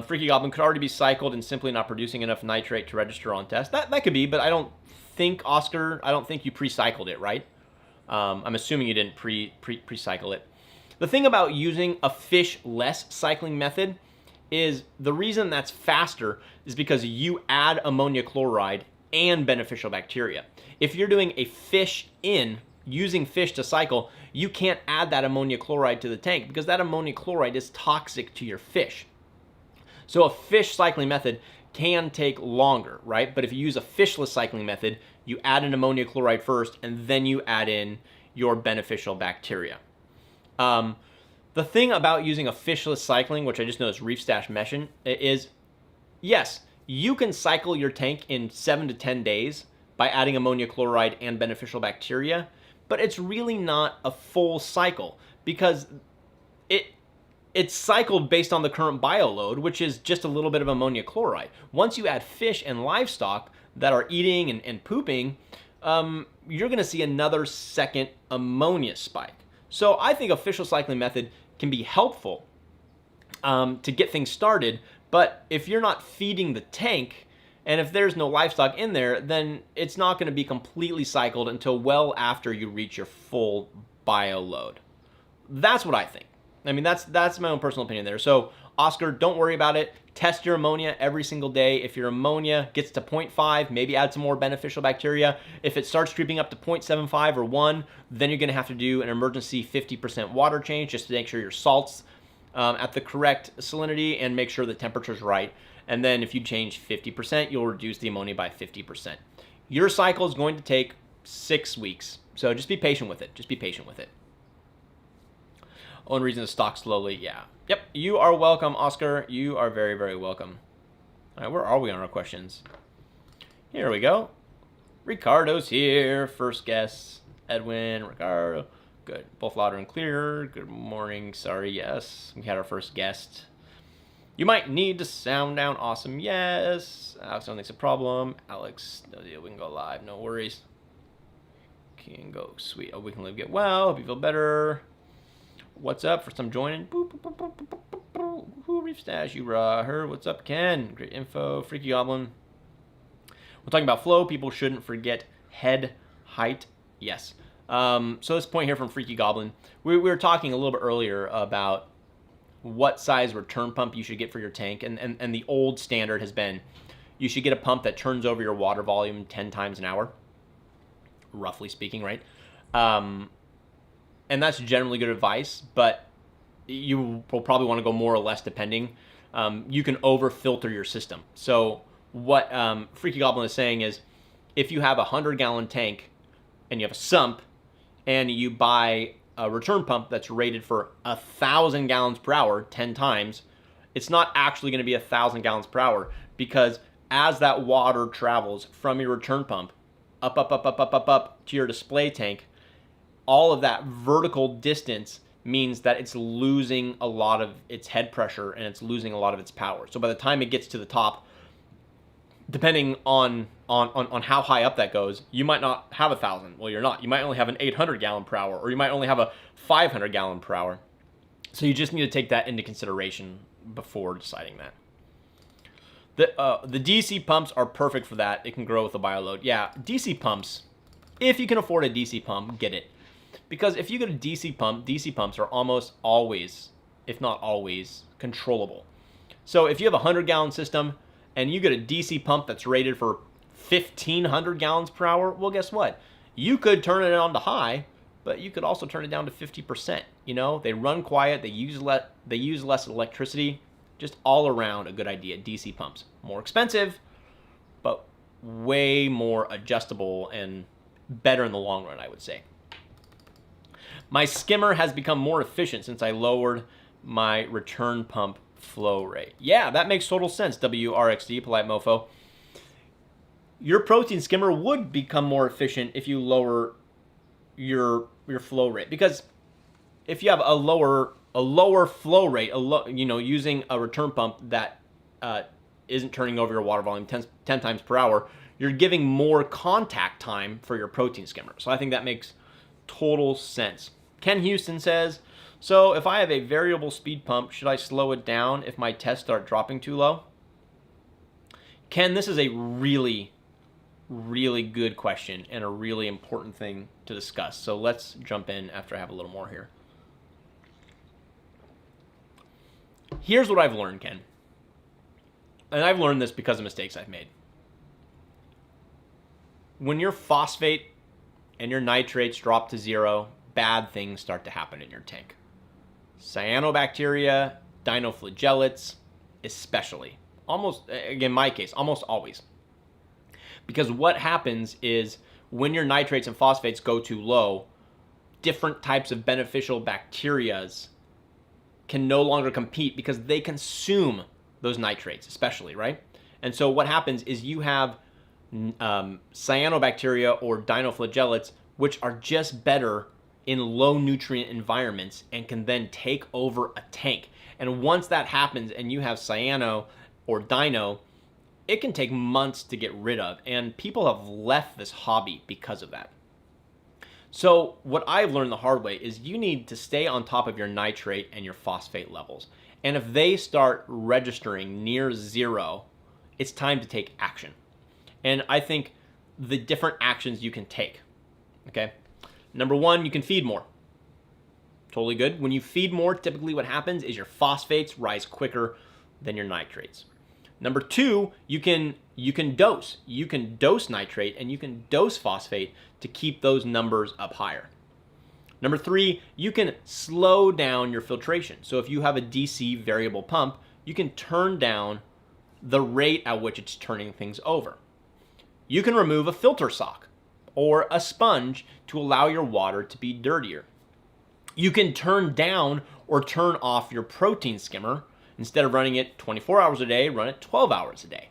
Freaky Goblin could already be cycled and simply not producing enough nitrate to register on test. That could be, but I don't think, Oscar, I don't think you pre-cycled it, right? I'm assuming you didn't pre-cycle it. The thing about using a fish-less cycling method is the reason that's faster is because you add ammonia chloride and beneficial bacteria. If you're doing a fish in, using fish to cycle, you can't add that ammonia chloride to the tank because that ammonia chloride is toxic to your fish. So a fish cycling method can take longer, right? But if you use a fishless cycling method, you add in ammonia chloride first, and then you add in your beneficial bacteria. The thing about using a fishless cycling, which I just noticed Reef Stash mentioned, is yes, you can cycle your tank in 7 to 10 days by adding ammonia chloride and beneficial bacteria, but it's really not a full cycle because it's cycled based on the current bioload, which is just a little bit of ammonia chloride. Once you add fish and livestock that are eating and pooping, you're going to see another second ammonia spike. So I think a fishless cycling method can be helpful to get things started, but if you're not feeding the tank, and if there's no livestock in there, then it's not going to be completely cycled until well after you reach your full bioload. That's what I think. I mean, that's my own personal opinion there. So, Oscar, don't worry about it. Test your ammonia every single day. If your ammonia gets to 0.5, maybe add some more beneficial bacteria. If it starts creeping up to 0.75 or 1, then you're going to have to do an emergency 50% water change just to make sure your salt's at the correct salinity and make sure the temperature's right. And then if you change 50%, you'll reduce the ammonia by 50%. Your cycle is going to take 6 weeks. So just be patient with it. Just be patient with it. Only reason to stock slowly, yeah. Yep, you are welcome, Oscar. You are very, very welcome. All right, where are we on our questions? Here we go. Ricardo's here. First guest. Edwin, Ricardo. Good. Both louder and clear. Good morning. Sorry, yes. We had our first guest. You might need to sound down. Awesome, yes. Alex, don't think it's a problem. Alex, no deal. We can go live. No worries. Can go. Sweet. Oh, we can live, get well. Hope you feel better. What's up? First time joining. Boop, boop, boop, boop, boop, boop, boop. Who Reef Stash? You heard. What's up, Ken? Great info. Freaky Goblin. We're talking about flow. People shouldn't forget head height. Yes. So this point here from Freaky Goblin. We were talking a little bit earlier about what size return pump you should get for your tank. And the old standard has been you should get a pump that turns over your water volume 10 times an hour. Roughly speaking, right? And that's generally good advice, but you will probably want to go more or less depending. You can over-filter your system. So what Freaky Goblin is saying is if you have a 100-gallon tank and you have a sump and you buy a return pump that's rated for 1,000 gallons per hour 10 times, it's not actually going to be 1,000 gallons per hour because as that water travels from your return pump up to your display tank, all of that vertical distance means that it's losing a lot of its head pressure and it's losing a lot of its power. So by the time it gets to the top, depending on how high up that goes, you might not have 1,000. Well, you're not. You might only have an 800 gallon per hour, or you might only have a 500 gallon per hour. So you just need to take that into consideration before deciding that. The DC pumps are perfect for that. It can grow with a bioload. Yeah, DC pumps, if you can afford a DC pump, get it. Because if you get a DC pumps are almost always, if not always, controllable. So if you have a 100-gallon system and you get a DC pump that's rated for 1,500 gallons per hour, well, guess what? You could turn it on to high, but you could also turn it down to 50%. You know, they run quiet, they use less electricity. Just all around a good idea. DC pumps. More expensive, but way more adjustable and better in the long run, I would say. My skimmer has become more efficient since I lowered my return pump flow rate. Yeah, that makes total sense, WRXD, Polite Mofo. Your protein skimmer would become more efficient if you lower your flow rate. Because if you have a lower flow rate, using a return pump that isn't turning over your water volume 10 times per hour, you're giving more contact time for your protein skimmer. So I think that makes total sense. Ken Houston says, so if I have a variable speed pump, should I slow it down if my tests start dropping too low? Ken, this is a really, really good question and a really important thing to discuss. So let's jump in after I have a little more here. Here's what I've learned, Ken. And I've learned this because of mistakes I've made. When your phosphate and your nitrates drop to 0, bad things start to happen in your tank. Cyanobacteria, dinoflagellates, especially. almost, again, my case, almost always. Because what happens is when your nitrates and phosphates go too low, different types of beneficial bacterias can no longer compete because they consume those nitrates, especially, right? And so what happens is you have cyanobacteria or dinoflagellates, which are just better in low nutrient environments and can then take over a tank. And once that happens and you have cyano or dino, it can take months to get rid of. And people have left this hobby because of that. So what I've learned the hard way is you need to stay on top of your nitrate and your phosphate levels. And if they start registering near zero, it's time to take action. And I think the different actions you can take, okay? Number one, you can feed more. Totally good. When you feed more, typically what happens is your phosphates rise quicker than your nitrates. Number two, you can dose. You can dose nitrate and you can dose phosphate to keep those numbers up higher. Number three, you can slow down your filtration. So if you have a DC variable pump, you can turn down the rate at which it's turning things over. You can remove a filter sock or a sponge to allow your water to be dirtier. You can turn down or turn off your protein skimmer. Instead of running it 24 hours a day, run it 12 hours a day.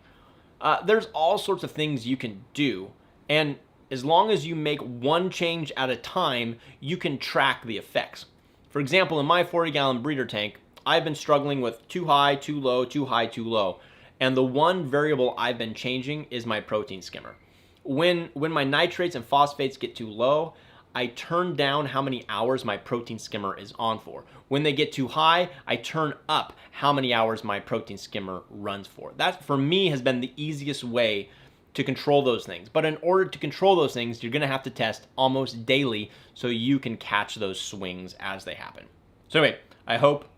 There's all sorts of things you can do. And as long as you make one change at a time, you can track the effects. For example, in my 40-gallon breeder tank, I've been struggling with too high, too low, too high, too low. And the one variable I've been changing is my protein skimmer. When my nitrates and phosphates get too low, I turn down how many hours my protein skimmer is on for. When they get too high, I turn up how many hours my protein skimmer runs for. That, for me, has been the easiest way to control those things. But in order to control those things, you're gonna have to test almost daily so you can catch those swings as they happen. So anyway, I hope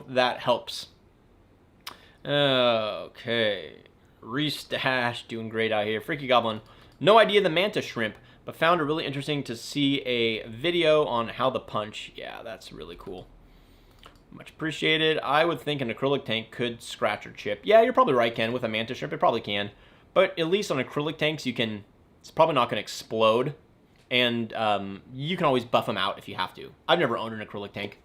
that helps. Okay, Restash doing great out here. Freaky Goblin, no idea the mantis shrimp, but found it really interesting to see a video on how the punch. Yeah, that's really cool. Much appreciated. I would think an acrylic tank could scratch or chip. Yeah, you're probably right, Ken. With a mantis shrimp, it probably can. But at least on acrylic tanks, it's probably not going to explode. And you can always buff them out if you have to. I've never owned an acrylic tank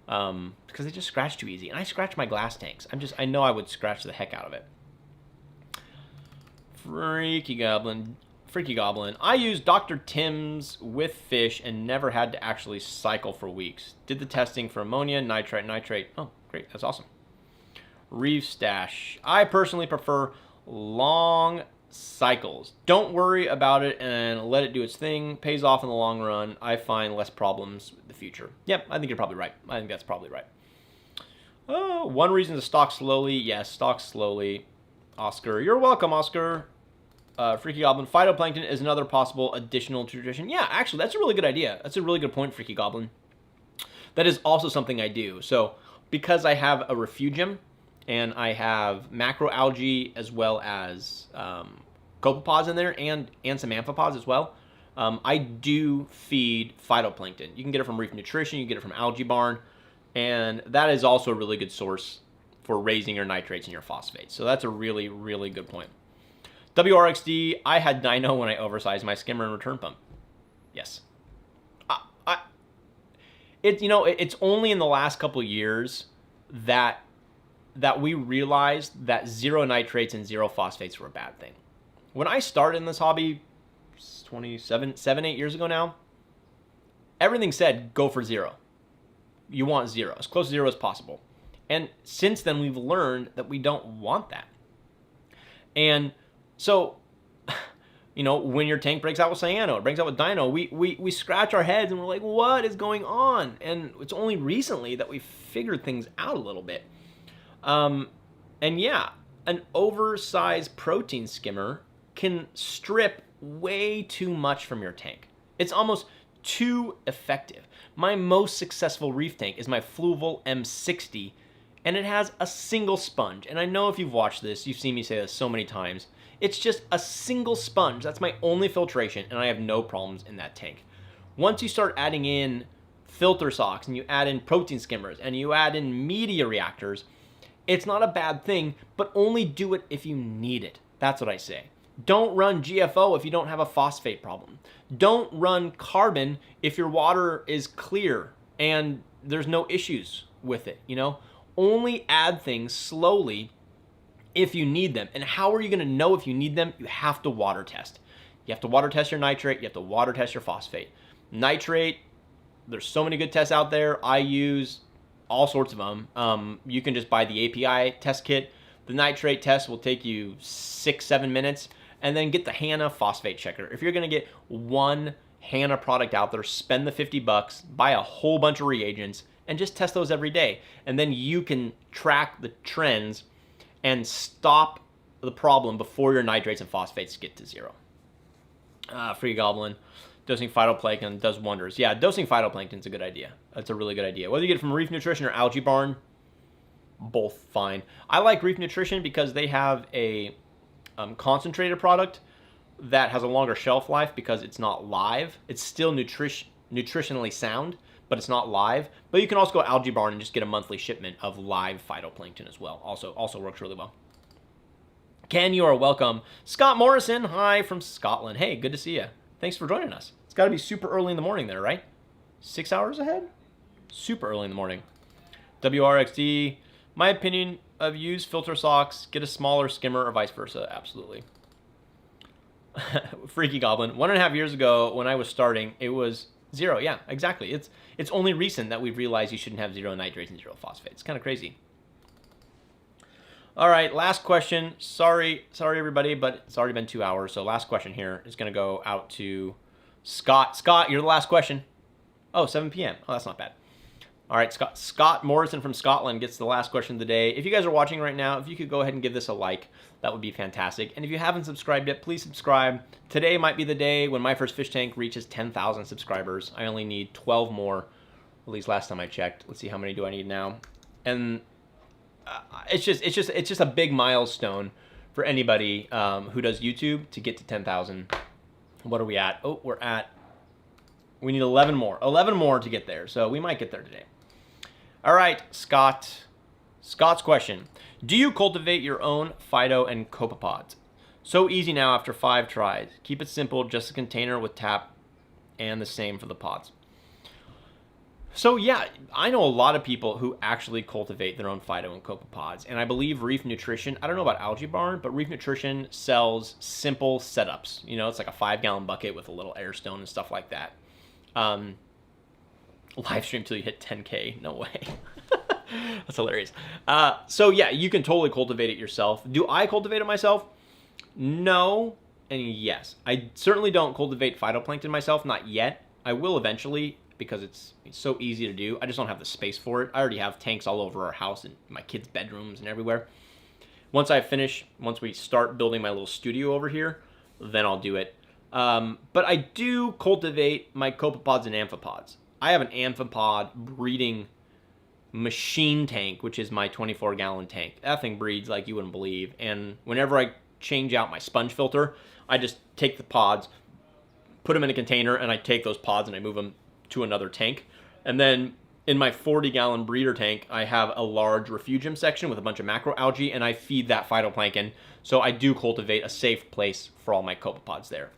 because they just scratch too easy. And I scratch my glass tanks. I know I would scratch the heck out of it. Freaky Goblin. I used Dr. Tim's with fish and never had to actually cycle for weeks. Did the testing for ammonia, nitrate. Oh, great. That's awesome. Reef Stash. I personally prefer long cycles. Don't worry about it and let it do its thing. Pays off in the long run. I find less problems in the future. Yep, I think you're probably right. I think that's probably right. Oh, one reason to stock slowly. Yes, stock slowly. Oscar. You're welcome, Oscar. Freaky Goblin, phytoplankton is another possible additional nutrition. Yeah, actually, that's a really good idea. That's a really good point, Freaky Goblin. That is also something I do. So, because I have a refugium, and I have macroalgae as well as copepods in there, and some amphipods as well, I do feed phytoplankton. You can get it from Reef Nutrition, you can get it from Algae Barn, and that is also a really good source for raising your nitrates and your phosphates. So that's a really, really good point. WRXD, I had dino when I oversized my skimmer and return pump. Yes. It's only in the last couple years that we realized that zero nitrates and zero phosphates were a bad thing. When I started in this hobby 8 years ago now, everything said go for zero. You want zero, as close to zero as possible. And since then, we've learned that we don't want that. And so, when your tank breaks out with cyano, it breaks out with dino, we scratch our heads and we're like, what is going on? And it's only recently that we figured things out a little bit. And yeah, an oversized protein skimmer can strip way too much from your tank. It's almost too effective. My most successful reef tank is my Fluval M60, and it has a single sponge. And I know if you've watched this, you've seen me say this so many times. It's just a single sponge. That's my only filtration, and I have no problems in that tank. Once you start adding in filter socks, and you add in protein skimmers, and you add in media reactors, It's not a bad thing, but only do it if you need it. That's what I say. Don't run GFO if you don't have a phosphate problem. Don't run carbon if your water is clear and there's no issues with it, you know? Only add things slowly if you need them. And how are you going to know if you need them? You have to water test. You have to water test your nitrate. You have to water test your phosphate. Nitrate, there's so many good tests out there. I use all sorts of them. You can just buy the API test kit. The nitrate test will take you 6-7 minutes. And then get the HANA phosphate checker. If you're going to get one HANA product out there, spend the $50, buy a whole bunch of reagents, and just test those every day. And then you can track the trends and stop the problem before your nitrates and phosphates get to zero. Free Goblin, dosing phytoplankton does wonders. Yeah, dosing phytoplankton is a good idea. That's a really good idea. Whether you get it from Reef Nutrition or Algae Barn, both fine. I like Reef Nutrition because they have a concentrated product that has a longer shelf life because it's not live. It's still nutritionally sound, but it's not live. But you can also go Algae Barn and just get a monthly shipment of live phytoplankton as well. Also works really well. Ken, you are welcome. Scott Morrison, hi from Scotland. Hey, good to see you. Thanks for joining us. It's got to be super early in the morning there, right? 6 hours ahead? Super early in the morning. WRXD, my opinion of use filter socks, get a smaller skimmer or vice versa. Absolutely. Freaky Goblin, 1.5 years ago when I was starting, it was 0. Yeah, exactly. It's only recent that we've realized you shouldn't have 0 nitrates and 0 phosphate. It's kind of crazy. All right, last question. Sorry everybody, but it's already been 2 hours. So last question here is going to go out to Scott. Scott, you're the last question. Oh, 7 p.m. Oh, that's not bad. All right, Scott Morrison from Scotland gets the last question of the day. If you guys are watching right now, if you could go ahead and give this a like, that would be fantastic. And if you haven't subscribed yet, please subscribe. Today might be the day when my first fish tank reaches 10,000 subscribers. I only need 12 more, at least last time I checked. Let's see, how many do I need now? And it's just a big milestone for anybody who does YouTube to get to 10,000. What are we at? Oh, we need 11 more. 11 more to get there, so we might get there today. All right, Scott. Scott's question. Do you cultivate your own phyto and copepods? So easy now after 5 tries. Keep it simple, just a container with tap, and the same for the pods. So yeah, I know a lot of people who actually cultivate their own phyto and copepods, and I believe Reef Nutrition, I don't know about Algae Barn, but Reef Nutrition sells simple setups. You know, it's like a 5-gallon bucket with a little air stone and stuff like that. Live stream till you hit 10K. No way. That's hilarious. So yeah, you can totally cultivate it yourself. Do I cultivate it myself? No and yes. I certainly don't cultivate phytoplankton myself, not yet. I will eventually because it's so easy to do. I just don't have the space for it. I already have tanks all over our house and my kids' bedrooms and everywhere. Once we start building my little studio over here, then I'll do it. But I do cultivate my copepods and amphipods. I have an amphipod breeding machine tank, which is my 24-gallon tank. That thing breeds like you wouldn't believe. And whenever I change out my sponge filter, I just take the pods, put them in a container, and I take those pods and I move them to another tank. And then in my 40-gallon breeder tank, I have a large refugium section with a bunch of macroalgae, and I feed that phytoplankton. So I do cultivate a safe place for all my copepods there.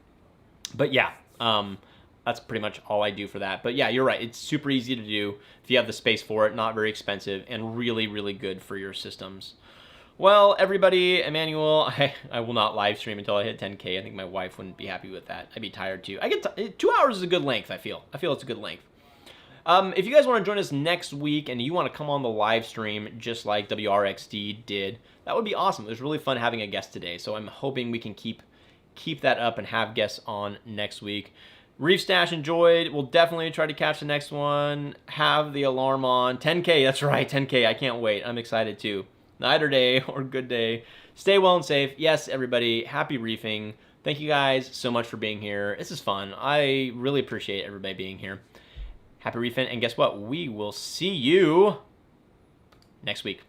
But yeah, that's pretty much all I do for that. But yeah, you're right. It's super easy to do if you have the space for it, not very expensive, and really, really good for your systems. Well, everybody, Emmanuel, I will not live stream until I hit 10K. I think my wife wouldn't be happy with that. I'd be tired too. 2 hours is a good length, I feel. I feel it's a good length. If you guys want to join us next week and you want to come on the live stream just like WRXD did, that would be awesome. It was really fun having a guest today, so I'm hoping we can keep that up and have guests on next week. Reef Stash enjoyed. We'll definitely try to catch the next one. Have the alarm on. 10K, that's right, 10K. I can't wait. I'm excited too. Night or day or good day. Stay well and safe. Yes, everybody, happy reefing. Thank you guys so much for being here. This is fun. I really appreciate everybody being here. Happy reefing, and guess what? We will see you next week.